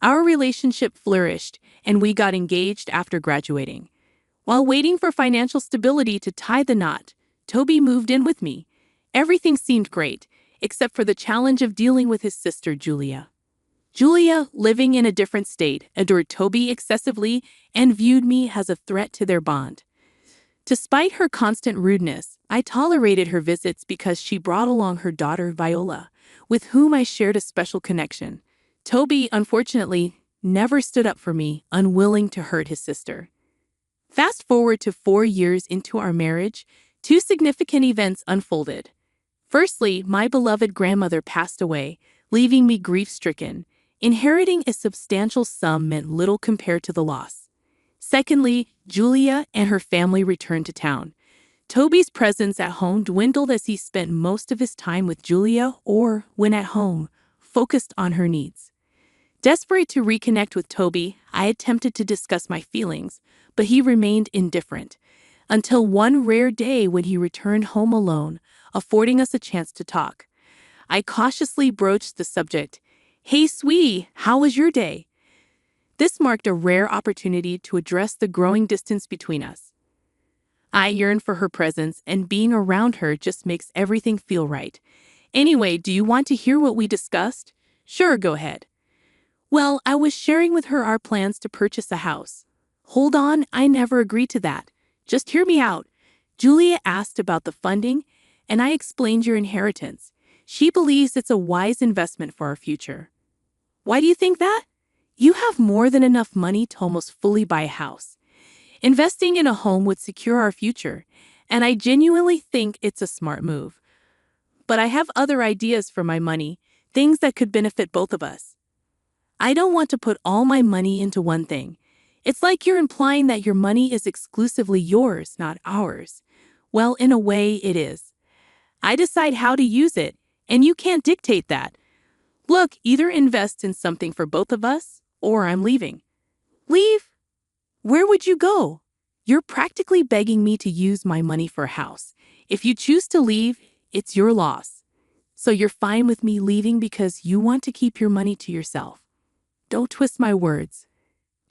Our relationship flourished, and we got engaged after graduating. While waiting for financial stability to tie the knot, Toby moved in with me. Everything seemed great, except for the challenge of dealing with his sister, Julia. Julia, living in a different state, adored Toby excessively and viewed me as a threat to their bond. Despite her constant rudeness, I tolerated her visits because she brought along her daughter, Viola, with whom I shared a special connection. Toby, unfortunately, never stood up for me, unwilling to hurt his sister. Fast forward to 4 years into our marriage, two significant events unfolded. Firstly, my beloved grandmother passed away, leaving me grief-stricken. Inheriting a substantial sum meant little compared to the loss. Secondly, Julia and her family returned to town. Toby's presence at home dwindled as he spent most of his time with Julia or, when at home, focused on her needs. Desperate to reconnect with Toby, I attempted to discuss my feelings, but he remained indifferent, until one rare day when he returned home alone, affording us a chance to talk. I cautiously broached the subject. "Hey, sweetie, how was your day?" This marked a rare opportunity to address the growing distance between us. I yearned for her presence, and being around her just makes everything feel right. "Anyway, do you want to hear what we discussed?" "Sure, go ahead." "Well, I was sharing with her our plans to purchase a house." "Hold on, I never agreed to that. Just hear me out." Julia asked about the funding, and I explained your inheritance. She believes it's a wise investment for our future. "Why do you think that?" "You have more than enough money to almost fully buy a house. Investing in a home would secure our future, and I genuinely think it's a smart move. But I have other ideas for my money, things that could benefit both of us. I don't want to put all my money into one thing. It's like you're implying that your money is exclusively yours, not ours." "Well, in a way, it is. I decide how to use it, and you can't dictate that. Look, either invest in something for both of us, or I'm leaving." "Leave? Where would you go?" "You're practically begging me to use my money for a house. If you choose to leave, it's your loss. So you're fine with me leaving because you want to keep your money to yourself." Don't twist my words.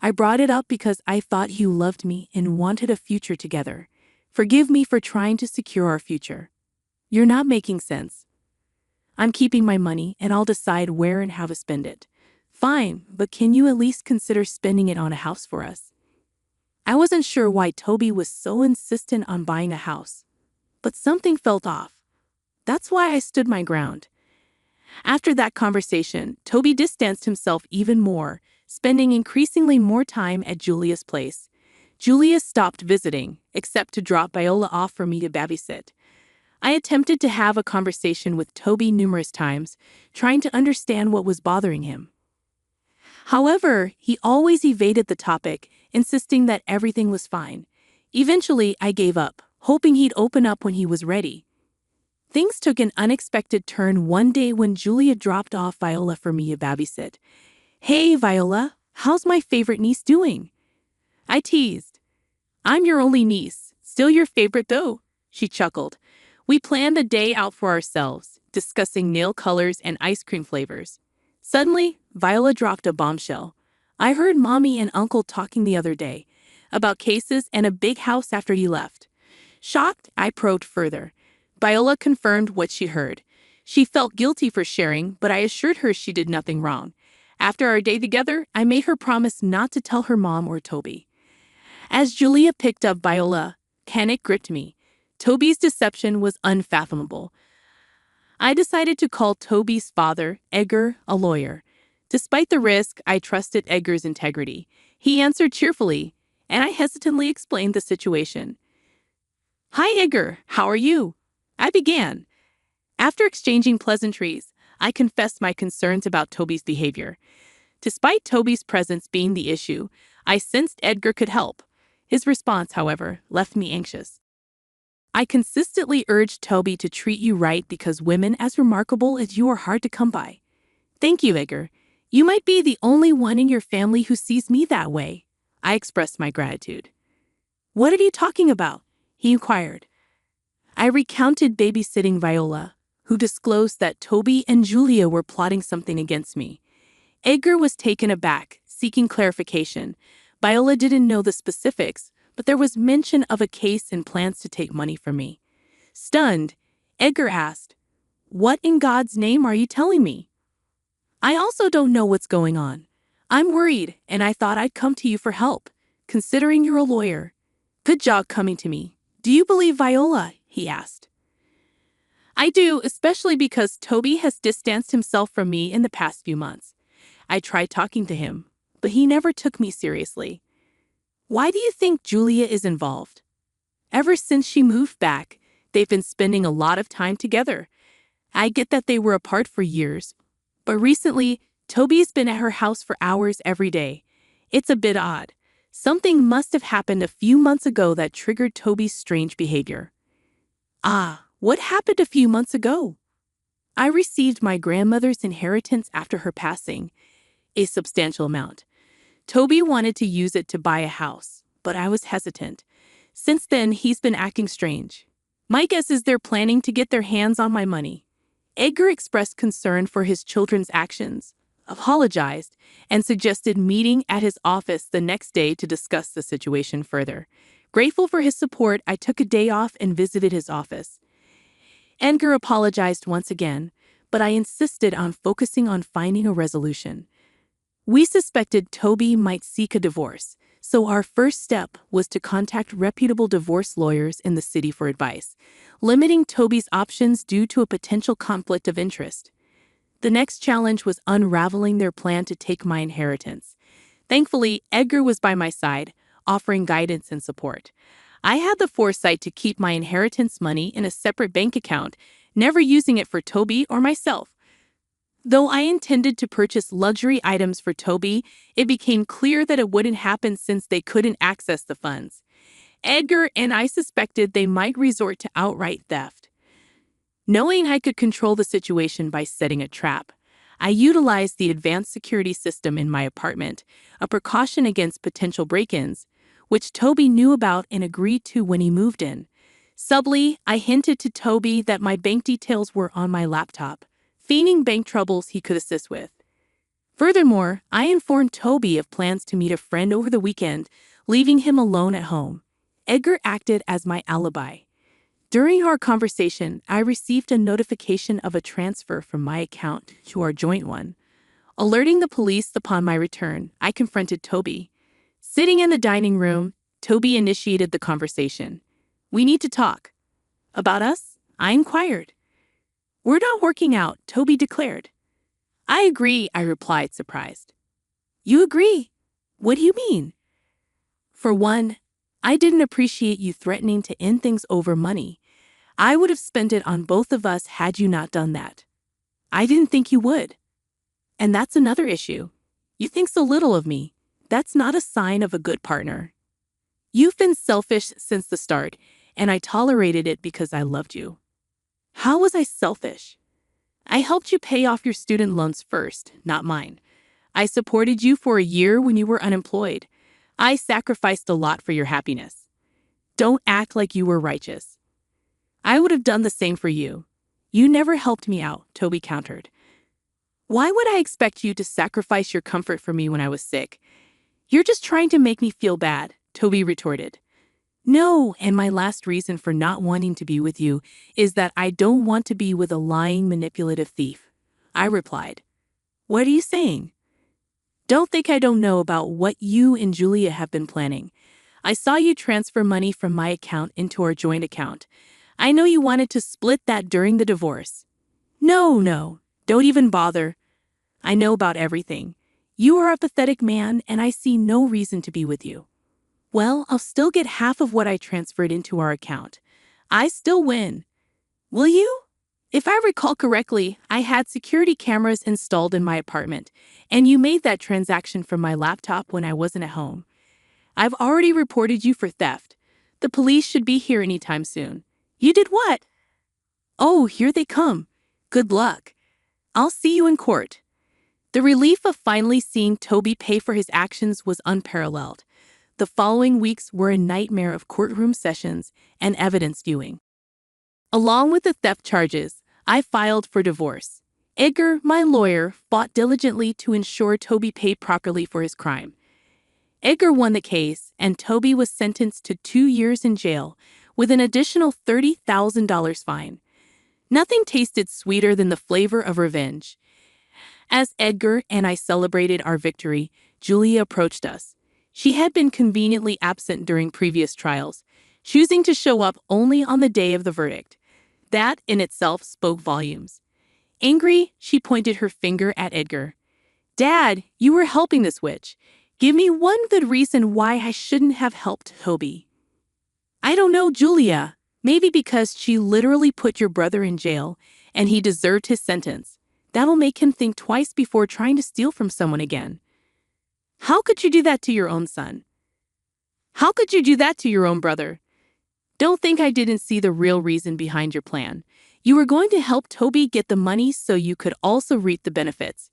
I brought it up because I thought you loved me and wanted a future together. Forgive me for trying to secure our future. You're not making sense. I'm keeping my money, and I'll decide where and how to spend it. Fine, but can you at least consider spending it on a house for us? I wasn't sure why Toby was so insistent on buying a house, but something felt off. That's why I stood my ground. After that conversation, Toby distanced himself even more, spending increasingly more time at Julia's place. Julia stopped visiting, except to drop Viola off for me to babysit. I attempted to have a conversation with Toby numerous times, trying to understand what was bothering him. However, he always evaded the topic, insisting that everything was fine. Eventually, I gave up, hoping he'd open up when he was ready. Things took an unexpected turn one day when Julia dropped off Viola for me to babysit. "Hey, Viola, how's my favorite niece doing?" I teased. "I'm your only niece, still your favorite though," she chuckled. We planned the day out for ourselves, discussing nail colors and ice cream flavors. Suddenly, Viola dropped a bombshell. "I heard Mommy and Uncle talking the other day. about cases and a big house after you left. Shocked, I probed further. Viola confirmed what she heard. She felt guilty for sharing, but I assured her she did nothing wrong. After our day together, I made her promise not to tell her mom or Toby. As Julia picked up Viola, panic gripped me. Toby's deception was unfathomable. I decided to call Toby's father, Edgar, a lawyer. Despite the risk, I trusted Edgar's integrity. He answered cheerfully, and I hesitantly explained the situation. "Hi, Edgar. How are you?" I began. After exchanging pleasantries, I confessed my concerns about Toby's behavior. Despite Toby's presence being the issue, I sensed Edgar could help. His response, however, left me anxious. "I consistently urged Toby to treat you right because women as remarkable as you are hard to come by." "Thank you, Edgar. You might be the only one in your family who sees me that way." I expressed my gratitude. "What are you talking about?" he inquired. I recounted babysitting Viola, who disclosed that Toby and Julia were plotting something against me. Edgar was taken aback, seeking clarification. Viola didn't know the specifics, but there was mention of a case and plans to take money from me. Stunned, Edgar asked, "What in God's name are you telling me?" "I also don't know what's going on. I'm worried, and I thought I'd come to you for help, considering you're a lawyer." "Good job coming to me. Do you believe Viola?" he asked. "I do, especially because Toby has distanced himself from me in the past few months. I tried talking to him, but he never took me seriously." "Why do you think Julia is involved?" "Ever since she moved back, they've been spending a lot of time together. I get that they were apart for years, but recently, Toby's been at her house for hours every day. It's a bit odd. Something must have happened a few months ago that triggered Toby's strange behavior." "Ah, what happened a few months ago?" "I received my grandmother's inheritance after her passing, a substantial amount. Toby wanted to use it to buy a house, but I was hesitant. Since then, he's been acting strange. My guess is they're planning to get their hands on my money." Edgar expressed concern for his children's actions, apologized, and suggested meeting at his office the next day to discuss the situation further. Grateful for his support, I took a day off and visited his office. Edgar apologized once again, but I insisted on focusing on finding a resolution. We suspected Toby might seek a divorce, so our first step was to contact reputable divorce lawyers in the city for advice, limiting Toby's options due to a potential conflict of interest. The next challenge was unraveling their plan to take my inheritance. Thankfully, Edgar was by my side, offering guidance and support. I had the foresight to keep my inheritance money in a separate bank account, never using it for Toby or myself. Though I intended to purchase luxury items for Toby, it became clear that it wouldn't happen since they couldn't access the funds. Edgar and I suspected they might resort to outright theft. Knowing I could control the situation by setting a trap, I utilized the advanced security system in my apartment, a precaution against potential break-ins, which Toby knew about and agreed to when he moved in. Subtly, I hinted to Toby that my bank details were on my laptop, feigning bank troubles he could assist with. Furthermore, I informed Toby of plans to meet a friend over the weekend, leaving him alone at home. Edgar acted as my alibi. During our conversation, I received a notification of a transfer from my account to our joint one. Alerting the police upon my return, I confronted Toby. Sitting in the dining room, Toby initiated the conversation. "We need to talk." "About us?" I inquired. "We're not working out," Toby declared. "I agree," I replied, surprised. "You agree? What do you mean?" "For one, I didn't appreciate you threatening to end things over money. I would have spent it on both of us had you not done that. I didn't think you would. And that's another issue. You think so little of me. That's not a sign of a good partner. You've been selfish since the start, and I tolerated it because I loved you." "How was I selfish?" "I helped you pay off your student loans first, not mine. I supported you for a year when you were unemployed. I sacrificed a lot for your happiness. Don't act like you were righteous." "I would have done the same for you. You never helped me out," Toby countered. "Why would I expect you to sacrifice your comfort for me when I was sick? You're just trying to make me feel bad. Toby retorted. No, and my last reason for not wanting to be with you is that I don't want to be with a lying, manipulative thief. I replied. What are you saying? Don't think I don't know about what you and Julia have been planning. I saw you transfer money from my account into our joint account. I know you wanted to split that during the divorce. No, don't even bother. I know about everything. You are a pathetic man, and I see no reason to be with you. Well, I'll still get half of what I transferred into our account. I still win. Will you? If I recall correctly, I had security cameras installed in my apartment, and you made that transaction from my laptop when I wasn't at home. I've already reported you for theft. The police should be here anytime soon. You did what? Oh, here they come. Good luck. I'll see you in court. The relief of finally seeing Toby pay for his actions was unparalleled. The following weeks were a nightmare of courtroom sessions and evidence viewing. Along with the theft charges, I filed for divorce. Edgar, my lawyer, fought diligently to ensure Toby paid properly for his crime. Edgar won the case, and Toby was sentenced to 2 years in jail with an additional $30,000 fine. Nothing tasted sweeter than the flavor of revenge. As Edgar and I celebrated our victory, Julia approached us. She had been conveniently absent during previous trials, choosing to show up only on the day of the verdict. That in itself spoke volumes. Angry, she pointed her finger at Edgar. Dad, you were helping this witch. Give me one good reason why I shouldn't have helped Toby. I don't know, Julia. Maybe because she literally put your brother in jail and he deserved his sentence. That'll make him think twice before trying to steal from someone again. How could you do that to your own son? How could you do that to your own brother? Don't think I didn't see the real reason behind your plan. You were going to help Toby get the money so you could also reap the benefits.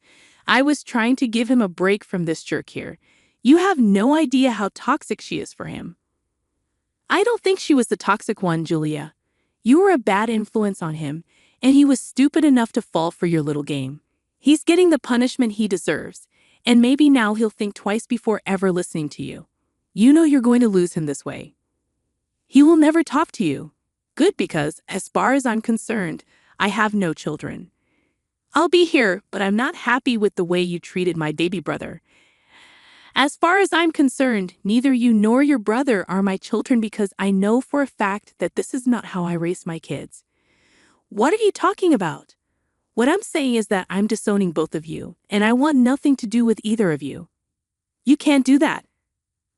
I was trying to give him a break from this jerk here. You have no idea how toxic she is for him. I don't think she was the toxic one, Julia. You were a bad influence on him, and he was stupid enough to fall for your little game. He's getting the punishment he deserves, and maybe now he'll think twice before ever listening to you. You know you're going to lose him this way. He will never talk to you. Good, because, as far as I'm concerned, I have no children. I'll be here, but I'm not happy with the way you treated my baby brother. As far as I'm concerned, neither you nor your brother are my children because I know for a fact that this is not how I raise my kids. What are you talking about? What I'm saying is that I'm disowning both of you, and I want nothing to do with either of you. You can't do that.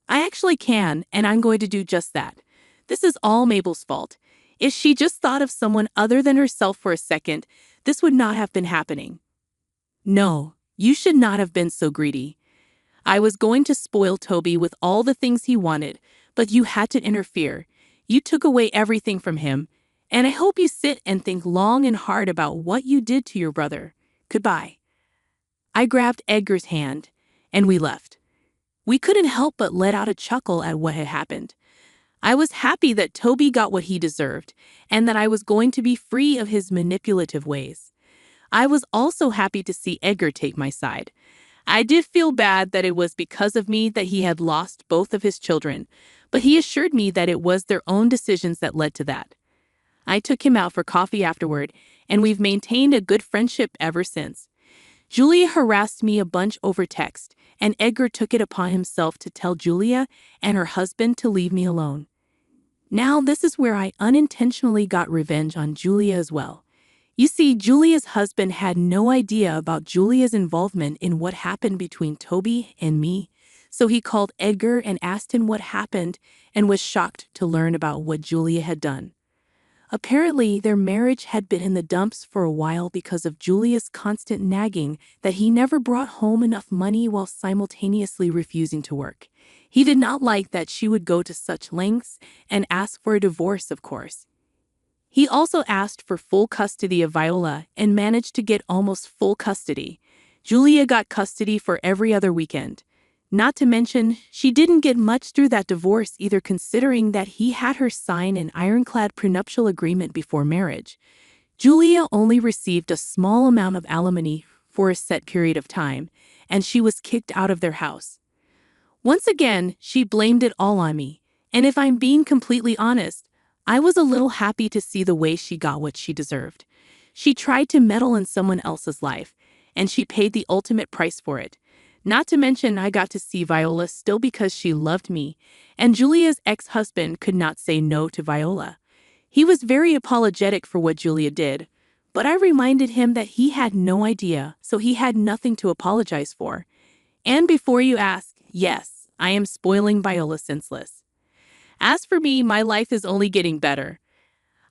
I actually can, and I'm going to do just that. This is all Mabel's fault. If she just thought of someone other than herself for a second, this would not have been happening. No, you should not have been so greedy. I was going to spoil Toby with all the things he wanted, but you had to interfere. You took away everything from him, and I hope you sit and think long and hard about what you did to your brother. Goodbye. I grabbed Edgar's hand, and we left. We couldn't help but let out a chuckle at what had happened. I was happy that Toby got what he deserved, and that I was going to be free of his manipulative ways. I was also happy to see Edgar take my side. I did feel bad that it was because of me that he had lost both of his children, but he assured me that it was their own decisions that led to that. I took him out for coffee afterward, and we've maintained a good friendship ever since. Julia harassed me a bunch over text, and Edgar took it upon himself to tell Julia and her husband to leave me alone. Now this is where I unintentionally got revenge on Julia as well. You see, Julia's husband had no idea about Julia's involvement in what happened between Toby and me, so he called Edgar and asked him what happened and was shocked to learn about what Julia had done. Apparently, their marriage had been in the dumps for a while because of Julia's constant nagging that he never brought home enough money while simultaneously refusing to work. He did not like that she would go to such lengths and ask for a divorce, of course. He also asked for full custody of Viola and managed to get almost full custody. Julia got custody for every other weekend. Not to mention, she didn't get much through that divorce either, considering that he had her sign an ironclad prenuptial agreement before marriage. Julia only received a small amount of alimony for a set period of time, and she was kicked out of their house. Once again, she blamed it all on me. And if I'm being completely honest, I was a little happy to see the way she got what she deserved. She tried to meddle in someone else's life, and she paid the ultimate price for it. Not to mention, I got to see Viola still because she loved me, and Julia's ex-husband could not say no to Viola. He was very apologetic for what Julia did, but I reminded him that he had no idea, so he had nothing to apologize for. And before you ask, yes, I am spoiling Viola senseless. As for me, my life is only getting better.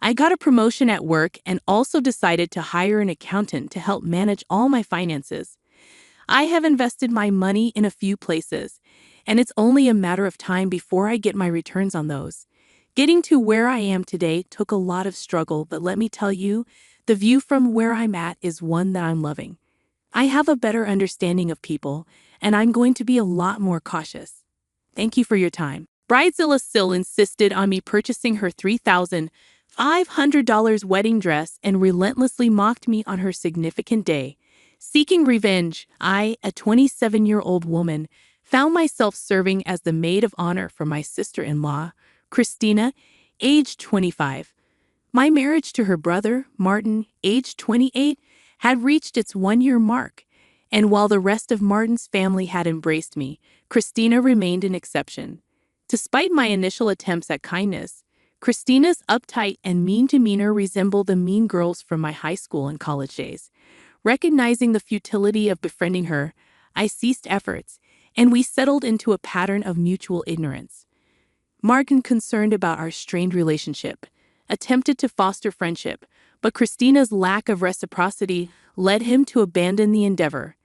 I got a promotion at work and also decided to hire an accountant to help manage all my finances. I have invested my money in a few places, and it's only a matter of time before I get my returns on those. Getting to where I am today took a lot of struggle, but let me tell you, the view from where I'm at is one that I'm loving. I have a better understanding of people, and I'm going to be a lot more cautious. Thank you for your time. Bridezilla still insisted on me purchasing her $3,500 wedding dress and relentlessly mocked me on her significant day. Seeking revenge, I, a 27-year-old woman, found myself serving as the maid of honor for my sister-in-law, Christina, aged 25. My marriage to her brother, Martin, aged 28, had reached its one-year mark, and while the rest of Martin's family had embraced me, Christina remained an exception. Despite my initial attempts at kindness, Christina's uptight and mean demeanor resembled the mean girls from my high school and college days. Recognizing the futility of befriending her, I ceased efforts, and we settled into a pattern of mutual ignorance. Martin, concerned about our strained relationship, attempted to foster friendship, but Christina's lack of reciprocity led him to abandon the endeavor.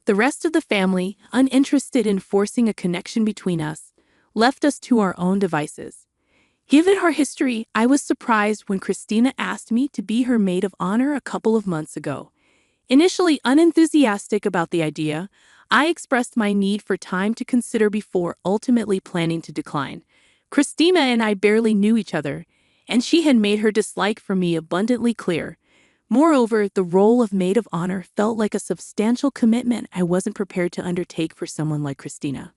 The rest of the family, uninterested in forcing a connection between us, left us to our own devices. Given our history, I was surprised when Christina asked me to be her maid of honor a couple of months ago. Initially unenthusiastic about the idea, I expressed my need for time to consider before ultimately planning to decline. Christina and I barely knew each other, and she had made her dislike for me abundantly clear. Moreover, the role of maid of honor felt like a substantial commitment I wasn't prepared to undertake for someone like Christina.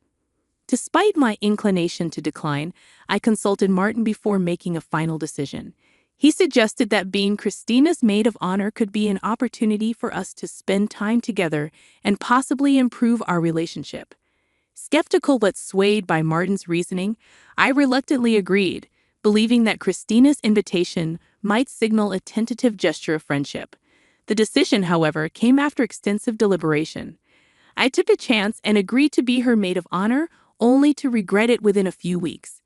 Despite my inclination to decline, I consulted Martin before making a final decision. He suggested that being Christina's maid of honor could be an opportunity for us to spend time together and possibly improve our relationship. Skeptical but swayed by Martin's reasoning, I reluctantly agreed, believing that Christina's invitation might signal a tentative gesture of friendship. The decision, however, came after extensive deliberation. I took a chance and agreed to be her maid of honor, only to regret it within a few weeks.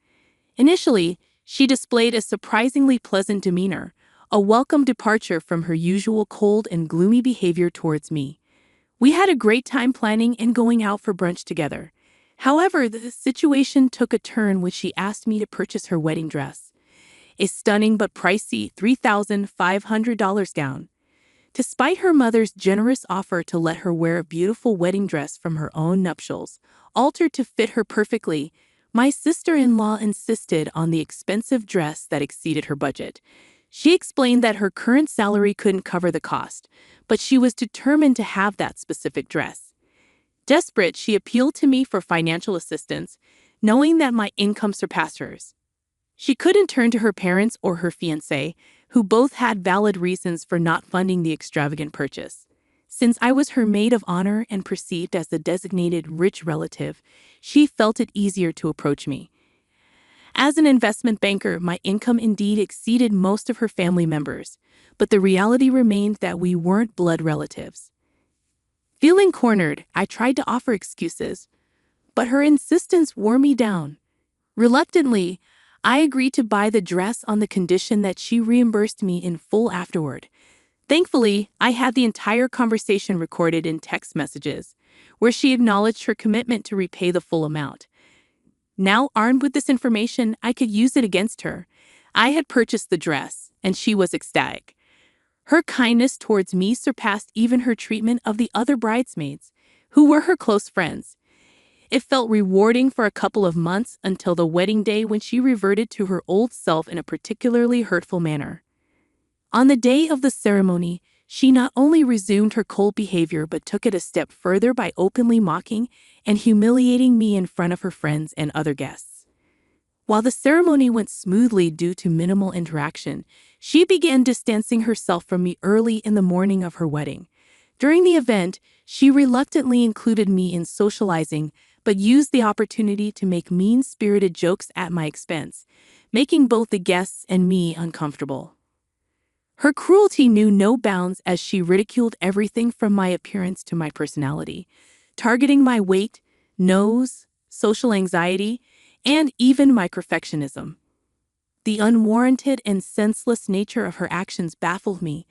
Initially, she displayed a surprisingly pleasant demeanor, a welcome departure from her usual cold and gloomy behavior towards me. We had a great time planning and going out for brunch together. However, the situation took a turn when she asked me to purchase her wedding dress, a stunning but pricey $3,500 gown. Despite her mother's generous offer to let her wear a beautiful wedding dress from her own nuptials, altered to fit her perfectly, my sister-in-law insisted on the expensive dress that exceeded her budget. She explained that her current salary couldn't cover the cost, but she was determined to have that specific dress. Desperate, she appealed to me for financial assistance, knowing that my income surpassed hers. She couldn't turn to her parents or her fiancé, who both had valid reasons for not funding the extravagant purchase. Since I was her maid of honor and perceived as the designated rich relative, she felt it easier to approach me. As an investment banker, my income indeed exceeded most of her family members, but the reality remained that we weren't blood relatives. Feeling cornered, I tried to offer excuses, but her insistence wore me down. Reluctantly, I agreed to buy the dress on the condition that she reimbursed me in full afterward. Thankfully, I had the entire conversation recorded in text messages, where she acknowledged her commitment to repay the full amount. Now, armed with this information, I could use it against her. I had purchased the dress, and she was ecstatic. Her kindness towards me surpassed even her treatment of the other bridesmaids, who were her close friends. It felt rewarding for a couple of months until the wedding day when she reverted to her old self in a particularly hurtful manner. On the day of the ceremony, she not only resumed her cold behavior but took it a step further by openly mocking and humiliating me in front of her friends and other guests. While the ceremony went smoothly due to minimal interaction, she began distancing herself from me early in the morning of her wedding. During the event, she reluctantly included me in socializing, but used the opportunity to make mean-spirited jokes at my expense, making both the guests and me uncomfortable. Her cruelty knew no bounds as she ridiculed everything from my appearance to my personality, targeting my weight, nose, social anxiety, and even my perfectionism. The unwarranted and senseless nature of her actions baffled me,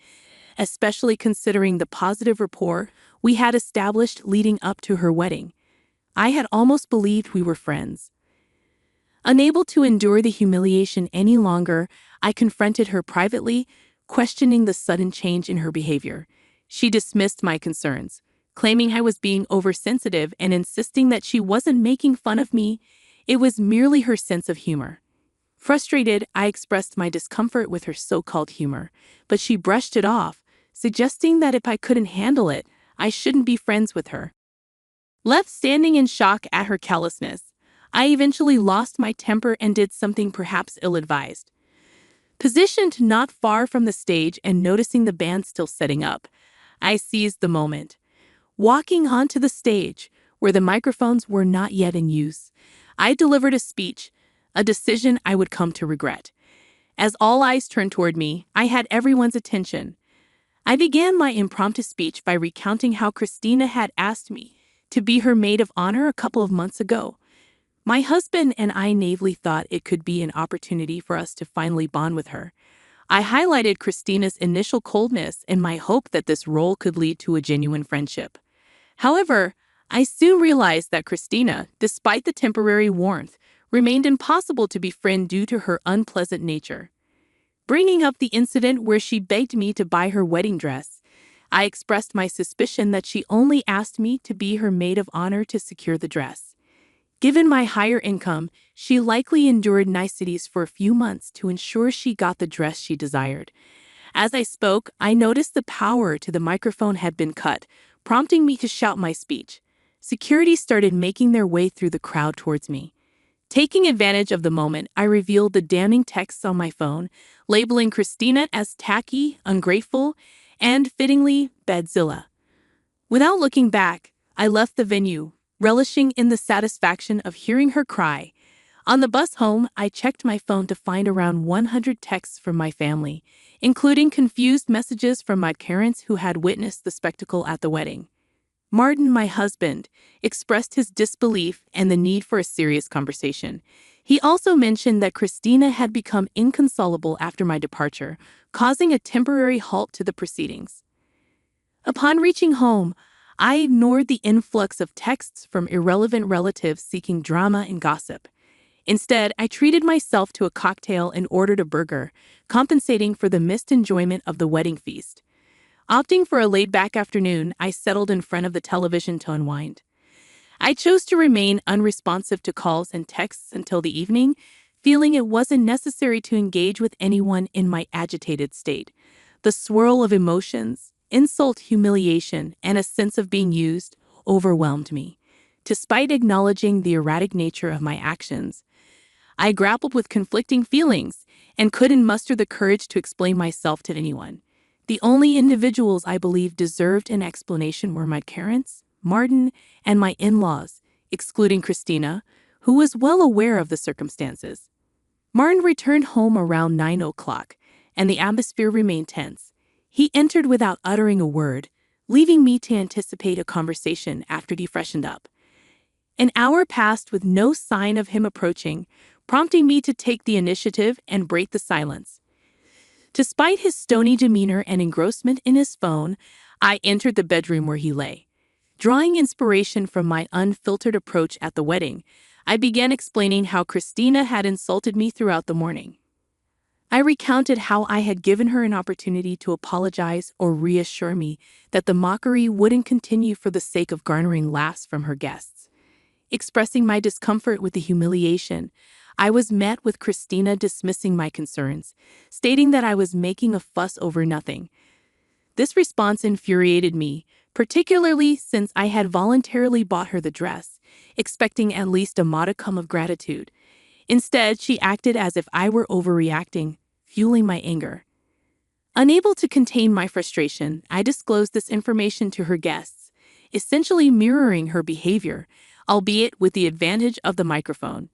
especially considering the positive rapport we had established leading up to her wedding. I had almost believed we were friends. Unable to endure the humiliation any longer, I confronted her privately, questioning the sudden change in her behavior. She dismissed my concerns, claiming I was being oversensitive and insisting that she wasn't making fun of me. It was merely her sense of humor. Frustrated, I expressed my discomfort with her so-called humor, but she brushed it off, suggesting that if I couldn't handle it, I shouldn't be friends with her. Left standing in shock at her callousness, I eventually lost my temper and did something perhaps ill-advised. Positioned not far from the stage and noticing the band still setting up, I seized the moment. Walking onto the stage, where the microphones were not yet in use, I delivered a speech, a decision I would come to regret. As all eyes turned toward me, I had everyone's attention. I began my impromptu speech by recounting how Christina had asked me to be her maid of honor a couple of months ago. My husband and I naively thought it could be an opportunity for us to finally bond with her. I highlighted Christina's initial coldness and my hope that this role could lead to a genuine friendship. However, I soon realized that Christina, despite the temporary warmth, remained impossible to befriend due to her unpleasant nature. Bringing up the incident where she begged me to buy her wedding dress, I expressed my suspicion that she only asked me to be her maid of honor to secure the dress. Given my higher income, she likely endured niceties for a few months to ensure she got the dress she desired. As I spoke, I noticed the power to the microphone had been cut, prompting me to shout my speech. Security started making their way through the crowd towards me. Taking advantage of the moment, I revealed the damning texts on my phone, labeling Christina as tacky, ungrateful, and, fittingly, badzilla. Without looking back, I left the venue, relishing in the satisfaction of hearing her cry. On the bus home, I checked my phone to find around 100 texts from my family, including confused messages from my parents who had witnessed the spectacle at the wedding. Martin, my husband, expressed his disbelief and the need for a serious conversation. He also mentioned that Christina had become inconsolable after my departure, causing a temporary halt to the proceedings. Upon reaching home, I ignored the influx of texts from irrelevant relatives seeking drama and gossip. Instead, I treated myself to a cocktail and ordered a burger, compensating for the missed enjoyment of the wedding feast. Opting for a laid-back afternoon, I settled in front of the television to unwind. I chose to remain unresponsive to calls and texts until the evening, feeling it wasn't necessary to engage with anyone in my agitated state. The swirl of emotions, insult, humiliation, and a sense of being used overwhelmed me. Despite acknowledging the erratic nature of my actions, I grappled with conflicting feelings and couldn't muster the courage to explain myself to anyone. The only individuals I believed deserved an explanation were my parents, Martin, and my in-laws, excluding Christina, who was well aware of the circumstances. Martin returned home around 9 o'clock, and the atmosphere remained tense. He entered without uttering a word, leaving me to anticipate a conversation after he freshened up. An hour passed with no sign of him approaching, prompting me to take the initiative and break the silence. Despite his stony demeanor and engrossment in his phone, I entered the bedroom where he lay. Drawing inspiration from my unfiltered approach at the wedding, I began explaining how Christina had insulted me throughout the morning. I recounted how I had given her an opportunity to apologize or reassure me that the mockery wouldn't continue for the sake of garnering laughs from her guests. Expressing my discomfort with the humiliation, I was met with Christina dismissing my concerns, stating that I was making a fuss over nothing. This response infuriated me, particularly since I had voluntarily bought her the dress, expecting at least a modicum of gratitude. Instead, she acted as if I were overreacting, fueling my anger. Unable to contain my frustration, I disclosed this information to her guests, essentially mirroring her behavior, albeit with the advantage of the microphone.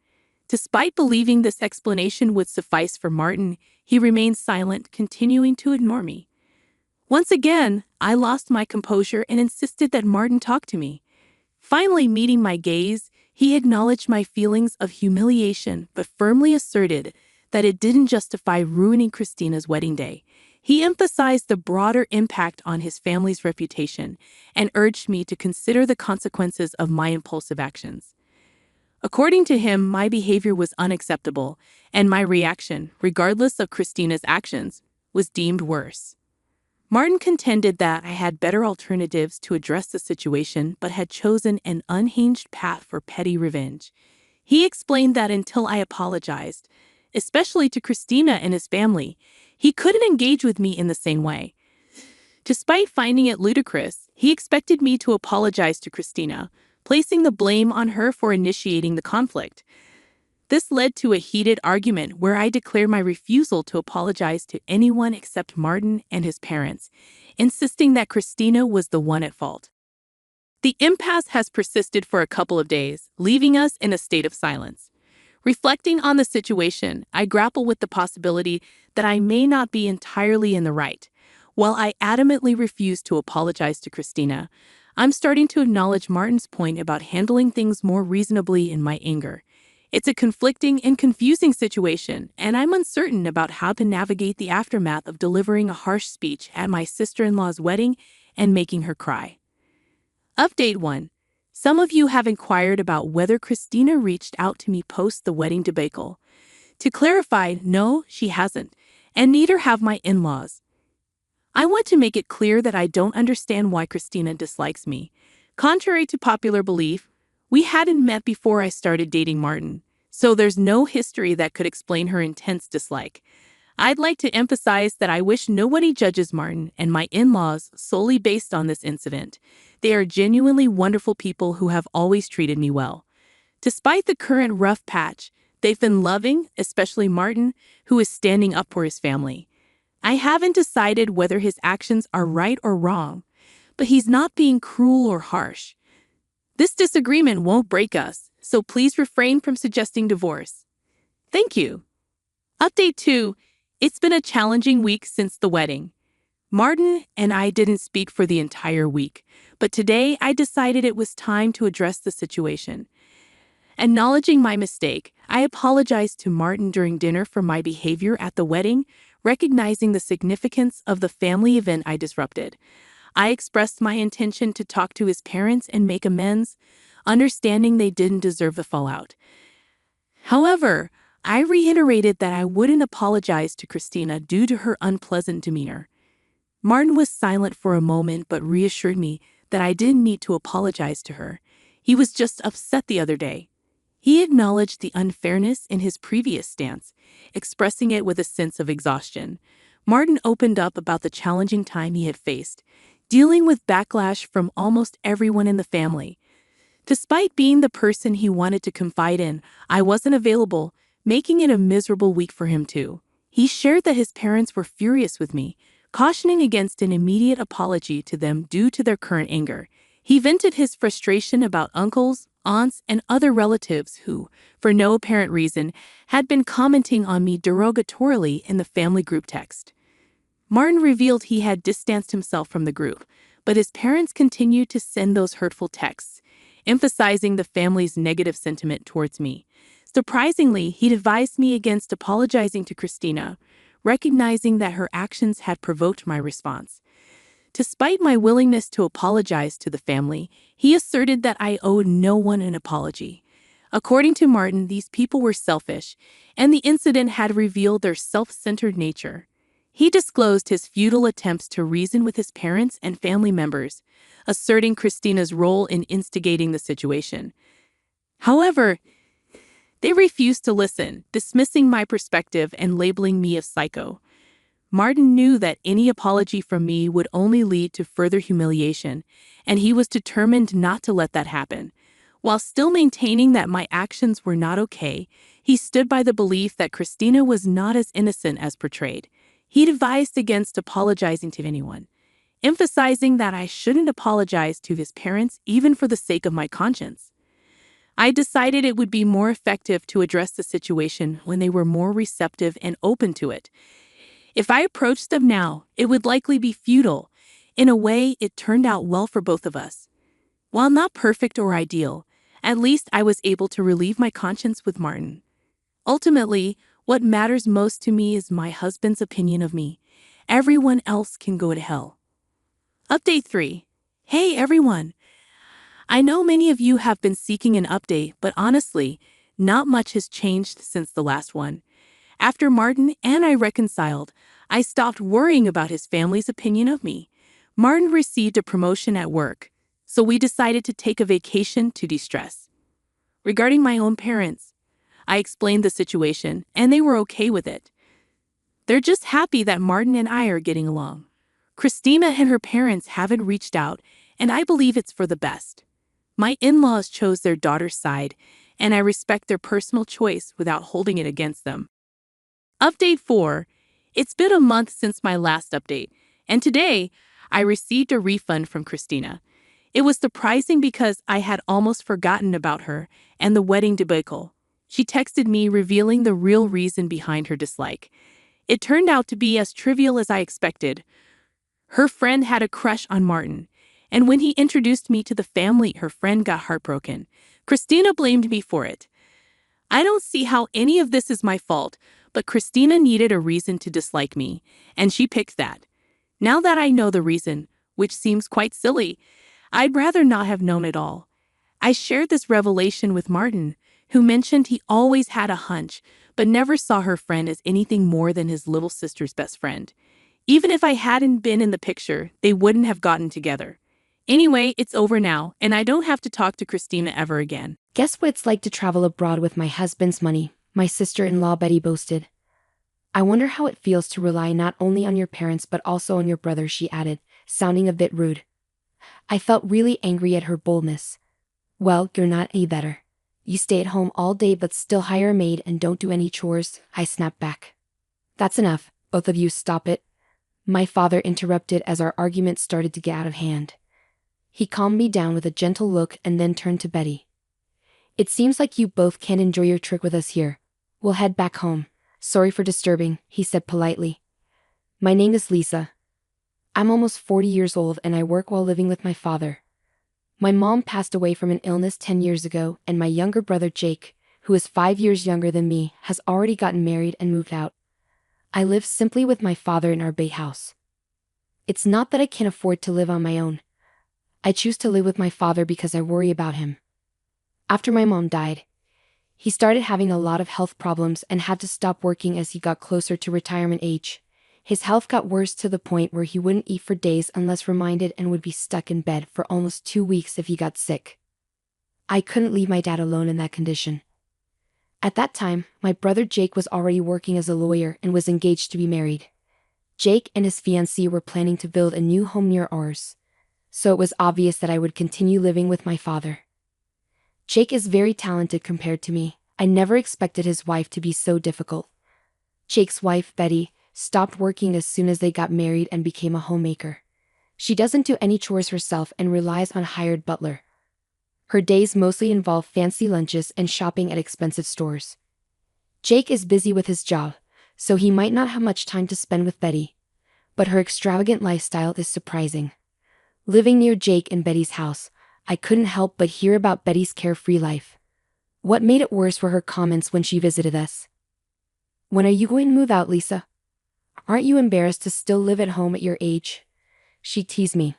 Despite believing this explanation would suffice for Martin, he remained silent, continuing to ignore me. Once again, I lost my composure and insisted that Martin talk to me. Finally meeting my gaze, he acknowledged my feelings of humiliation but firmly asserted that it didn't justify ruining Christina's wedding day. He emphasized the broader impact on his family's reputation and urged me to consider the consequences of my impulsive actions. According to him, my behavior was unacceptable, and my reaction, regardless of Christina's actions, was deemed worse. Martin contended that I had better alternatives to address the situation but had chosen an unhinged path for petty revenge. He explained that until I apologized, especially to Christina and his family, he couldn't engage with me in the same way. Despite finding it ludicrous, he expected me to apologize to Christina, placing the blame on her for initiating the conflict. This led to a heated argument where I declared my refusal to apologize to anyone except Martin and his parents, insisting that Christina was the one at fault. The impasse has persisted for a couple of days, leaving us in a state of silence. Reflecting on the situation, I grapple with the possibility that I may not be entirely in the right. While I adamantly refuse to apologize to Christina, I'm starting to acknowledge Martin's point about handling things more reasonably in my anger. It's a conflicting and confusing situation, and I'm uncertain about how to navigate the aftermath of delivering a harsh speech at my sister-in-law's wedding and making her cry. Update 1. Some of you have inquired about whether Christina reached out to me post the wedding debacle. To clarify, no, she hasn't, and neither have my in-laws. I want to make it clear that I don't understand why Christina dislikes me. Contrary to popular belief, we hadn't met before I started dating Martin, so there's no history that could explain her intense dislike. I'd like to emphasize that I wish nobody judges Martin and my in-laws solely based on this incident. They are genuinely wonderful people who have always treated me well. Despite the current rough patch, they've been loving, especially Martin, who is standing up for his family. I haven't decided whether his actions are right or wrong, but he's not being cruel or harsh. This disagreement won't break us, so please refrain from suggesting divorce. Thank you. Update 2. It's been a challenging week since the wedding. Martin and I didn't speak for the entire week, but today I decided it was time to address the situation. Acknowledging my mistake, I apologized to Martin during dinner for my behavior at the wedding, recognizing the significance of the family event I disrupted. I expressed my intention to talk to his parents and make amends, understanding they didn't deserve the fallout. However, I reiterated that I wouldn't apologize to Christina due to her unpleasant demeanor. Martin was silent for a moment but reassured me that I didn't need to apologize to her. He was just upset the other day. He acknowledged the unfairness in his previous stance, expressing it with a sense of exhaustion. Martin opened up about the challenging time he had faced, dealing with backlash from almost everyone in the family. Despite being the person he wanted to confide in, I wasn't available, making it a miserable week for him too. He shared that his parents were furious with me, cautioning against an immediate apology to them due to their current anger. He vented his frustration about uncles, aunts, and other relatives who, for no apparent reason, had been commenting on me derogatorily in the family group text. Martin revealed he had distanced himself from the group, but his parents continued to send those hurtful texts, emphasizing the family's negative sentiment towards me. Surprisingly, he advised me against apologizing to Christina, recognizing that her actions had provoked my response. Despite my willingness to apologize to the family, he asserted that I owed no one an apology. According to Martin, these people were selfish, and the incident had revealed their self-centered nature. He disclosed his futile attempts to reason with his parents and family members, asserting Christina's role in instigating the situation. However, they refused to listen, dismissing my perspective and labeling me a psycho. Martin knew that any apology from me would only lead to further humiliation, and he was determined not to let that happen. While still maintaining that my actions were not okay, he stood by the belief that Christina was not as innocent as portrayed. He advised against apologizing to anyone, emphasizing that I shouldn't apologize to his parents even for the sake of my conscience. I decided it would be more effective to address the situation when they were more receptive and open to it. If I approached them now, it would likely be futile. In a way, it turned out well for both of us. While not perfect or ideal, at least I was able to relieve my conscience with Martin. Ultimately, what matters most to me is my husband's opinion of me. Everyone else can go to hell. Update 3. Hey everyone! I know many of you have been seeking an update, but honestly, not much has changed since the last one. After Martin and I reconciled, I stopped worrying about his family's opinion of me. Martin received a promotion at work, so we decided to take a vacation to de-stress. Regarding my own parents, I explained the situation, and they were okay with it. They're just happy that Martin and I are getting along. Christina and her parents haven't reached out, and I believe it's for the best. My in-laws chose their daughter's side, and I respect their personal choice without holding it against them. Update 4. It's been a month since my last update, and today I received a refund from Christina. It was surprising because I had almost forgotten about her and the wedding debacle. She texted me revealing the real reason behind her dislike. It turned out to be as trivial as I expected. Her friend had a crush on Martin, and when he introduced me to the family, her friend got heartbroken. Christina blamed me for it. I don't see how any of this is my fault, but Christina needed a reason to dislike me, and she picked that. Now that I know the reason, which seems quite silly, I'd rather not have known it all. I shared this revelation with Martin, who mentioned he always had a hunch, but never saw her friend as anything more than his little sister's best friend. Even if I hadn't been in the picture, they wouldn't have gotten together. Anyway, it's over now, and I don't have to talk to Christina ever again. Guess what it's like to travel abroad with my husband's money, my sister-in-law Betty boasted. I wonder how it feels to rely not only on your parents but also on your brother, she added, sounding a bit rude. I felt really angry at her boldness. Well, you're not any better. You stay at home all day but still hire a maid and don't do any chores, I snapped back. That's enough, both of you stop it. My father interrupted as our argument started to get out of hand. He calmed me down with a gentle look and then turned to Betty. It seems like you both can't enjoy your trip with us here. We'll head back home. Sorry for disturbing, he said politely. My name is Lisa. I'm almost 40 years old and I work while living with my father. My mom passed away from an illness 10 years ago, and my younger brother Jake, who is 5 years younger than me, has already gotten married and moved out. I live simply with my father in our bay house. It's not that I can't afford to live on my own. I choose to live with my father because I worry about him. After my mom died, he started having a lot of health problems and had to stop working as he got closer to retirement age. His health got worse to the point where he wouldn't eat for days unless reminded and would be stuck in bed for almost 2 weeks if he got sick. I couldn't leave my dad alone in that condition. At that time, my brother Jake was already working as a lawyer and was engaged to be married. Jake and his fiancée were planning to build a new home near ours, so it was obvious that I would continue living with my father. Jake is very talented compared to me. I never expected his wife to be so difficult. Jake's wife, Betty, stopped working as soon as they got married and became a homemaker. She doesn't do any chores herself and relies on a hired butler. Her days mostly involve fancy lunches and shopping at expensive stores. Jake is busy with his job, so he might not have much time to spend with Betty, but her extravagant lifestyle is surprising. Living near Jake and Betty's house, I couldn't help but hear about Betty's carefree life. What made it worse were her comments when she visited us. When are you going to move out, Lisa? Aren't you embarrassed to still live at home at your age? She teased me.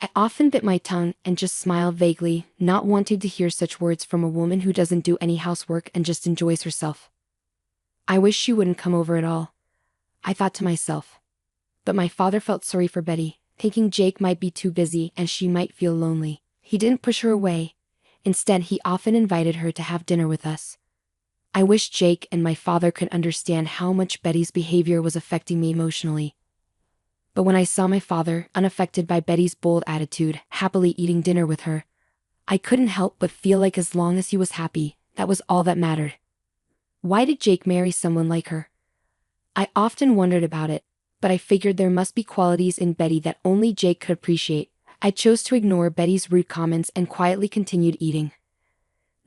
I often bit my tongue and just smiled vaguely, not wanting to hear such words from a woman who doesn't do any housework and just enjoys herself. I wish she wouldn't come over at all, I thought to myself. But my father felt sorry for Betty, thinking Jake might be too busy and she might feel lonely. He didn't push her away. Instead, he often invited her to have dinner with us. I wish Jake and my father could understand how much Betty's behavior was affecting me emotionally. But when I saw my father, unaffected by Betty's bold attitude, happily eating dinner with her, I couldn't help but feel like as long as he was happy, that was all that mattered. Why did Jake marry someone like her? I often wondered about it, but I figured there must be qualities in Betty that only Jake could appreciate. I chose to ignore Betty's rude comments and quietly continued eating.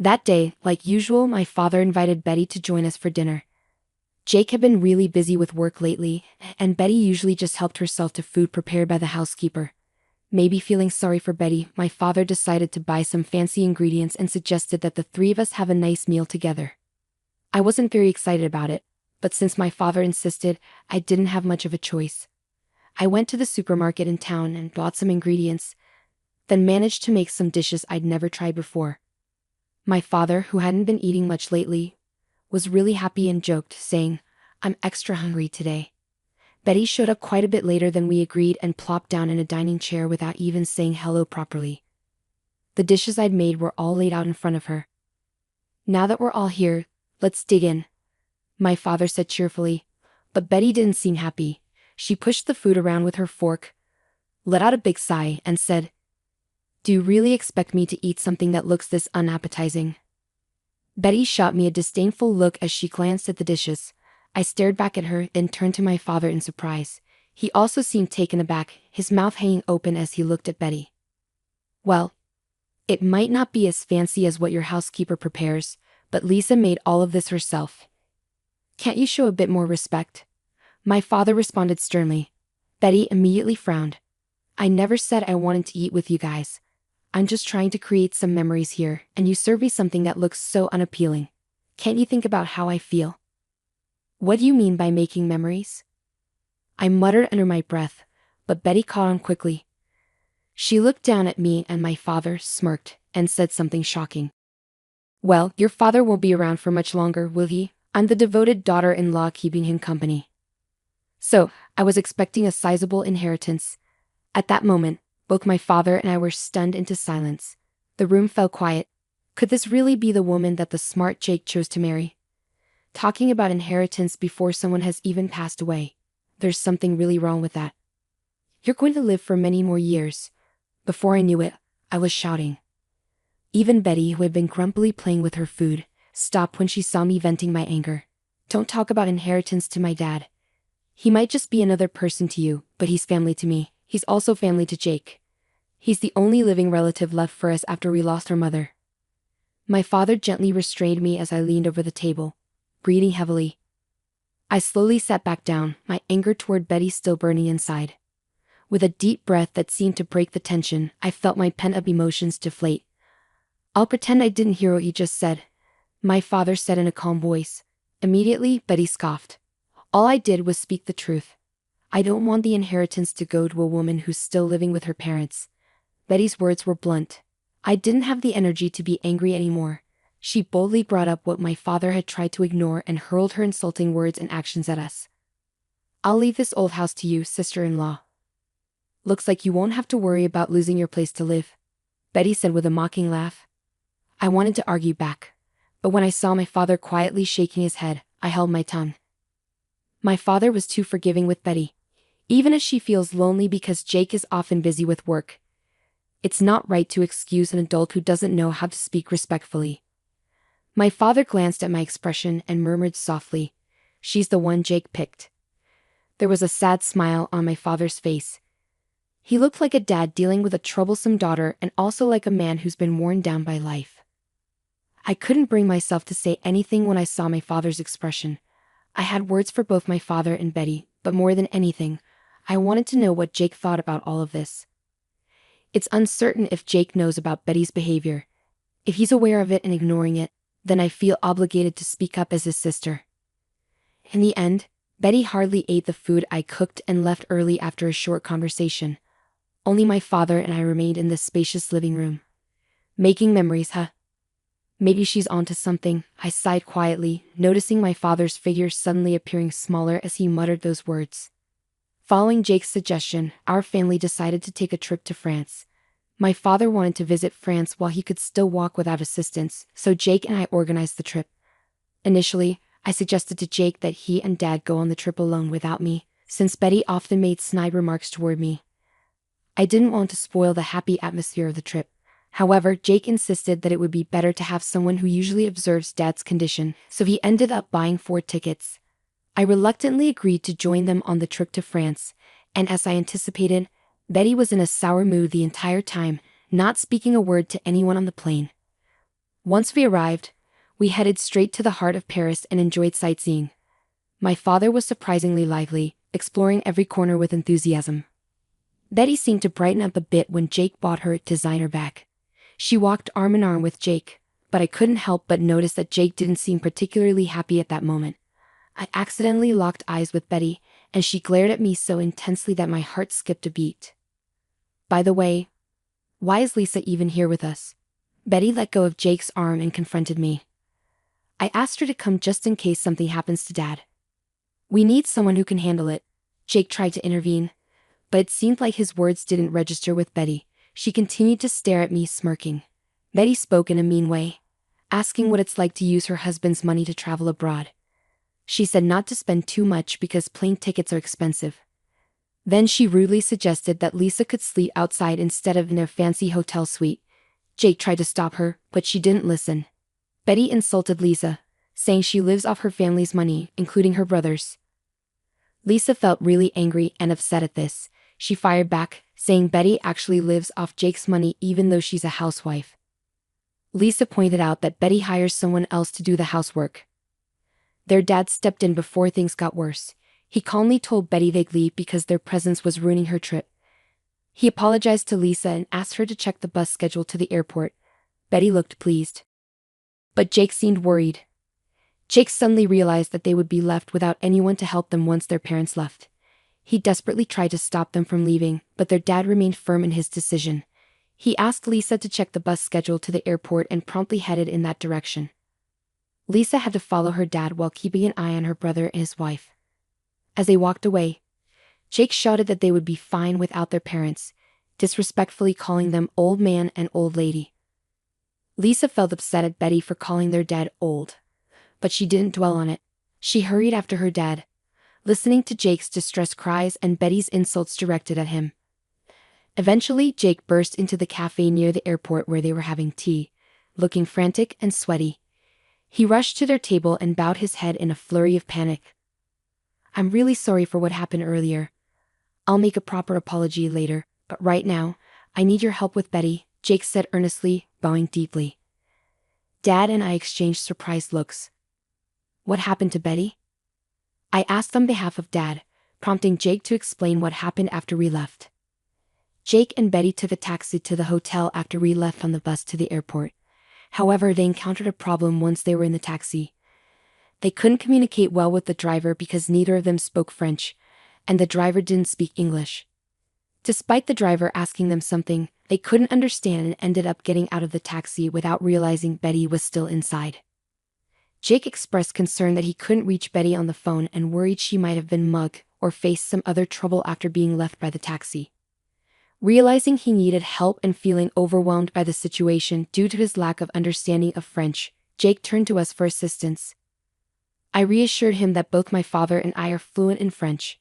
That day, like usual, my father invited Betty to join us for dinner. Jake had been really busy with work lately, and Betty usually just helped herself to food prepared by the housekeeper. Maybe feeling sorry for Betty, my father decided to buy some fancy ingredients and suggested that the three of us have a nice meal together. I wasn't very excited about it, but since my father insisted, I didn't have much of a choice. I went to the supermarket in town and bought some ingredients, then managed to make some dishes I'd never tried before. My father, who hadn't been eating much lately, was really happy and joked, saying, "I'm extra hungry today." Betty showed up quite a bit later than we agreed and plopped down in a dining chair without even saying hello properly. The dishes I'd made were all laid out in front of her. "Now that we're all here, let's dig in," my father said cheerfully, but Betty didn't seem happy. She pushed the food around with her fork, let out a big sigh, and said, "Do you really expect me to eat something that looks this unappetizing?" Betty shot me a disdainful look as she glanced at the dishes. I stared back at her, then turned to my father in surprise. He also seemed taken aback, his mouth hanging open as he looked at Betty. "Well, it might not be as fancy as what your housekeeper prepares, but Lisa made all of this herself. Can't you show a bit more respect?" My father responded sternly. Betty immediately frowned. "I never said I wanted to eat with you guys. I'm just trying to create some memories here, and you serve me something that looks so unappealing. Can't you think about how I feel?" "What do you mean by making memories?" I muttered under my breath, but Betty caught on quickly. She looked down at me and my father, smirked, and said something shocking. "Well, your father won't be around for much longer, will he? I'm the devoted daughter-in-law keeping him company." So, I was expecting a sizable inheritance. At that moment, both my father and I were stunned into silence. The room fell quiet. Could this really be the woman that the smart Jake chose to marry? Talking about inheritance before someone has even passed away. There's something really wrong with that. "You're going to live for many more years." Before I knew it, I was shouting. Even Betty, who had been grumpily playing with her food, stopped when she saw me venting my anger. "Don't talk about inheritance to my dad. He might just be another person to you, but he's family to me. He's also family to Jake. He's the only living relative left for us after we lost our mother." My father gently restrained me as I leaned over the table, breathing heavily. I slowly sat back down, my anger toward Betty still burning inside. With a deep breath that seemed to break the tension, I felt my pent-up emotions deflate. "I'll pretend I didn't hear what you just said," my father said in a calm voice. Immediately, Betty scoffed. "All I did was speak the truth. I don't want the inheritance to go to a woman who's still living with her parents." Betty's words were blunt. I didn't have the energy to be angry anymore. She boldly brought up what my father had tried to ignore and hurled her insulting words and actions at us. "I'll leave this old house to you, sister-in-law. Looks like you won't have to worry about losing your place to live," Betty said with a mocking laugh. I wanted to argue back, but when I saw my father quietly shaking his head, I held my tongue. My father was too forgiving with Betty. Even as she feels lonely because Jake is often busy with work, it's not right to excuse an adult who doesn't know how to speak respectfully. My father glanced at my expression and murmured softly, "She's the one Jake picked." There was a sad smile on my father's face. He looked like a dad dealing with a troublesome daughter and also like a man who's been worn down by life. I couldn't bring myself to say anything when I saw my father's expression. I had words for both my father and Betty, but more than anything, I wanted to know what Jake thought about all of this. It's uncertain if Jake knows about Betty's behavior. If he's aware of it and ignoring it, then I feel obligated to speak up as his sister. In the end, Betty hardly ate the food I cooked and left early after a short conversation. Only my father and I remained in the spacious living room. Making memories, huh? Maybe she's onto something, I sighed quietly, noticing my father's figure suddenly appearing smaller as he muttered those words. Following Jake's suggestion, our family decided to take a trip to France. My father wanted to visit France while he could still walk without assistance, so Jake and I organized the trip. Initially, I suggested to Jake that he and Dad go on the trip alone without me, since Betty often made snide remarks toward me. I didn't want to spoil the happy atmosphere of the trip. However, Jake insisted that it would be better to have someone who usually observes Dad's condition, so he ended up buying 4 tickets. I reluctantly agreed to join them on the trip to France, and as I anticipated, Betty was in a sour mood the entire time, not speaking a word to anyone on the plane. Once we arrived, we headed straight to the heart of Paris and enjoyed sightseeing. My father was surprisingly lively, exploring every corner with enthusiasm. Betty seemed to brighten up a bit when Jake bought her a designer bag. She walked arm in arm with Jake, but I couldn't help but notice that Jake didn't seem particularly happy at that moment. I accidentally locked eyes with Betty, and she glared at me so intensely that my heart skipped a beat. By the way, why is Lisa even here with us? Betty let go of Jake's arm and confronted me. I asked her to come just in case something happens to Dad. We need someone who can handle it. Jake tried to intervene, but it seemed like his words didn't register with Betty. She continued to stare at me, smirking. Betty spoke in a mean way, asking what it's like to use her husband's money to travel abroad. She said not to spend too much because plane tickets are expensive. Then she rudely suggested that Lisa could sleep outside instead of in their fancy hotel suite. Jake tried to stop her, but she didn't listen. Betty insulted Lisa, saying she lives off her family's money, including her brother's. Lisa felt really angry and upset at this. She fired back, saying Betty actually lives off Jake's money even though she's a housewife. Lisa pointed out that Betty hires someone else to do the housework. Their dad stepped in before things got worse. He calmly told Betty they'd leave because their presence was ruining her trip. He apologized to Lisa and asked her to check the bus schedule to the airport. Betty looked pleased. But Jake seemed worried. Jake suddenly realized that they would be left without anyone to help them once their parents left. He desperately tried to stop them from leaving, but their dad remained firm in his decision. He asked Lisa to check the bus schedule to the airport and promptly headed in that direction. Lisa had to follow her dad while keeping an eye on her brother and his wife. As they walked away, Jake shouted that they would be fine without their parents, disrespectfully calling them old man and old lady. Lisa felt upset at Betty for calling their dad old, but she didn't dwell on it. She hurried after her dad, listening to Jake's distressed cries and Betty's insults directed at him. Eventually, Jake burst into the cafe near the airport where they were having tea, looking frantic and sweaty. He rushed to their table and bowed his head in a flurry of panic. "I'm really sorry for what happened earlier. I'll make a proper apology later, but right now, I need your help with Betty," Jake said earnestly, bowing deeply. Dad and I exchanged surprised looks. "What happened to Betty?" I asked on behalf of Dad, prompting Jake to explain what happened after we left. Jake and Betty took a taxi to the hotel after we left on the bus to the airport. However, they encountered a problem once they were in the taxi. They couldn't communicate well with the driver because neither of them spoke French, and the driver didn't speak English. Despite the driver asking them something, they couldn't understand and ended up getting out of the taxi without realizing Betty was still inside. Jake expressed concern that he couldn't reach Betty on the phone and worried she might have been mugged or faced some other trouble after being left by the taxi. Realizing he needed help and feeling overwhelmed by the situation due to his lack of understanding of French, Jake turned to us for assistance. I reassured him that both my father and I are fluent in French.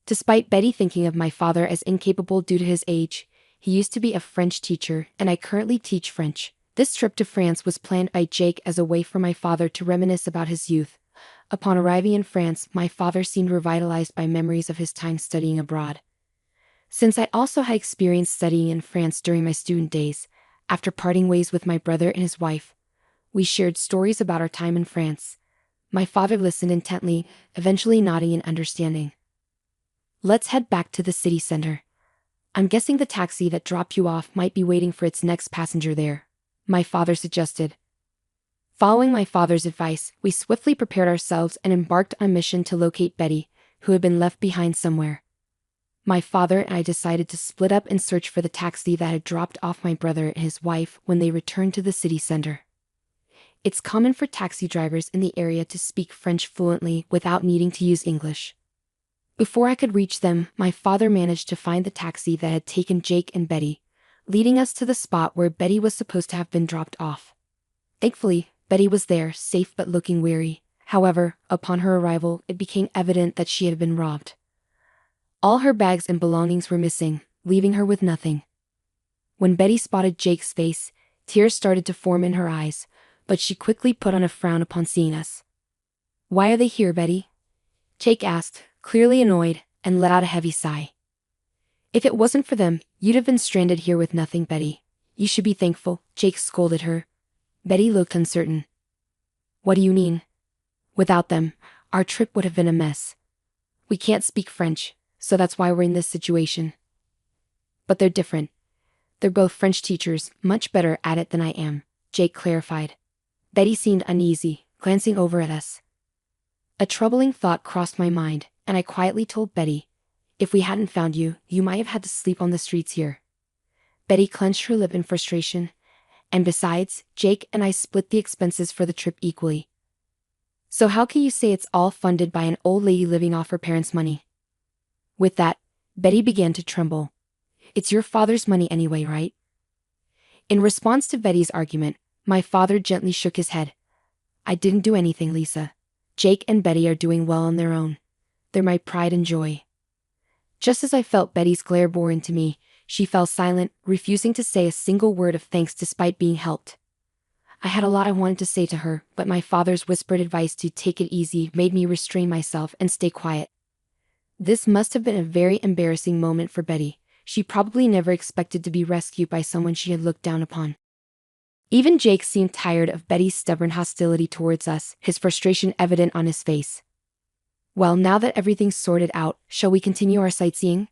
Despite Betty thinking of my father as incapable due to his age, he used to be a French teacher and I currently teach French. This trip to France was planned by Jake as a way for my father to reminisce about his youth. Upon arriving in France, my father seemed revitalized by memories of his time studying abroad. Since I also had experience studying in France during my student days, after parting ways with my brother and his wife, we shared stories about our time in France. My father listened intently, eventually nodding in understanding. "Let's head back to the city center. I'm guessing the taxi that dropped you off might be waiting for its next passenger there," my father suggested. Following my father's advice, we swiftly prepared ourselves and embarked on a mission to locate Betty, who had been left behind somewhere. My father and I decided to split up and search for the taxi that had dropped off my brother and his wife when they returned to the city center. It's common for taxi drivers in the area to speak French fluently without needing to use English. Before I could reach them, my father managed to find the taxi that had taken Jake and Betty, leading us to the spot where Betty was supposed to have been dropped off. Thankfully, Betty was there, safe but looking weary. However, upon her arrival, it became evident that she had been robbed. All her bags and belongings were missing, leaving her with nothing. When Betty spotted Jake's face, tears started to form in her eyes, but she quickly put on a frown upon seeing us. "Why are they here, Betty?" Jake asked, clearly annoyed, and let out a heavy sigh. "If it wasn't for them, you'd have been stranded here with nothing, Betty. You should be thankful," Jake scolded her. Betty looked uncertain. "What do you mean?" "Without them, our trip would have been a mess. We can't speak French, so that's why we're in this situation." "But they're different. They're both French teachers, much better at it than I am," Jake clarified. Betty seemed uneasy, glancing over at us. A troubling thought crossed my mind, and I quietly told Betty, "If we hadn't found you, you might have had to sleep on the streets here." Betty clenched her lip in frustration. "And besides, Jake and I split the expenses for the trip equally. So how can you say it's all funded by an old lady living off her parents' money?" With that, Betty began to tremble. "It's your father's money anyway, right?" In response to Betty's argument, my father gently shook his head. "I didn't do anything, Lisa. Jake and Betty are doing well on their own. They're my pride and joy." Just as I felt Betty's glare bore into me, she fell silent, refusing to say a single word of thanks despite being helped. I had a lot I wanted to say to her, but my father's whispered advice to take it easy made me restrain myself and stay quiet. This must have been a very embarrassing moment for Betty. She probably never expected to be rescued by someone she had looked down upon. Even Jake seemed tired of Betty's stubborn hostility towards us, his frustration evident on his face. "Well, now that everything's sorted out, shall we continue our sightseeing?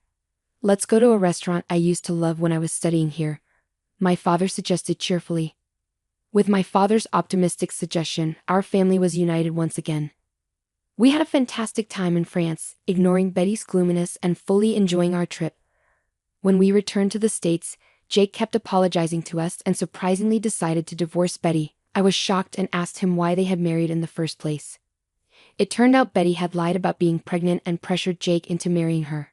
Let's go to a restaurant I used to love when I was studying here," my father suggested cheerfully. With my father's optimistic suggestion, our family was united once again. We had a fantastic time in France, ignoring Betty's gloominess and fully enjoying our trip. When we returned to the States, Jake kept apologizing to us and surprisingly decided to divorce Betty. I was shocked and asked him why they had married in the first place. It turned out Betty had lied about being pregnant and pressured Jake into marrying her.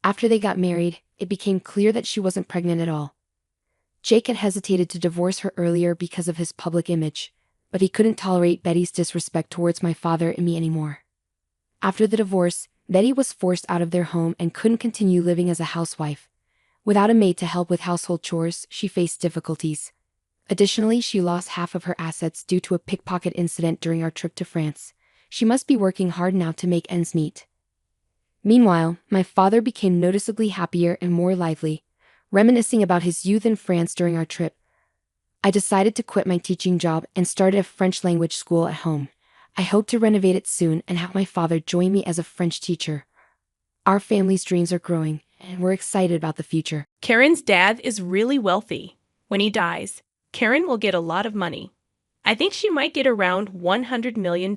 After they got married, it became clear that she wasn't pregnant at all. Jake had hesitated to divorce her earlier because of his public image, but he couldn't tolerate Betty's disrespect towards my father and me anymore. After the divorce, Betty was forced out of their home and couldn't continue living as a housewife. Without a maid to help with household chores, she faced difficulties. Additionally, she lost half of her assets due to a pickpocket incident during our trip to France. She must be working hard now to make ends meet. Meanwhile, my father became noticeably happier and more lively, reminiscing about his youth in France during our trip. I decided to quit my teaching job and started a French language school at home. I hope to renovate it soon and have my father join me as a French teacher. Our family's dreams are growing, and we're excited about the future. Karen's dad is really wealthy. When he dies, Karen will get a lot of money. I think she might get around $100 million.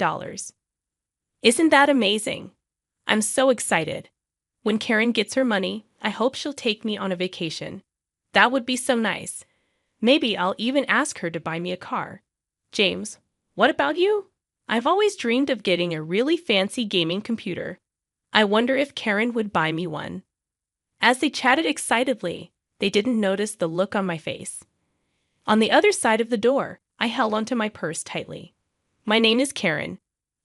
Isn't that amazing? I'm so excited. When Karen gets her money, I hope she'll take me on a vacation. That would be so nice. Maybe I'll even ask her to buy me a car. James, what about you? I've always dreamed of getting a really fancy gaming computer. I wonder if Karen would buy me one. As they chatted excitedly, they didn't notice the look on my face. On the other side of the door, I held onto my purse tightly. My name is Karen.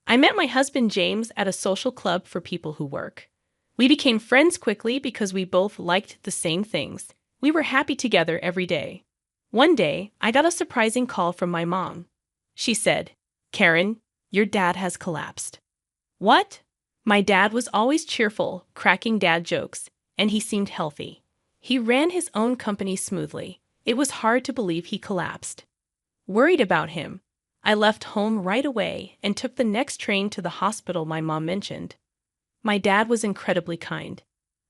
I met my husband James at a social club for people who work. We became friends quickly because we both liked the same things. We were happy together every day. One day, I got a surprising call from my mom. She said, "Karen, your dad has collapsed." What? My dad was always cheerful, cracking dad jokes, and he seemed healthy. He ran his own company smoothly. It was hard to believe he collapsed. Worried about him, I left home right away and took the next train to the hospital my mom mentioned. My dad was incredibly kind.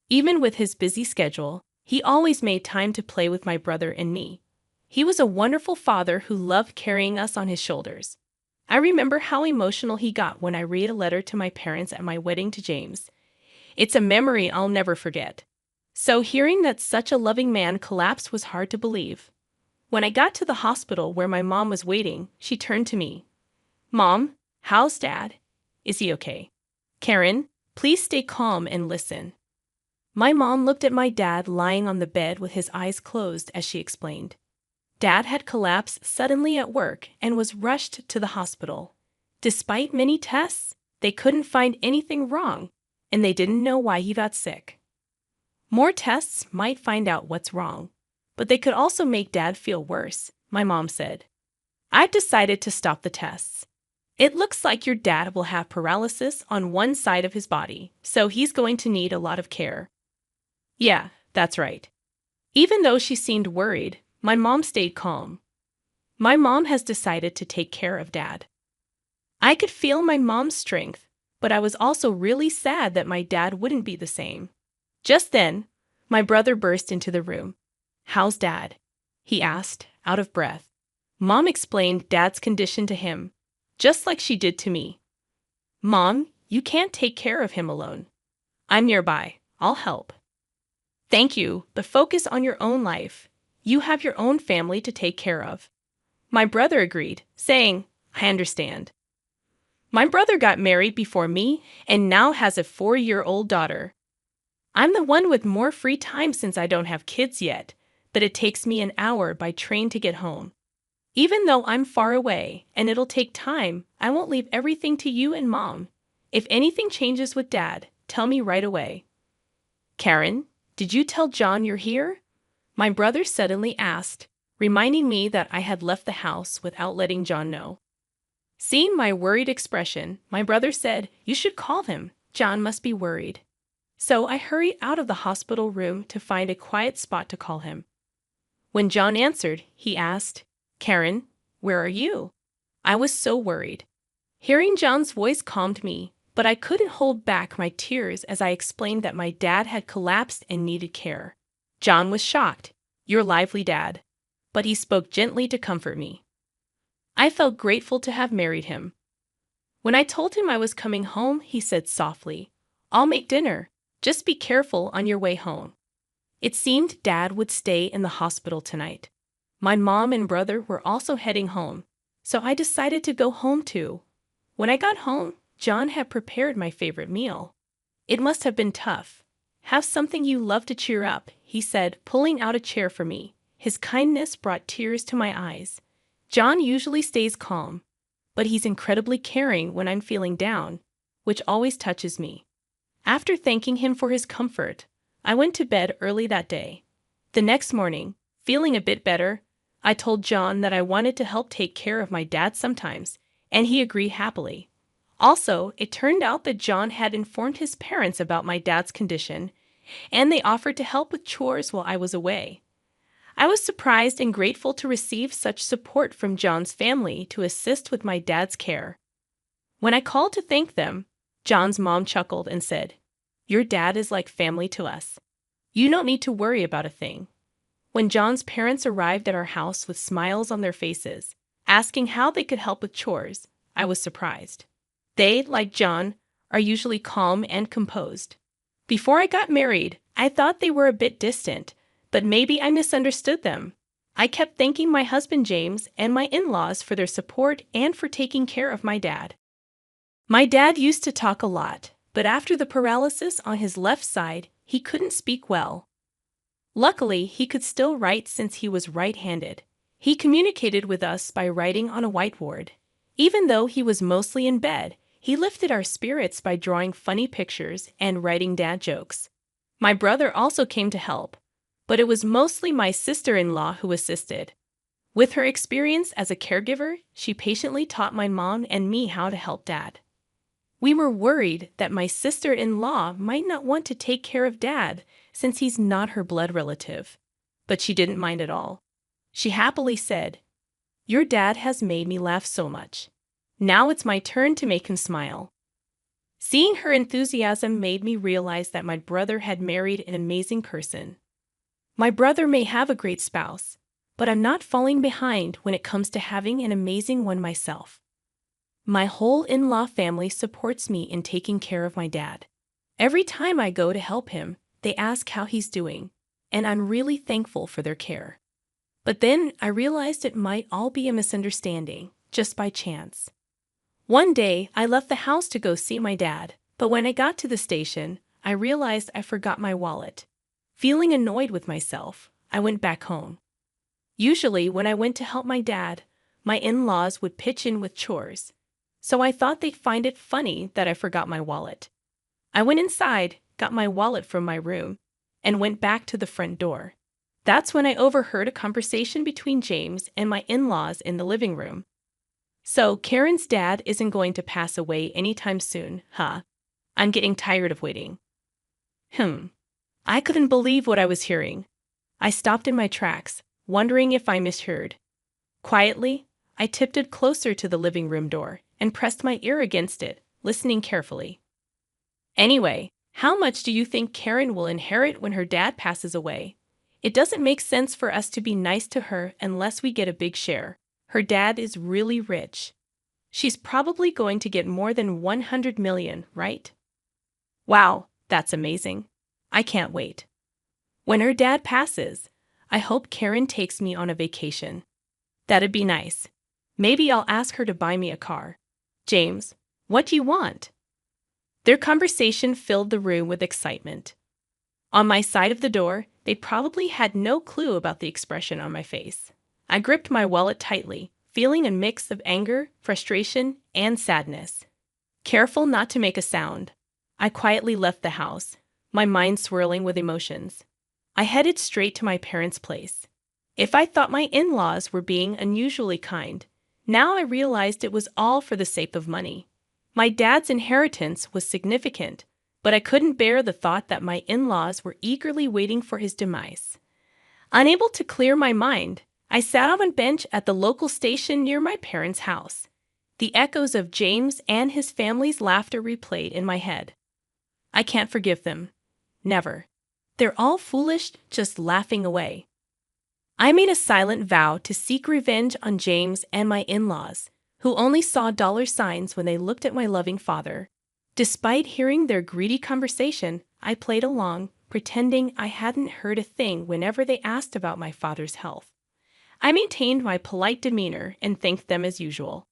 Even with his busy schedule, he always made time to play with my brother and me. He was a wonderful father who loved carrying us on his shoulders. I remember how emotional he got when I read a letter to my parents at my wedding to James. It's a memory I'll never forget. So hearing that such a loving man collapsed was hard to believe. When I got to the hospital where my mom was waiting, she turned to me. "Mom, how's Dad? Is he okay?" "Karen, please stay calm and listen." My mom looked at my dad lying on the bed with his eyes closed as she explained. Dad had collapsed suddenly at work and was rushed to the hospital. Despite many tests, they couldn't find anything wrong, and they didn't know why he got sick. More tests might find out what's wrong, but they could also make Dad feel worse, my mom said. I've decided to stop the tests. It looks like your dad will have paralysis on one side of his body, so he's going to need a lot of care. Yeah, that's right. Even though she seemed worried, my mom stayed calm. My mom has decided to take care of Dad. I could feel my mom's strength, but I was also really sad that my dad wouldn't be the same. Just then, my brother burst into the room. "How's Dad?" he asked, out of breath. Mom explained Dad's condition to him, just like she did to me. "Mom, you can't take care of him alone. I'm nearby. I'll help." "Thank you, but focus on your own life. You have your own family to take care of." My brother agreed, saying, "I understand." My brother got married before me and now has a 4-year-old daughter. I'm the one with more free time since I don't have kids yet, but it takes me an hour by train to get home. Even though I'm far away and it'll take time, I won't leave everything to you and Mom. If anything changes with Dad, tell me right away. "Karen, did you tell John you're here?" My brother suddenly asked, reminding me that I had left the house without letting John know. Seeing my worried expression, my brother said, "You should call him. John must be worried." So I hurried out of the hospital room to find a quiet spot to call him. When John answered, he asked, "Karen, where are you?" I was so worried. Hearing John's voice calmed me, but I couldn't hold back my tears as I explained that my dad had collapsed and needed care. John was shocked. "You're lively, Dad." But he spoke gently to comfort me. I felt grateful to have married him. When I told him I was coming home, he said softly, "I'll make dinner. Just be careful on your way home." It seemed Dad would stay in the hospital tonight. My mom and brother were also heading home, so I decided to go home too. When I got home, John had prepared my favorite meal. It must have been tough. "Have something you love to cheer up," he said, pulling out a chair for me. His kindness brought tears to my eyes. John usually stays calm, but he's incredibly caring when I'm feeling down, which always touches me. After thanking him for his comfort, I went to bed early that day. The next morning, feeling a bit better, I told John that I wanted to help take care of my dad sometimes, and he agreed happily. Also, it turned out that John had informed his parents about my dad's condition, and they offered to help with chores while I was away. I was surprised and grateful to receive such support from John's family to assist with my dad's care. When I called to thank them, John's mom chuckled and said, "Your dad is like family to us. You don't need to worry about a thing." When John's parents arrived at our house with smiles on their faces, asking how they could help with chores, I was surprised. They, like John, are usually calm and composed. Before I got married, I thought they were a bit distant, but maybe I misunderstood them. I kept thanking my husband James and my in-laws for their support and for taking care of my dad. My dad used to talk a lot, but after the paralysis on his left side, he couldn't speak well. Luckily, he could still write since he was right-handed. He communicated with us by writing on a whiteboard. Even though he was mostly in bed, he lifted our spirits by drawing funny pictures and writing dad jokes. My brother also came to help, but it was mostly my sister-in-law who assisted. With her experience as a caregiver, she patiently taught my mom and me how to help Dad. We were worried that my sister-in-law might not want to take care of Dad since he's not her blood relative, but she didn't mind at all. She happily said, "Your dad has made me laugh so much. Now it's my turn to make him smile." Seeing her enthusiasm made me realize that my brother had married an amazing person. My brother may have a great spouse, but I'm not falling behind when it comes to having an amazing one myself. My whole in-law family supports me in taking care of my dad. Every time I go to help him, they ask how he's doing, and I'm really thankful for their care. But then I realized it might all be a misunderstanding, just by chance. One day, I left the house to go see my dad, but when I got to the station, I realized I forgot my wallet. Feeling annoyed with myself, I went back home. Usually, when I went to help my dad, my in-laws would pitch in with chores. So I thought they'd find it funny that I forgot my wallet. I went inside, got my wallet from my room, and went back to the front door. That's when I overheard a conversation between James and my in-laws in the living room. "So, Karen's dad isn't going to pass away anytime soon, huh? I'm getting tired of waiting." I couldn't believe what I was hearing. I stopped in my tracks, wondering if I misheard. Quietly, I tiptoed closer to the living room door and pressed my ear against it, listening carefully. "Anyway, how much do you think Karen will inherit when her dad passes away? It doesn't make sense for us to be nice to her unless we get a big share. Her dad is really rich. She's probably going to get more than 100 million, right?" "Wow, that's amazing. I can't wait. When her dad passes, I hope Karen takes me on a vacation. That'd be nice. Maybe I'll ask her to buy me a car. James, what do you want?" Their conversation filled the room with excitement. On my side of the door, they probably had no clue about the expression on my face. I gripped my wallet tightly, feeling a mix of anger, frustration, and sadness. Careful not to make a sound, I quietly left the house, my mind swirling with emotions. I headed straight to my parents' place. If I thought my in-laws were being unusually kind, now I realized it was all for the sake of money. My dad's inheritance was significant, but I couldn't bear the thought that my in-laws were eagerly waiting for his demise. Unable to clear my mind, I sat on a bench at the local station near my parents' house. The echoes of James and his family's laughter replayed in my head. I can't forgive them. Never. They're all foolish, just laughing away. I made a silent vow to seek revenge on James and my in-laws, who only saw dollar signs when they looked at my loving father. Despite hearing their greedy conversation, I played along, pretending I hadn't heard a thing whenever they asked about my father's health. I maintained my polite demeanor and thanked them as usual.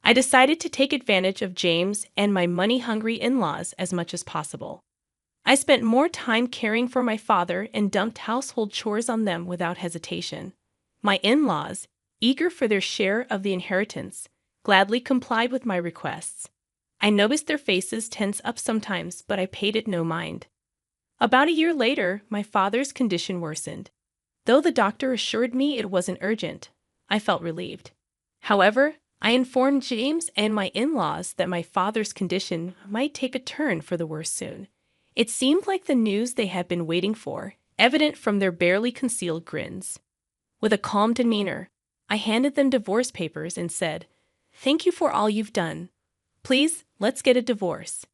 I decided to take advantage of James and my money-hungry in-laws as much as possible. I spent more time caring for my father and dumped household chores on them without hesitation. My in-laws, eager for their share of the inheritance, gladly complied with my requests. I noticed their faces tense up sometimes, but I paid it no mind. About a year later, my father's condition worsened. Though the doctor assured me it wasn't urgent, I felt relieved. However, I informed James and my in-laws that my father's condition might take a turn for the worse soon. It seemed like the news they had been waiting for, evident from their barely concealed grins. With a calm demeanor, I handed them divorce papers and said, "Thank you for all you've done. Please, let's get a divorce."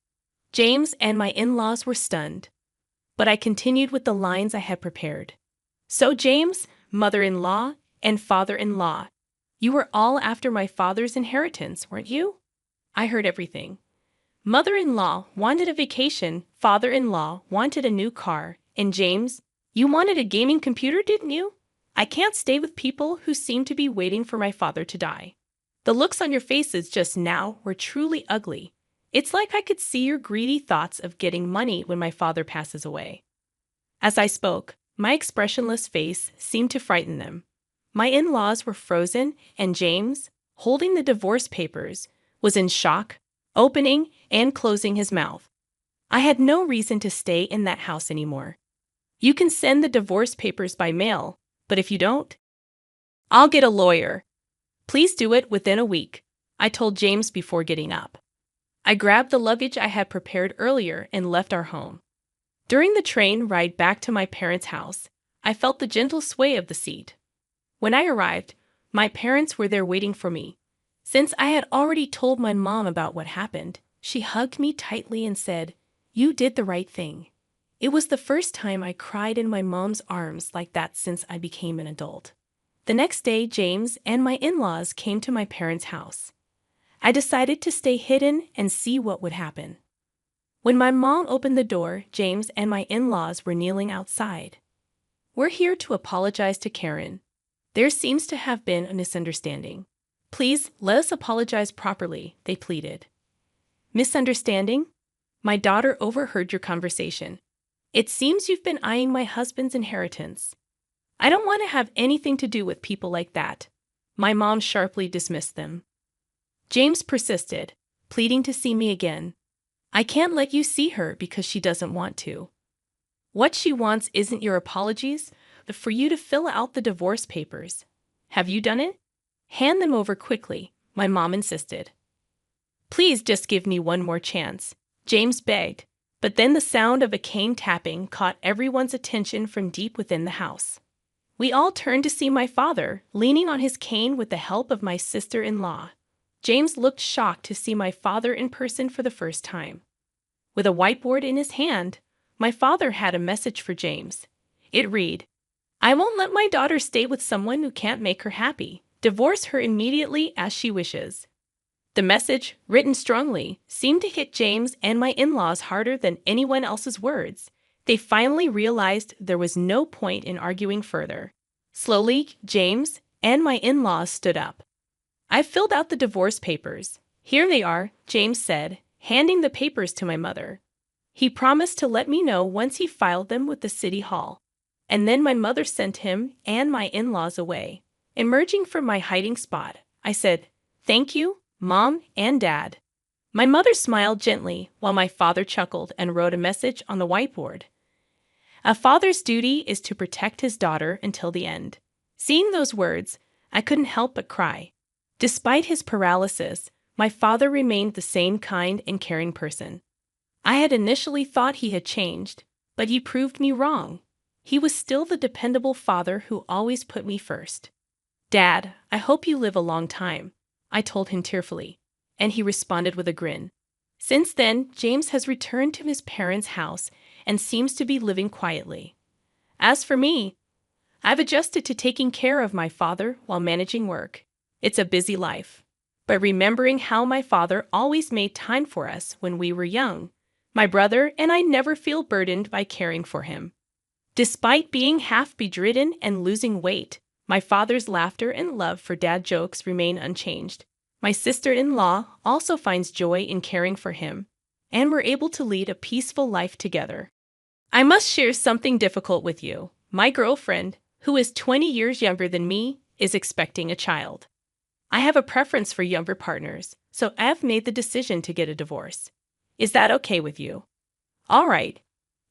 James and my in-laws were stunned, but I continued with the lines I had prepared. "So James, mother-in-law, and father-in-law, you were all after my father's inheritance, weren't you?" I heard everything. Mother-in-law wanted a vacation, father-in-law wanted a new car, and James, you wanted a gaming computer, didn't you? I can't stay with people who seem to be waiting for my father to die. The looks on your faces just now were truly ugly. It's like I could see your greedy thoughts of getting money when my father passes away. As I spoke, my expressionless face seemed to frighten them. My in-laws were frozen, and James, holding the divorce papers, was in shock, opening and closing his mouth. I had no reason to stay in that house anymore. "You can send the divorce papers by mail, but if you don't, I'll get a lawyer. Please do it within a week," I told James before getting up. I grabbed the luggage I had prepared earlier and left our home. During the train ride back to my parents' house, I felt the gentle sway of the seat. When I arrived, my parents were there waiting for me. Since I had already told my mom about what happened, she hugged me tightly and said, "You did the right thing." It was the first time I cried in my mom's arms like that since I became an adult. The next day, James and my in-laws came to my parents' house. I decided to stay hidden and see what would happen. When my mom opened the door, James and my in-laws were kneeling outside. "We're here to apologize to Karen. There seems to have been a misunderstanding. Please, let us apologize properly," they pleaded. "Misunderstanding? My daughter overheard your conversation. It seems you've been eyeing my husband's inheritance." I don't want to have anything to do with people like that. My mom sharply dismissed them. James persisted, pleading to see me again. I can't let you see her because she doesn't want to. What she wants isn't your apologies, but for you to fill out the divorce papers. Have you done it? Hand them over quickly, my mom insisted. Please just give me one more chance, James begged, but then the sound of a cane tapping caught everyone's attention from deep within the house. We all turned to see my father, leaning on his cane with the help of my sister-in-law. James looked shocked to see my father in person for the first time. With a whiteboard in his hand, my father had a message for James. It read, I won't let my daughter stay with someone who can't make her happy. Divorce her immediately as she wishes. The message, written strongly, seemed to hit James and my in-laws harder than anyone else's words. They finally realized there was no point in arguing further. Slowly, James and my in-laws stood up. I filled out the divorce papers. Here they are, James said, handing the papers to my mother. He promised to let me know once he filed them with the city hall. And then my mother sent him and my in-laws away. Emerging from my hiding spot, I said, Thank you, Mom and Dad. My mother smiled gently while my father chuckled and wrote a message on the whiteboard. A father's duty is to protect his daughter until the end. Seeing those words, I couldn't help but cry. Despite his paralysis, my father remained the same kind and caring person. I had initially thought he had changed, but he proved me wrong. He was still the dependable father who always put me first. Dad, I hope you live a long time, I told him tearfully, and he responded with a grin. Since then, James has returned to his parents' house and seems to be living quietly. As for me, I've adjusted to taking care of my father while managing work. It's a busy life. But remembering how my father always made time for us when we were young, my brother and I never feel burdened by caring for him. Despite being half bedridden and losing weight, my father's laughter and love for dad jokes remain unchanged. My sister-in-law also finds joy in caring for him, and we're able to lead a peaceful life together. I must share something difficult with you. My girlfriend, who is 20 years younger than me, is expecting a child. I have a preference for younger partners, so I've made the decision to get a divorce. Is that okay with you? All right.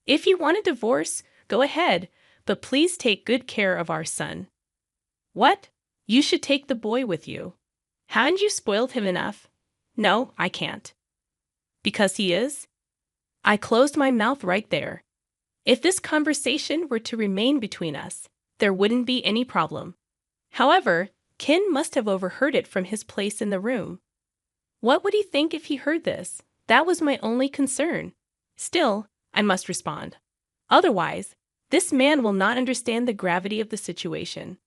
If you want a divorce, go ahead, but please take good care of our son. What? You should take the boy with you. Haven't you spoiled him enough? No, I can't. Because he is? I closed my mouth right there. If this conversation were to remain between us, there wouldn't be any problem. However, Ken must have overheard it from his place in the room. What would he think if he heard this? That was my only concern. Still, I must respond. Otherwise, this man will not understand the gravity of the situation.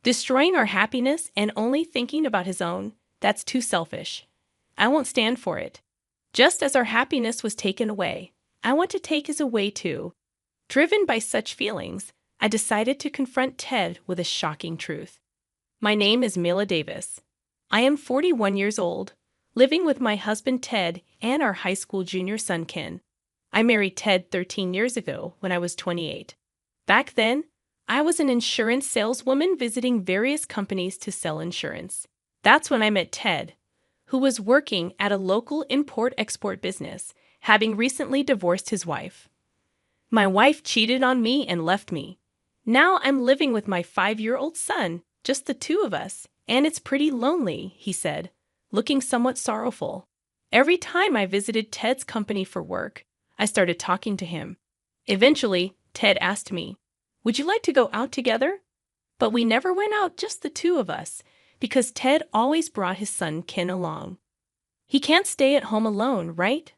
Destroying our happiness and only thinking about his own, that's too selfish. I won't stand for it. Just as our happiness was taken away, I want to take his away too. Driven by such feelings, I decided to confront Ted with a shocking truth. My name is Mila Davis. I am 41 years old, living with my husband Ted and our high school junior son Ken. I married Ted 13 years ago when I was 28. Back then, I was an insurance saleswoman visiting various companies to sell insurance. That's when I met Ted, who was working at a local import-export business, having recently divorced his wife. My wife cheated on me and left me. Now I'm living with my 5-year-old son, just the two of us, and it's pretty lonely, he said, looking somewhat sorrowful. Every time I visited Ted's company for work, I started talking to him. Eventually, Ted asked me, "Would you like to go out together?" But we never went out, just the two of us, because Ted always brought his son Ken along. He can't stay at home alone, right?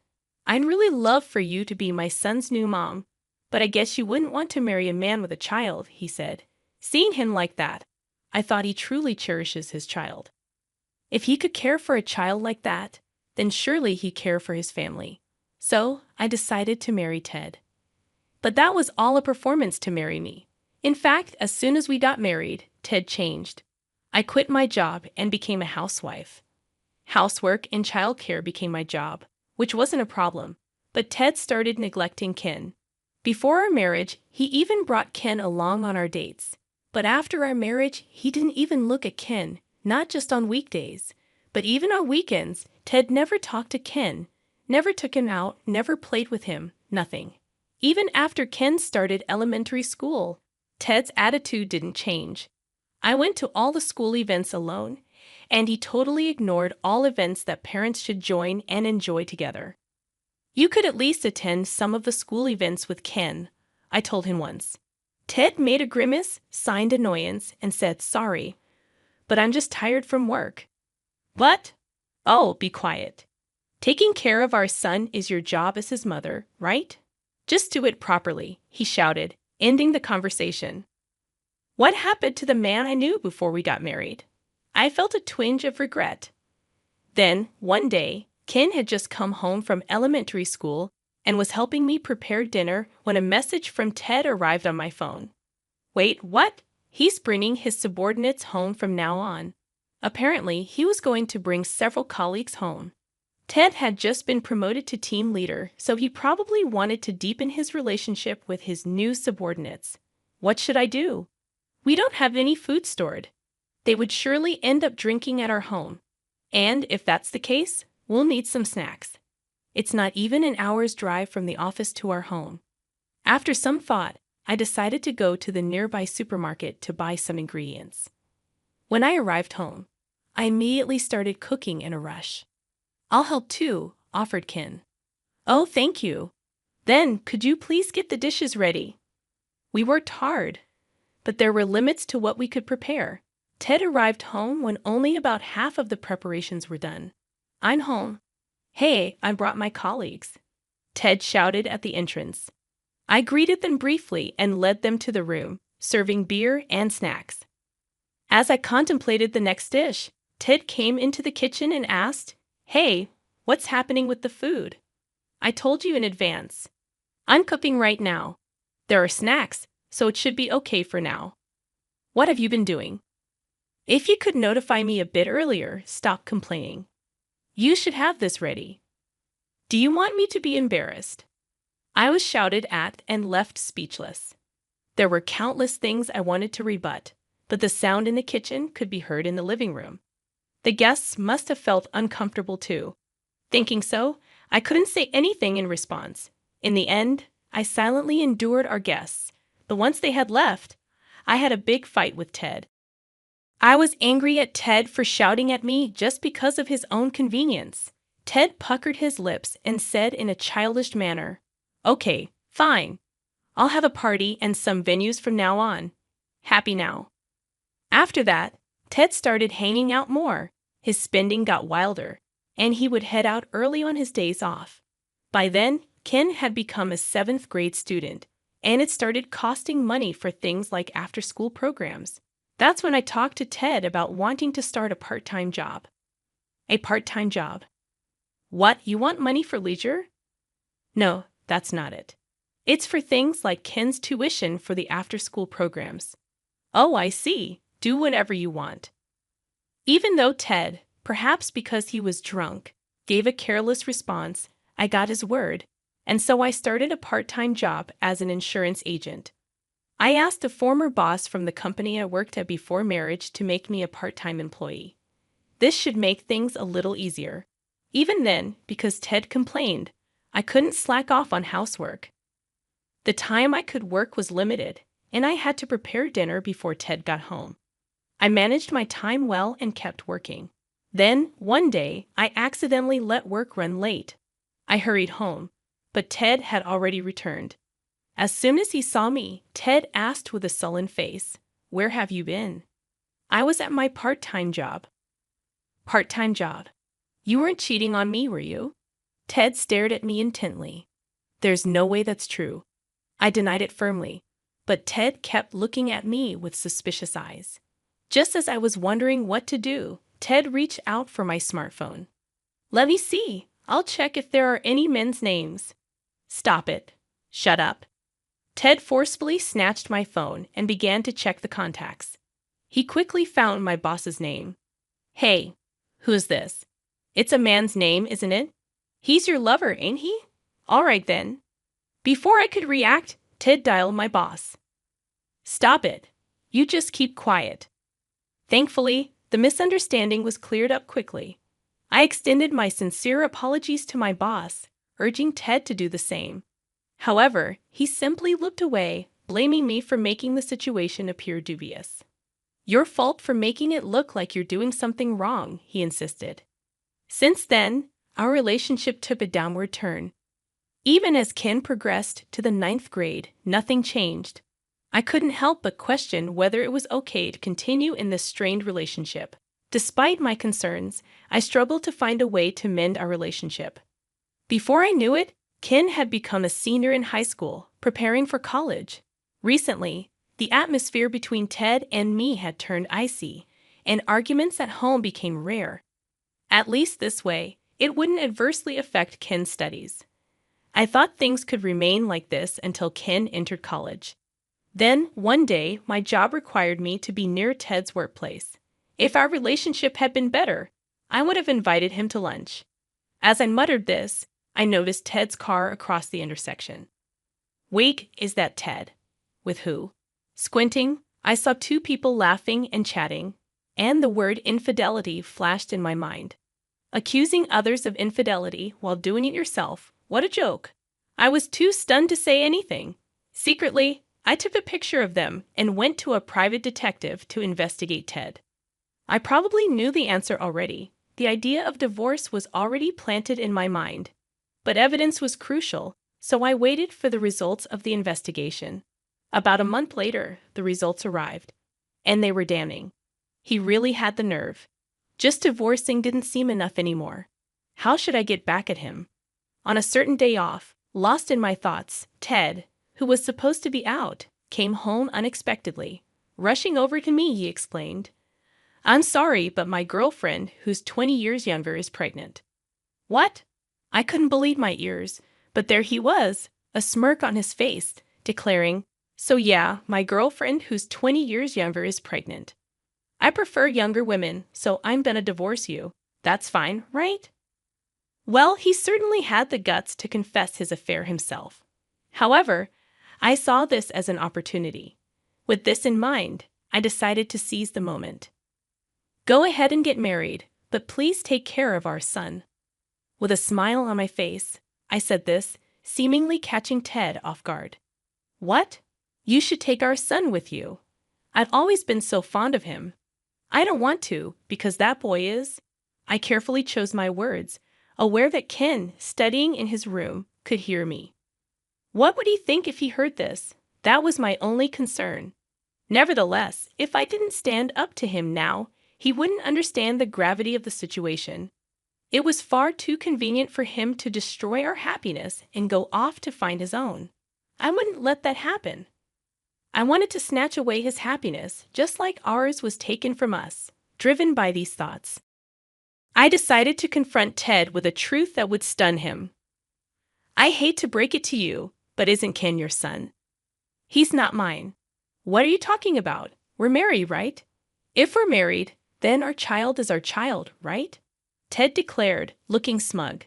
I'd really love for you to be my son's new mom, but I guess you wouldn't want to marry a man with a child, he said. Seeing him like that, I thought he truly cherishes his child. If he could care for a child like that, then surely he'd care for his family. So I decided to marry Ted. But that was all a performance to marry me. In fact, as soon as we got married, Ted changed. I quit my job and became a housewife. Housework and childcare became my job, which wasn't a problem, but Ted started neglecting Ken. Before our marriage, he even brought Ken along on our dates. But after our marriage, he didn't even look at Ken, not just on weekdays, but even on weekends. Ted never talked to Ken, never took him out, never played with him, nothing. Even after Ken started elementary school, Ted's attitude didn't change. I went to all the school events alone, and he totally ignored all events that parents should join and enjoy together. You could at least attend some of the school events with Ken, I told him once. Ted made a grimace, signed annoyance, and said, "Sorry, but I'm just tired from work." What? Oh, be quiet. Taking care of our son is your job as his mother, right? Just do it properly, he shouted, ending the conversation. What happened to the man I knew before we got married? I felt a twinge of regret. Then, one day, Ken had just come home from elementary school and was helping me prepare dinner when a message from Ted arrived on my phone. Wait, what? He's bringing his subordinates home from now on. Apparently, he was going to bring several colleagues home. Ted had just been promoted to team leader, so he probably wanted to deepen his relationship with his new subordinates. What should I do? We don't have any food stored. They would surely end up drinking at our home. And if that's the case, we'll need some snacks. It's not even an hour's drive from the office to our home. After some thought, I decided to go to the nearby supermarket to buy some ingredients. When I arrived home, I immediately started cooking in a rush. I'll help too, offered Ken. Oh, thank you. Then, could you please get the dishes ready? We worked hard, but there were limits to what we could prepare. Ted arrived home when only about half of the preparations were done. I'm home. Hey, I brought my colleagues, Ted shouted at the entrance. I greeted them briefly and led them to the room, serving beer and snacks. As I contemplated the next dish, Ted came into the kitchen and asked, "Hey, what's happening with the food? I told you in advance. I'm cooking right now. There are snacks, so it should be okay for now. What have you been doing? If you could notify me a bit earlier, stop complaining. You should have this ready. Do you want me to be embarrassed?" I was shouted at and left speechless. There were countless things I wanted to rebut, but the sound in the kitchen could be heard in the living room. The guests must have felt uncomfortable too. Thinking so, I couldn't say anything in response. In the end, I silently endured our guests, but once they had left, I had a big fight with Ted. I was angry at Ted for shouting at me just because of his own convenience. Ted puckered his lips and said in a childish manner, "Okay, fine. I'll have a party and some venues from now on. Happy now." After that, Ted started hanging out more. His spending got wilder, and he would head out early on his days off. By then, Ken had become a 7th grade student, and it started costing money for things like after-school programs. That's when I talked to Ted about wanting to start a part-time job. A part-time job. What, you want money for leisure? No, that's not it. It's for things like Ken's tuition for the after-school programs. Oh, I see. Do whatever you want. Even though Ted, perhaps because he was drunk, gave a careless response, I got his word, and so I started a part-time job as an insurance agent. I asked a former boss from the company I worked at before marriage to make me a part-time employee. This should make things a little easier. Even then, because Ted complained, I couldn't slack off on housework. The time I could work was limited, and I had to prepare dinner before Ted got home. I managed my time well and kept working. Then, one day, I accidentally let work run late. I hurried home, but Ted had already returned. As soon as he saw me, Ted asked with a sullen face, "Where have you been?" I was at my part-time job. Part-time job. You weren't cheating on me, were you? Ted stared at me intently. There's no way that's true. I denied it firmly, but Ted kept looking at me with suspicious eyes. Just as I was wondering what to do, Ted reached out for my smartphone. Let me see. I'll check if there are any men's names. Stop it. Shut up. Ted forcefully snatched my phone and began to check the contacts. He quickly found my boss's name. Hey, who's this? It's a man's name, isn't it? He's your lover, ain't he? All right then. Before I could react, Ted dialed my boss. Stop it. You just keep quiet. Thankfully, the misunderstanding was cleared up quickly. I extended my sincere apologies to my boss, urging Ted to do the same. However, he simply looked away, blaming me for making the situation appear dubious. Your fault for making it look like you're doing something wrong, he insisted. Since then, our relationship took a downward turn. Even as Ken progressed to the 9th grade, nothing changed. I couldn't help but question whether it was okay to continue in this strained relationship. Despite my concerns, I struggled to find a way to mend our relationship. Before I knew it, Ken had become a senior in high school, preparing for college. Recently, the atmosphere between Ted and me had turned icy, and arguments at home became rare. At least this way, it wouldn't adversely affect Ken's studies. I thought things could remain like this until Ken entered college. Then, one day, my job required me to be near Ted's workplace. If our relationship had been better, I would have invited him to lunch. As I muttered this, I noticed Ted's car across the intersection. Wait, is that Ted? With who? Squinting, I saw 2 people laughing and chatting, and the word infidelity flashed in my mind. Accusing others of infidelity while doing it yourself, what a joke. I was too stunned to say anything. Secretly, I took a picture of them and went to a private detective to investigate Ted. I probably knew the answer already. The idea of divorce was already planted in my mind. But evidence was crucial, so I waited for the results of the investigation. About a month later, the results arrived, and they were damning. He really had the nerve. Just divorcing didn't seem enough anymore. How should I get back at him? On a certain day off, lost in my thoughts, Ted, who was supposed to be out, came home unexpectedly. Rushing over to me, he explained, "I'm sorry, but my girlfriend, who's 20 years younger, is pregnant." What? I couldn't believe my ears, but there he was, a smirk on his face, declaring, "So yeah, my girlfriend, who's 20 years younger, is pregnant. I prefer younger women, so I'm gonna divorce you. That's fine, right?" Well, he certainly had the guts to confess his affair himself. However, I saw this as an opportunity. With this in mind, I decided to seize the moment. "Go ahead and get married, but please take care of our son." With a smile on my face, I said this, seemingly catching Ted off guard. "What? You should take our son with you. I've always been so fond of him." "I don't want to, because that boy is—" I carefully chose my words, aware that Ken, studying in his room, could hear me. What would he think if he heard this? That was my only concern. Nevertheless, if I didn't stand up to him now, he wouldn't understand the gravity of the situation. It was far too convenient for him to destroy our happiness and go off to find his own. I wouldn't let that happen. I wanted to snatch away his happiness, just like ours was taken from us. Driven by these thoughts, I decided to confront Ted with a truth that would stun him. "I hate to break it to you, but isn't Ken your son?" "He's not mine." "What are you talking about? We're married, right?" "If we're married, then our child is our child, right?" Ted declared, looking smug.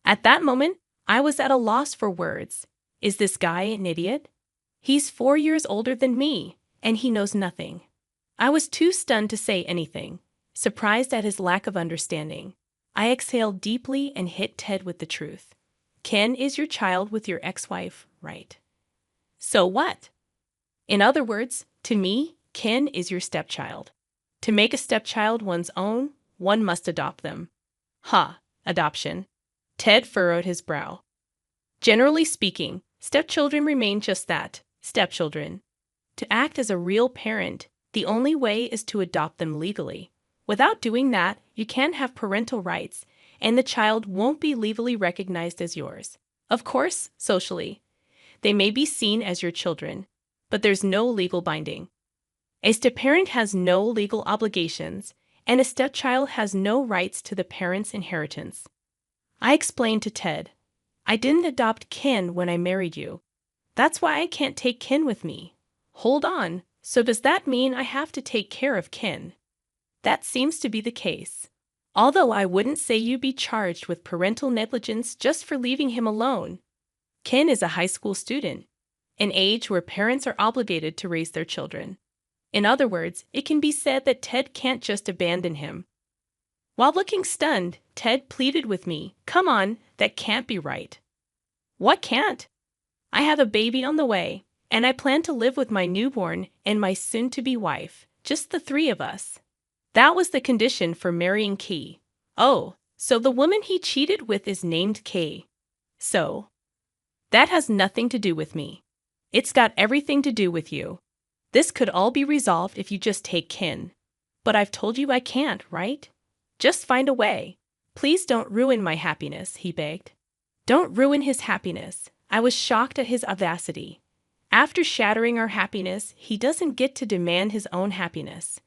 At that moment, I was at a loss for words. Is this guy an idiot? He's 4 years older than me, and he knows nothing. I was too stunned to say anything, surprised at his lack of understanding. I exhaled deeply and hit Ted with the truth. "Ken is your child with your ex-wife, right?" "So what?" "In other words, to me, Ken is your stepchild. To make a stepchild one's own, one must adopt them." "Ha, adoption." Ted furrowed his brow. "Generally speaking, stepchildren remain just that, stepchildren. To act as a real parent, the only way is to adopt them legally. Without doing that, you can't have parental rights, and the child won't be legally recognized as yours. Of course, socially, they may be seen as your children, but there's no legal binding. A step-parent has no legal obligations, and a stepchild has no rights to the parent's inheritance." I explained to Ted, "I didn't adopt Ken when I married you. That's why I can't take Ken with me." "Hold on, so does that mean I have to take care of Ken?" "That seems to be the case. Although I wouldn't say you be charged with parental negligence just for leaving him alone. Ken is a high school student, an age where parents are obligated to raise their children. In other words, it can be said that Ted can't just abandon him. While looking stunned, Ted pleaded with me, "Come on, that can't be right." "What can't?" "I have a baby on the way, and I plan to live with my newborn and my soon-to-be wife, just the three of us." That was the condition for marrying Kay. Oh, so the woman he cheated with is named Kay. So, that has nothing to do with me. It's got everything to do with you. This could all be resolved if you just take Ken. But I've told you I can't, right? Just find a way. Please don't ruin my happiness, he begged. Don't ruin his happiness. I was shocked at his audacity. After shattering our happiness, he doesn't get to demand his own happiness.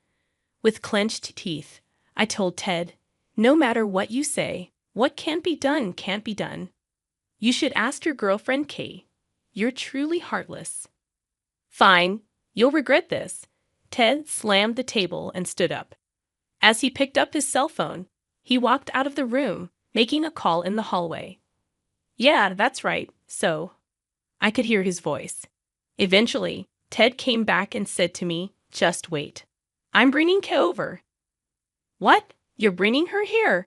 With clenched teeth, I told Ted, "No matter what you say, what can't be done can't be done. You should ask your girlfriend Kay. You're truly heartless." "Fine, you'll regret this." Ted slammed the table and stood up. As he picked up his cell phone, he walked out of the room, making a call in the hallway. "Yeah, that's right, so." I could hear his voice. Eventually, Ted came back and said to me, "Just wait. I'm bringing Kay over." "What? You're bringing her here?"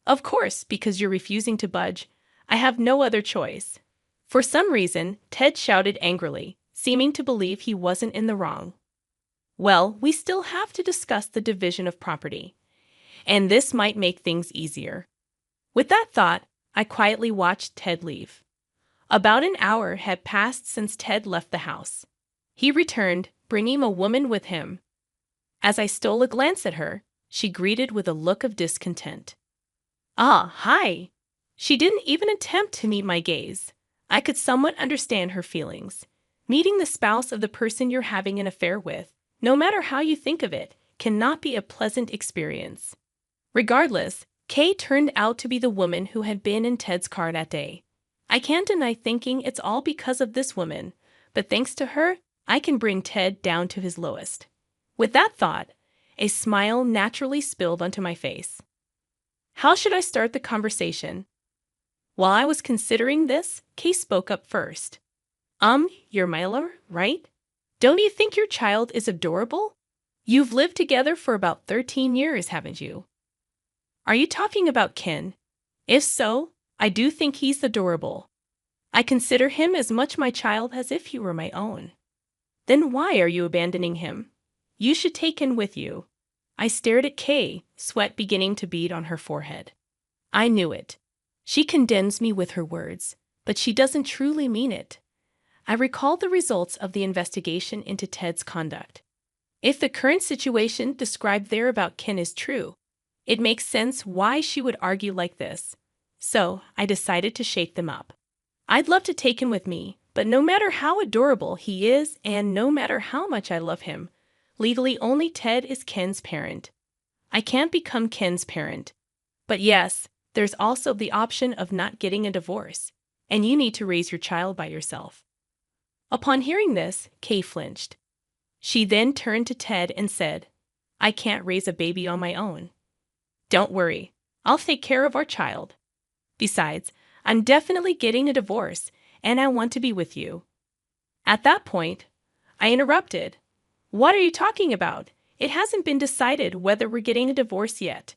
"Of course, because you're refusing to budge. I have no other choice." For some reason, Ted shouted angrily, seeming to believe he wasn't in the wrong. "Well, we still have to discuss the division of property, and this might make things easier." With that thought, I quietly watched Ted leave. About an hour had passed since Ted left the house. He returned, bringing a woman with him. As I stole a glance at her, she greeted with a look of discontent. "Ah, hi!" She didn't even attempt to meet my gaze. I could somewhat understand her feelings. Meeting the spouse of the person you're having an affair with, no matter how you think of it, cannot be a pleasant experience. Regardless, Kay turned out to be the woman who had been in Ted's car that day. I can't deny thinking it's all because of this woman, but thanks to her, I can bring Ted down to his lowest. With that thought, a smile naturally spilled onto my face. How should I start the conversation? While I was considering this, Kay spoke up first. You're Myler, right? Don't you think your child is adorable? You've lived together for about 13 years, haven't you? Are you talking about Ken? If so, I do think he's adorable. I consider him as much my child as if he were my own. Then why are you abandoning him? You should take him with you. I stared at Kay, sweat beginning to bead on her forehead. I knew it. She condemns me with her words, but she doesn't truly mean it. I recalled the results of the investigation into Ted's conduct. If the current situation described there about Ken is true, it makes sense why she would argue like this. So I decided to shake them up. I'd love to take him with me, but no matter how adorable he is and no matter how much I love him, legally only Ted is Ken's parent. I can't become Ken's parent. But yes, there's also the option of not getting a divorce, and you need to raise your child by yourself. Upon hearing this, Kay flinched. She then turned to Ted and said, "I can't raise a baby on my own." "Don't worry, I'll take care of our child. Besides, I'm definitely getting a divorce, and I want to be with you." At that point, I interrupted. "What are you talking about? It hasn't been decided whether we're getting a divorce yet."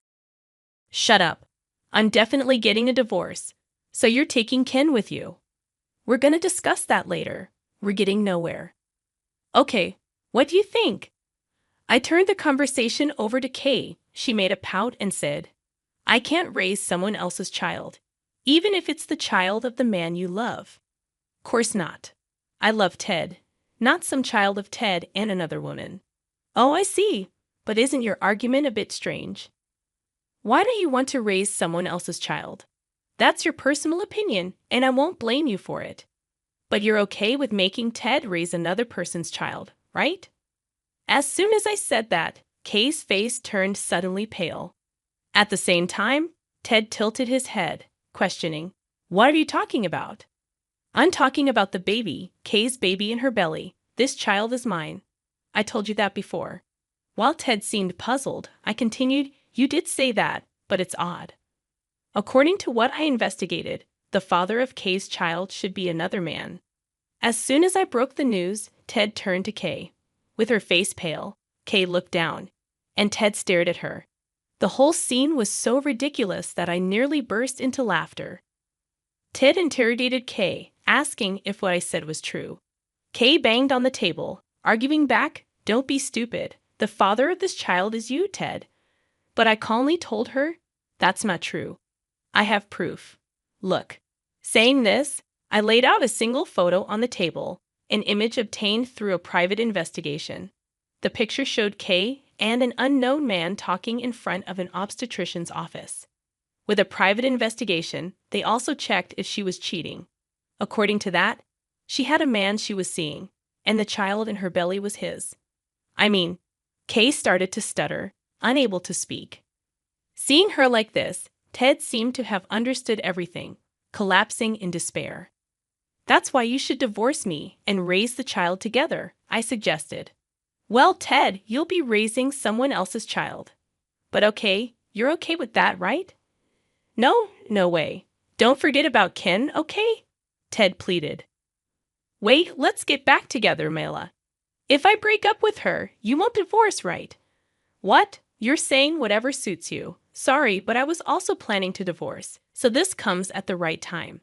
"Shut up. I'm definitely getting a divorce, so you're taking Ken with you. We're going to discuss that later. We're getting nowhere." "Okay, what do you think?" I turned the conversation over to Kay. She made a pout and said, "I can't raise someone else's child, even if it's the child of the man you love." "Course not. I love Ted, not some child of Ted and another woman." "Oh, I see. But isn't your argument a bit strange? Why don't you want to raise someone else's child? That's your personal opinion, and I won't blame you for it. But you're okay with making Ted raise another person's child, right?" As soon as I said that, Kay's face turned suddenly pale. At the same time, Ted tilted his head, questioning, "What are you talking about?" "I'm talking about the baby, Kay's baby in her belly. This child is mine. I told you that before." While Ted seemed puzzled, I continued, "You did say that, but it's odd. According to what I investigated, the father of Kay's child should be another man." As soon as I broke the news, Ted turned to Kay. With her face pale, Kay looked down, and Ted stared at her. The whole scene was so ridiculous that I nearly burst into laughter. Ted interrogated Kay, asking if what I said was true. Kay banged on the table, arguing back, "Don't be stupid. The father of this child is you, Ted." But I calmly told her, "That's not true. I have proof. Look." Saying this, I laid out a single photo on the table, an image obtained through a private investigation. The picture showed Kay and an unknown man talking in front of an obstetrician's office. With a private investigation, they also checked if she was cheating. According to that, she had a man she was seeing, and the child in her belly was his. Kay started to stutter, unable to speak. Seeing her like this, Ted seemed to have understood everything, collapsing in despair. "That's why you should divorce me and raise the child together," I suggested. "Well, Ted, you'll be raising someone else's child. But okay, you're okay with that, right?" "No, no way. Don't forget about Ken, okay?" Ted pleaded. "Wait, let's get back together, Mela. If I break up with her, you won't divorce, right?" "What? You're saying whatever suits you. Sorry, but I was also planning to divorce, so this comes at the right time.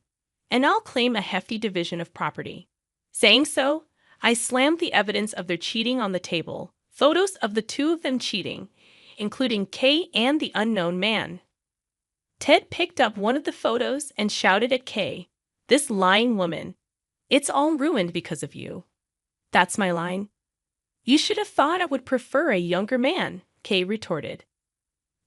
And I'll claim a hefty division of property." Saying so, I slammed the evidence of their cheating on the table, photos of the two of them cheating, including Kay and the unknown man. Ted picked up one of the photos and shouted at Kay, "This lying woman. It's all ruined because of you." "That's my line." "You should have thought I would prefer a younger man," Kay retorted.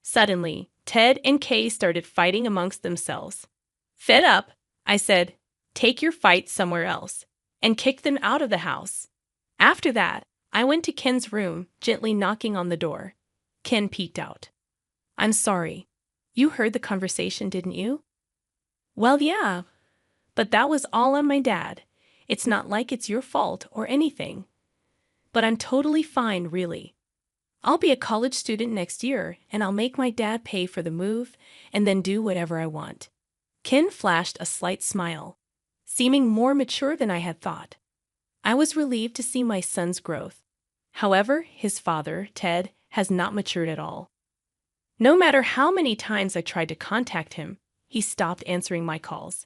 Suddenly, Ted and Kay started fighting amongst themselves. Fed up, I said, "Take your fight somewhere else," and kicked them out of the house. After that, I went to Ken's room, gently knocking on the door. Ken peeked out. "I'm sorry. You heard the conversation, didn't you?" "Well, yeah. But that was all on my dad. It's not like it's your fault or anything. But I'm totally fine, really. I'll be a college student next year, and I'll make my dad pay for the move and then do whatever I want." Ken flashed a slight smile, seeming more mature than I had thought. I was relieved to see my son's growth. However, his father, Ted, has not matured at all. No matter how many times I tried to contact him, he stopped answering my calls.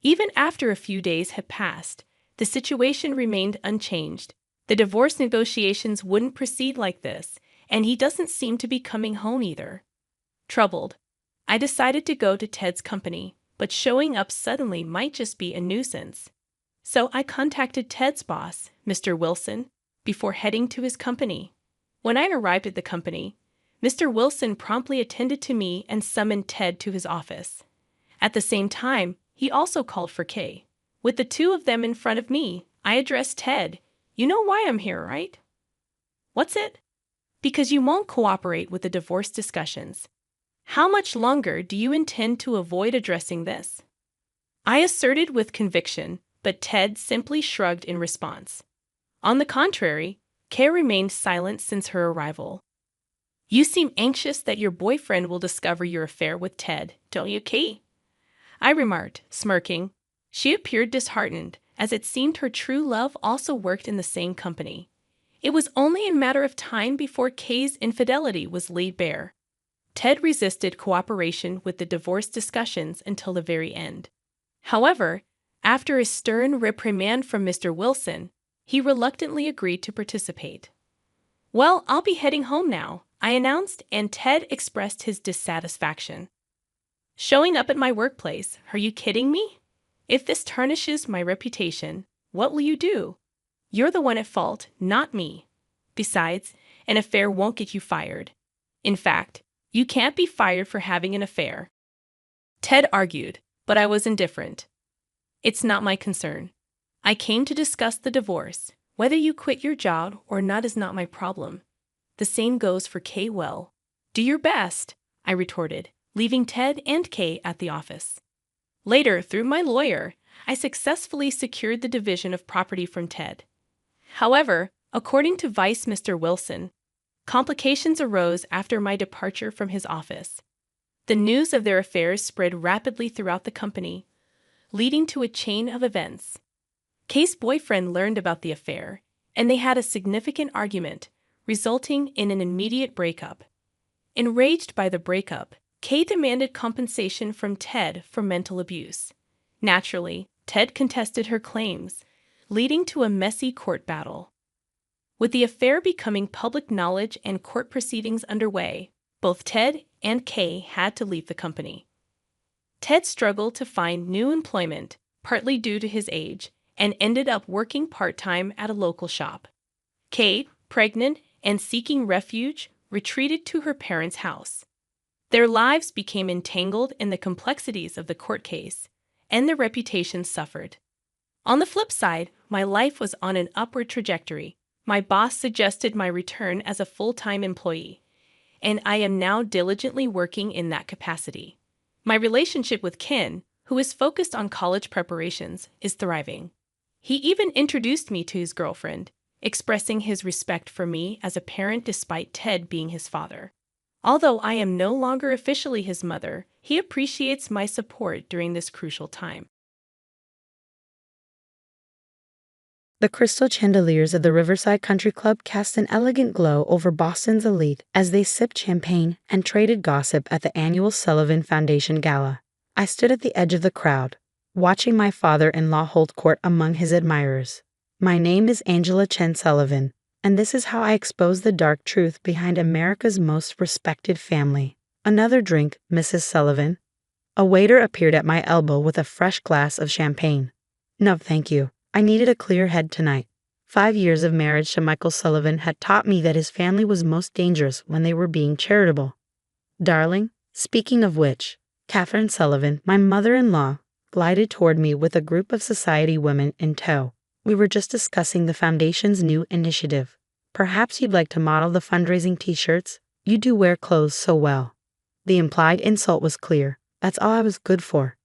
Even after a few days had passed, the situation remained unchanged. The divorce negotiations wouldn't proceed like this, and he doesn't seem to be coming home either. Troubled, I decided to go to Ted's company, but showing up suddenly might just be a nuisance. So I contacted Ted's boss, Mr. Wilson, before heading to his company. When I arrived at the company, Mr. Wilson promptly attended to me and summoned Ted to his office. At the same time, he also called for Kay. With the two of them in front of me, I addressed Ted. "You know why I'm here, right?" "What's it?" "Because you won't cooperate with the divorce discussions. How much longer do you intend to avoid addressing this?" I asserted with conviction, but Ted simply shrugged in response. On the contrary, Kay remained silent since her arrival. "You seem anxious that your boyfriend will discover your affair with Ted, don't you, Kay?" I remarked, smirking. She appeared disheartened, as it seemed her true love also worked in the same company. It was only a matter of time before Kay's infidelity was laid bare. Ted resisted cooperation with the divorce discussions until the very end. However, after a stern reprimand from Mr. Wilson, he reluctantly agreed to participate. "Well, I'll be heading home now," I announced, and Ted expressed his dissatisfaction. "Showing up at my workplace, are you kidding me? If this tarnishes my reputation, what will you do? You're the one at fault, not me. Besides, an affair won't get you fired. In fact, you can't be fired for having an affair." Ted argued, but I was indifferent. "It's not my concern. I came to discuss the divorce. Whether you quit your job or not is not my problem. The same goes for Kay. Well, do your best," I retorted, leaving Ted and Kay at the office. Later, through my lawyer, I successfully secured the division of property from Ted. However, according to Vice Mr. Wilson, complications arose after my departure from his office. The news of their affairs spread rapidly throughout the company, leading to a chain of events. Kay's boyfriend learned about the affair, and they had a significant argument, resulting in an immediate breakup. Enraged by the breakup, Kay demanded compensation from Ted for mental abuse. Naturally, Ted contested her claims, leading to a messy court battle. With the affair becoming public knowledge and court proceedings underway, both Ted and Kay had to leave the company. Ted struggled to find new employment, partly due to his age, and ended up working part-time at a local shop. Kay, pregnant and seeking refuge, retreated to her parents' house. Their lives became entangled in the complexities of the court case, and their reputations suffered. On the flip side, my life was on an upward trajectory. My boss suggested my return as a full-time employee, and I am now diligently working in that capacity. My relationship with Ken, who is focused on college preparations, is thriving. He even introduced me to his girlfriend, expressing his respect for me as a parent despite Ted being his father. Although I am no longer officially his mother, he appreciates my support during this crucial time. The crystal chandeliers of the Riverside Country Club cast an elegant glow over Boston's elite as they sipped champagne and traded gossip at the annual Sullivan Foundation Gala. I stood at the edge of the crowd, watching my father-in-law hold court among his admirers. My name is Angela Chen Sullivan, and this is how I expose the dark truth behind America's most respected family. Another drink, Mrs. Sullivan? A waiter appeared at my elbow with a fresh glass of champagne. No, thank you. I needed a clear head tonight. 5 years of marriage to Michael Sullivan had taught me that his family was most dangerous when they were being charitable. Darling, speaking of which, Catherine Sullivan, my mother-in-law, glided toward me with a group of society women in tow. We were just discussing the foundation's new initiative. Perhaps you'd like to model the fundraising t-shirts? You do wear clothes so well. The implied insult was clear. That's all I was good for.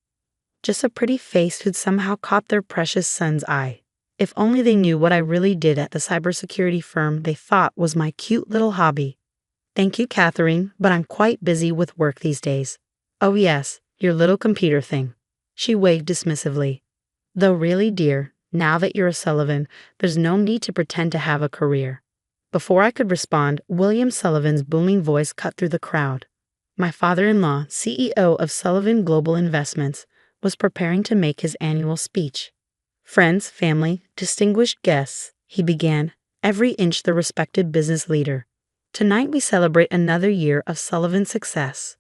Just a pretty face who'd somehow caught their precious son's eye. If only they knew what I really did at the cybersecurity firm they thought was my cute little hobby. Thank you, Catherine, but I'm quite busy with work these days. Oh yes, your little computer thing. She waved dismissively. Though really, dear, now that you're a Sullivan, there's no need to pretend to have a career. Before I could respond, William Sullivan's booming voice cut through the crowd. My father-in-law, CEO of Sullivan Global Investments, was preparing to make his annual speech. Friends, family, distinguished guests, he began, every inch the respected business leader. Tonight we celebrate another year of Sullivan's success.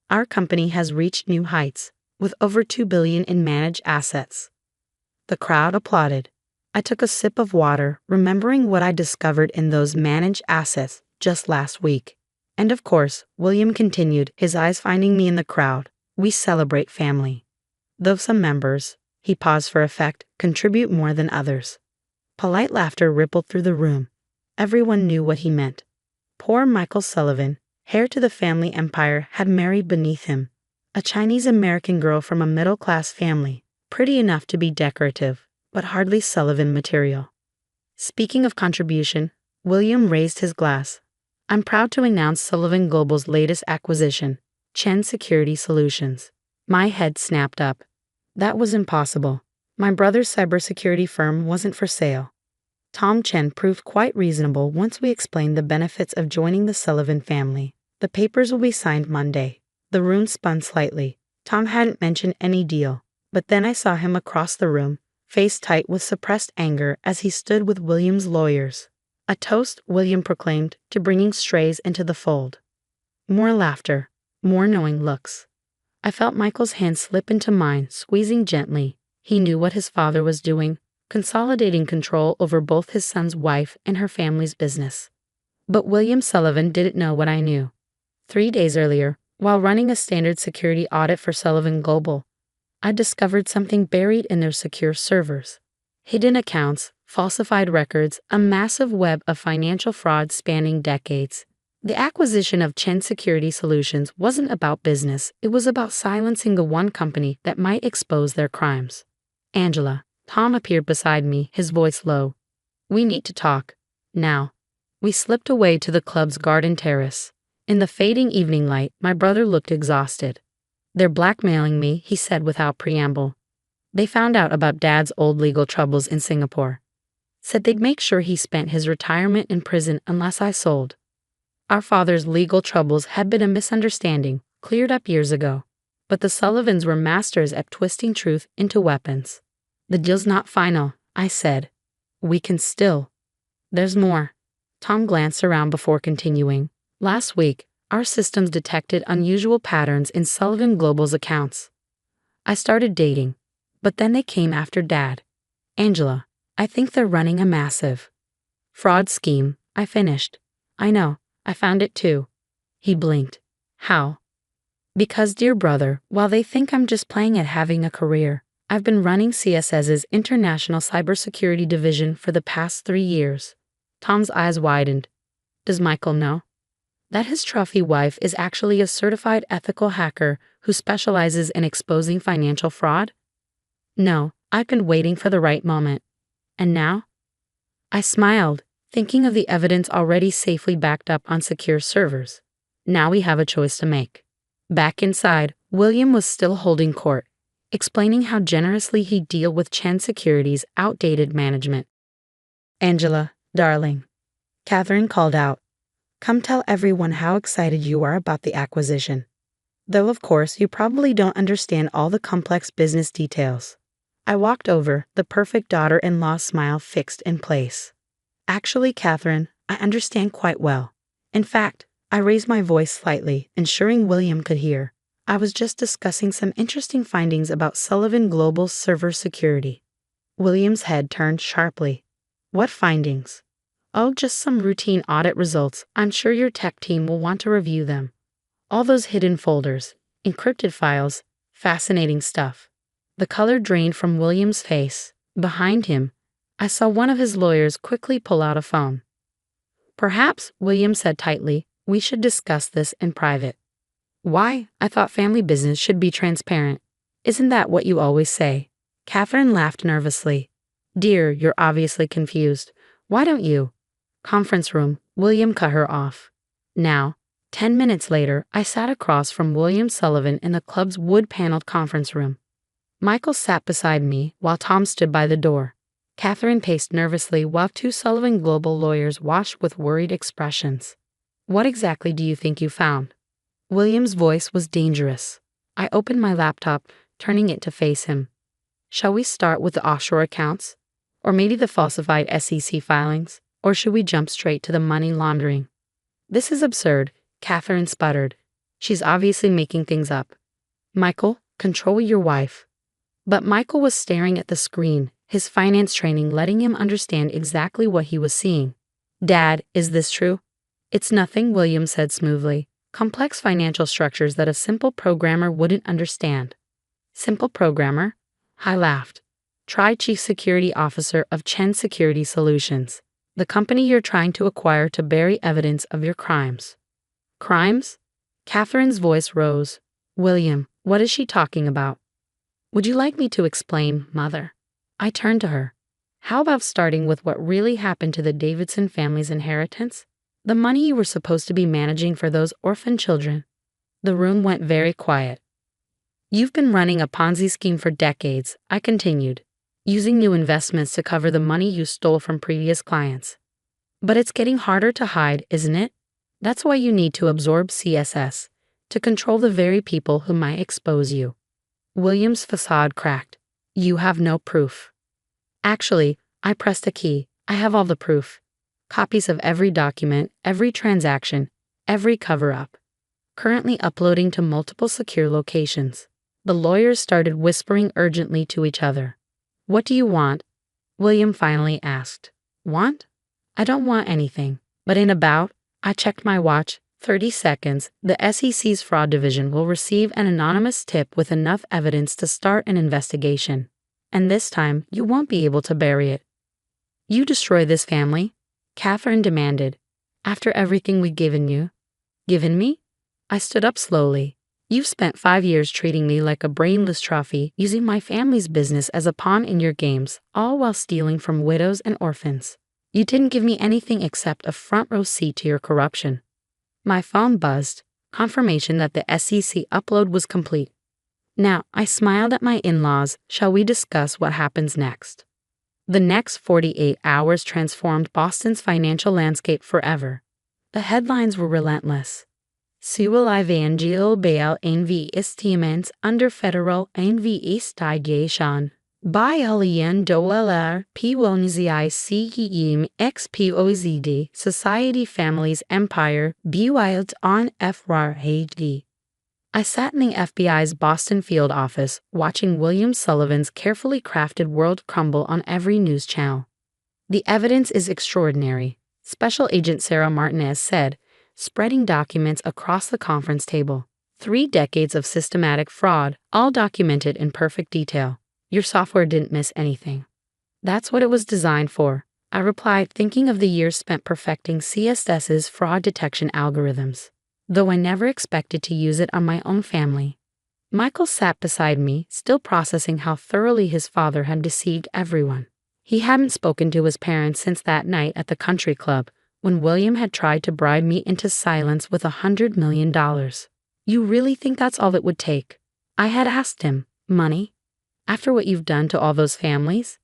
Our company has reached new heights, with over $2 billion in managed assets. The crowd applauded. I took a sip of water, remembering what I discovered in those managed assets just last week. And of course, William continued, his eyes finding me in the crowd. We celebrate family. Though some members, he paused for effect, contribute more than others. Polite laughter rippled through the room. Everyone knew what he meant. Poor Michael Sullivan, heir to the family empire, had married beneath him. A Chinese-American girl from a middle-class family, pretty enough to be decorative, but hardly Sullivan material. Speaking of contribution, William raised his glass. I'm proud to announce Sullivan Global's latest acquisition, Chen Security Solutions. My head snapped up. That was impossible. My brother's cybersecurity firm wasn't for sale. Tom Chen proved quite reasonable once we explained the benefits of joining the Sullivan family. The papers will be signed Monday. The room spun slightly. Tom hadn't mentioned any deal, but then I saw him across the room, face tight with suppressed anger as he stood with William's lawyers. A toast, William proclaimed, to bringing strays into the fold. More laughter, more knowing looks. I felt Michael's hand slip into mine, squeezing gently. He knew what his father was doing, consolidating control over both his son's wife and her family's business. But William Sullivan didn't know what I knew. 3 days earlier, while running a standard security audit for Sullivan Global, I discovered something buried in their secure servers. Hidden accounts, falsified records, a massive web of financial fraud spanning decades. The acquisition of Chen Security Solutions wasn't about business, it was about silencing the one company that might expose their crimes. Angela, Tom appeared beside me, his voice low. We need to talk. Now. We slipped away to the club's garden terrace. In the fading evening light, my brother looked exhausted. They're blackmailing me, he said without preamble. They found out about Dad's old legal troubles in Singapore. Said they'd make sure he spent his retirement in prison unless I sold. Our father's legal troubles had been a misunderstanding, cleared up years ago. But the Sullivans were masters at twisting truth into weapons. The deal's not final, I said. We can still. There's more. Tom glanced around before continuing. Last week, our systems detected unusual patterns in Sullivan Global's accounts. I started dating, but then they came after Dad. Angela, I think they're running a massive fraud scheme, I finished. I know, I found it too. He blinked. How? Because, dear brother, while they think I'm just playing at having a career, I've been running CSS's International Cybersecurity Division for the past 3 years. Tom's eyes widened. Does Michael know that his trophy wife is actually a certified ethical hacker who specializes in exposing financial fraud? No, I've been waiting for the right moment. And now? I smiled, thinking of the evidence already safely backed up on secure servers. Now we have a choice to make. Back inside, William was still holding court, explaining how generously he'd deal with Chen Security's outdated management. Angela, darling, Catherine called out, come tell everyone how excited you are about the acquisition. Though of course you probably don't understand all the complex business details. I walked over, the perfect daughter-in-law smile fixed in place. Actually, Catherine, I understand quite well. In fact, I raised my voice slightly, ensuring William could hear. I was just discussing some interesting findings about Sullivan Global's server security. William's head turned sharply. What findings? Oh, just some routine audit results. I'm sure your tech team will want to review them. All those hidden folders, encrypted files, fascinating stuff. The color drained from William's face. Behind him, I saw one of his lawyers quickly pull out a phone. Perhaps, William said tightly, we should discuss this in private. Why? I thought family business should be transparent. Isn't that what you always say? Catherine laughed nervously. Dear, you're obviously confused. Why don't you? Conference room, William cut her off. Now, 10 minutes later, I sat across from William Sullivan in the club's wood-paneled conference room. Michael sat beside me while Tom stood by the door. Catherine paced nervously while 2 Sullivan Global lawyers watched with worried expressions. What exactly do you think you found? William's voice was dangerous. I opened my laptop, turning it to face him. Shall we start with the offshore accounts? Or maybe the falsified SEC filings? Or should we jump straight to the money laundering? This is absurd, Catherine sputtered. She's obviously making things up. Michael, control your wife. But Michael was staring at the screen, his finance training letting him understand exactly what he was seeing. Dad, is this true? It's nothing, William said smoothly. Complex financial structures that a simple programmer wouldn't understand. Simple programmer? I laughed. Try Chief Security Officer of Chen Security Solutions, the company you're trying to acquire to bury evidence of your crimes. Crimes? Catherine's voice rose. William, what is she talking about? Would you like me to explain, Mother? I turned to her. How about starting with what really happened to the Davidson family's inheritance? The money you were supposed to be managing for those orphan children. The room went very quiet. You've been running a Ponzi scheme for decades, I continued, using new investments to cover the money you stole from previous clients. But it's getting harder to hide, isn't it? That's why you need to absorb CSS, to control the very people who might expose you. William's facade cracked. You have no proof. Actually, I pressed a key. I have all the proof. Copies of every document, every transaction, every cover-up. Currently uploading to multiple secure locations. The lawyers started whispering urgently to each other. What do you want? William finally asked. Want? I don't want anything. But in about, I checked my watch, 30 seconds, the SEC's fraud division will receive an anonymous tip with enough evidence to start an investigation. And this time, you won't be able to bury it. You destroy this family? Catherine demanded. After everything we've given you? Given me? I stood up slowly. You've spent 5 years treating me like a brainless trophy, using my family's business as a pawn in your games, all while stealing from widows and orphans. You didn't give me anything except a front-row seat to your corruption. My phone buzzed, confirmation that the SEC upload was complete. Now, I smiled at my in-laws. Shall we discuss what happens next? The next 48 hours transformed Boston's financial landscape forever. The headlines were relentless. Sewell Evangel Bail Investiments under federal investigation. By Alien Doeller P1ZICEM XPOZD Society Families Empire Built on FRAD. I sat in the FBI's Boston field office watching William Sullivan's carefully crafted world crumble on every news channel. The evidence is extraordinary, Special Agent Sarah Martinez said, spreading documents across the conference table. 3 decades of systematic fraud, all documented in perfect detail. Your software didn't miss anything. That's what it was designed for, I replied, thinking of the years spent perfecting CSS's fraud detection algorithms, though I never expected to use it on my own family. Michael sat beside me, still processing how thoroughly his father had deceived everyone. He hadn't spoken to his parents since that night at the country club, when William had tried to bribe me into silence with $100 million. You really think that's all it would take? I had asked him. Money? After what you've done to all those families?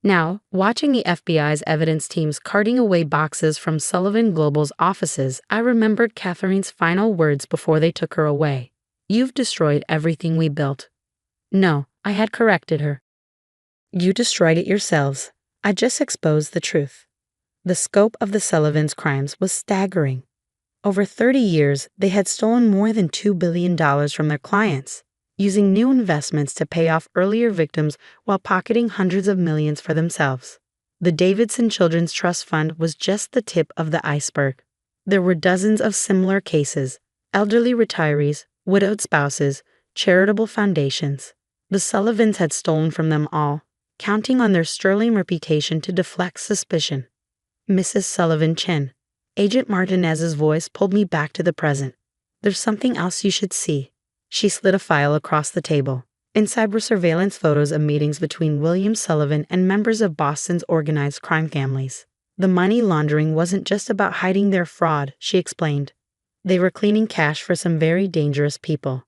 Now, watching the FBI's evidence teams carting away boxes from Sullivan Global's offices, I remembered Catherine's final words before they took her away. You've destroyed everything we built. No, I had corrected her. You destroyed it yourselves. I just exposed the truth. The scope of the Sullivans' crimes was staggering. Over 30 years, they had stolen more than $2 billion from their clients, using new investments to pay off earlier victims while pocketing hundreds of millions for themselves. The Davidson Children's Trust Fund was just the tip of the iceberg. There were dozens of similar cases: elderly retirees, widowed spouses, charitable foundations. The Sullivans had stolen from them all, counting on their sterling reputation to deflect suspicion. Mrs. Sullivan Chin. Agent Martinez's voice pulled me back to the present. There's something else you should see. She slid a file across the table. Inside were surveillance photos of meetings between William Sullivan and members of Boston's organized crime families. The money laundering wasn't just about hiding their fraud, she explained. They were cleaning cash for some very dangerous people.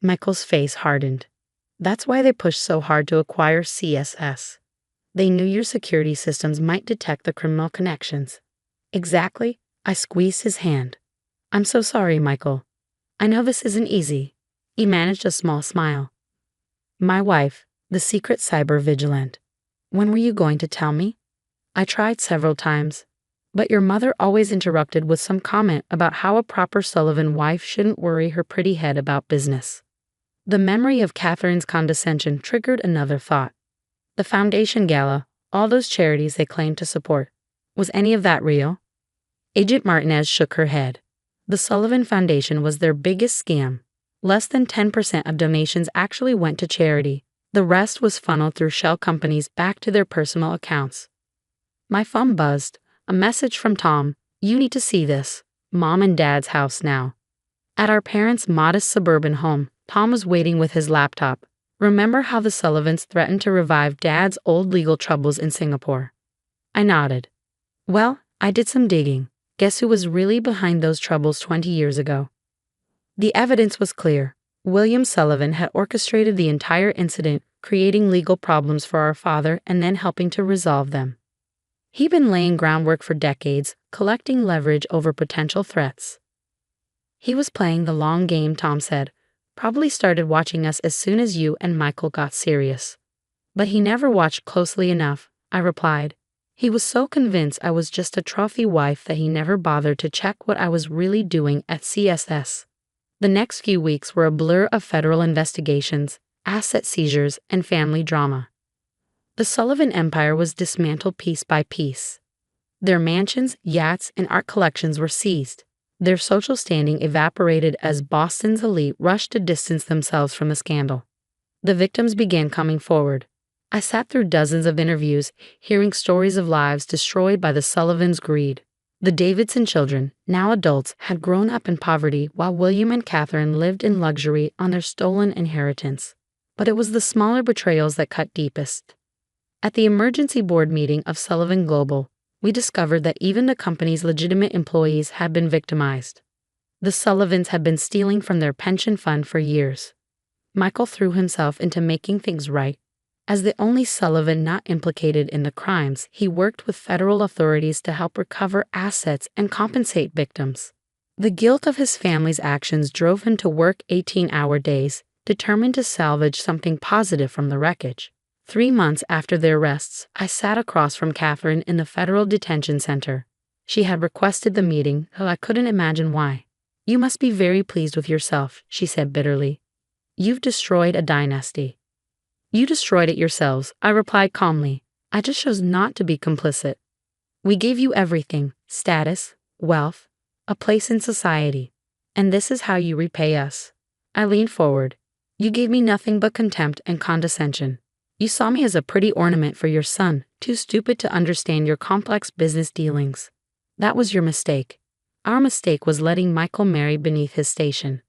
Michael's face hardened. That's why they pushed so hard to acquire CSS. They knew your security systems might detect the criminal connections. Exactly. I squeezed his hand. I'm so sorry, Michael. I know this isn't easy. He managed a small smile. My wife, the secret cyber vigilant. When were you going to tell me? I tried several times, but your mother always interrupted with some comment about how a proper Sullivan wife shouldn't worry her pretty head about business. The memory of Catherine's condescension triggered another thought. The foundation gala, all those charities they claimed to support. Was any of that real? Agent Martinez shook her head. The Sullivan Foundation was their biggest scam. Less than 10% of donations actually went to charity. The rest was funneled through shell companies back to their personal accounts. My phone buzzed. A message from Tom. You need to see this. Mom and Dad's house now. At our parents' modest suburban home, Tom was waiting with his laptop. Remember how the Sullivans threatened to revive Dad's old legal troubles in Singapore? I nodded. Well, I did some digging. Guess who was really behind those troubles 20 years ago? The evidence was clear. William Sullivan had orchestrated the entire incident, creating legal problems for our father and then helping to resolve them. He'd been laying groundwork for decades, collecting leverage over potential threats. He was playing the long game, Tom said. Probably started watching us as soon as you and Michael got serious. But he never watched closely enough, I replied. He was so convinced I was just a trophy wife that he never bothered to check what I was really doing at CSS. The next few weeks were a blur of federal investigations, asset seizures, and family drama. The Sullivan empire was dismantled piece by piece. Their mansions, yachts, and art collections were seized. Their social standing evaporated as Boston's elite rushed to distance themselves from the scandal. The victims began coming forward. I sat through dozens of interviews, hearing stories of lives destroyed by the Sullivans' greed. The Davidson children, now adults, had grown up in poverty while William and Catherine lived in luxury on their stolen inheritance. But it was the smaller betrayals that cut deepest. At the emergency board meeting of Sullivan Global, we discovered that even the company's legitimate employees had been victimized. The Sullivans had been stealing from their pension fund for years. Michael threw himself into making things right. As the only Sullivan not implicated in the crimes, he worked with federal authorities to help recover assets and compensate victims. The guilt of his family's actions drove him to work 18-hour days, determined to salvage something positive from the wreckage. 3 months after their arrests, I sat across from Catherine in the federal detention center. She had requested the meeting, though I couldn't imagine why. "You must be very pleased with yourself," she said bitterly. "You've destroyed a dynasty." "You destroyed it yourselves," I replied calmly. "I just chose not to be complicit. We gave you everything: status, wealth, a place in society. And this is how you repay us." I leaned forward. "You gave me nothing but contempt and condescension. You saw me as a pretty ornament for your son, too stupid to understand your complex business dealings. That was your mistake. Our mistake was letting Michael marry beneath his station.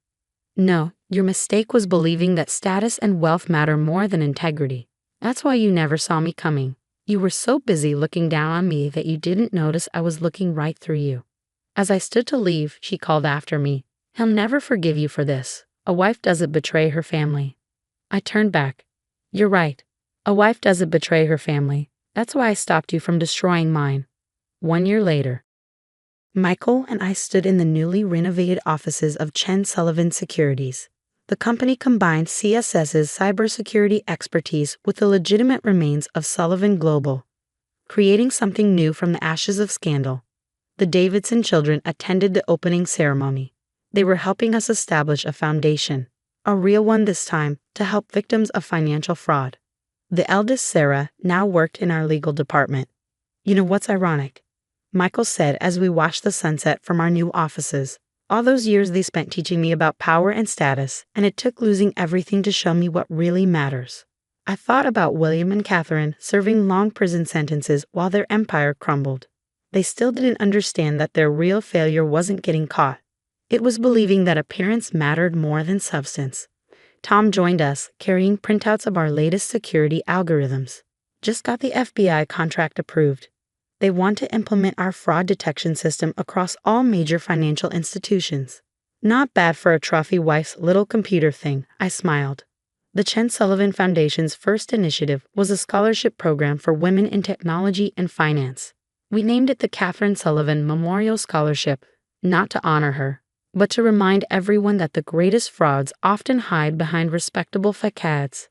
No, your mistake was believing that status and wealth matter more than integrity. That's why you never saw me coming. You were so busy looking down on me that you didn't notice I was looking right through you." As I stood to leave, she called after me, "He'll never forgive you for this. A wife doesn't betray her family." I turned back. "You're right. A wife doesn't betray her family. That's why I stopped you from destroying mine." 1 year later, Michael and I stood in the newly renovated offices of Chen Sullivan Securities. The company combined CSS's cybersecurity expertise with the legitimate remains of Sullivan Global, creating something new from the ashes of scandal. The Davidson children attended the opening ceremony. They were helping us establish a foundation, a real one this time, to help victims of financial fraud. The eldest, Sarah, now worked in our legal department. "You know what's ironic?" Michael said as we watched the sunset from our new offices. "All those years they spent teaching me about power and status, and it took losing everything to show me what really matters." I thought about William and Catherine serving long prison sentences while their empire crumbled. They still didn't understand that their real failure wasn't getting caught. It was believing that appearance mattered more than substance. Tom joined us, carrying printouts of our latest security algorithms. "Just got the FBI contract approved. They want to implement our fraud detection system across all major financial institutions." "Not bad for a trophy wife's little computer thing," I smiled. The Chen Sullivan Foundation's first initiative was a scholarship program for women in technology and finance. We named it the Catherine Sullivan Memorial Scholarship, not to honor her, but to remind everyone that the greatest frauds often hide behind respectable facades.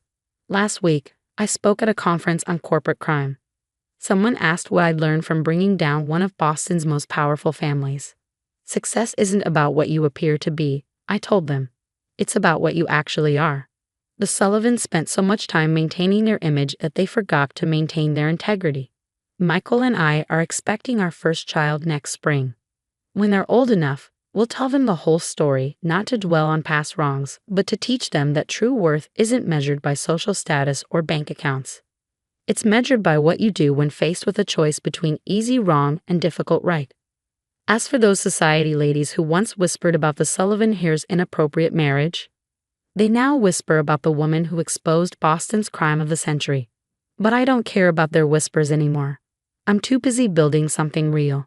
Last week, I spoke at a conference on corporate crime. Someone asked what I'd learned from bringing down one of Boston's most powerful families. "Success isn't about what you appear to be," I told them. "It's about what you actually are." The Sullivans spent so much time maintaining their image that they forgot to maintain their integrity. Michael and I are expecting our first child next spring. When they're old enough, we'll tell them the whole story, not to dwell on past wrongs, but to teach them that true worth isn't measured by social status or bank accounts. It's measured by what you do when faced with a choice between easy wrong and difficult right. As for those society ladies who once whispered about the Sullivan heirs' inappropriate marriage, they now whisper about the woman who exposed Boston's crime of the century. But I don't care about their whispers anymore. I'm too busy building something real.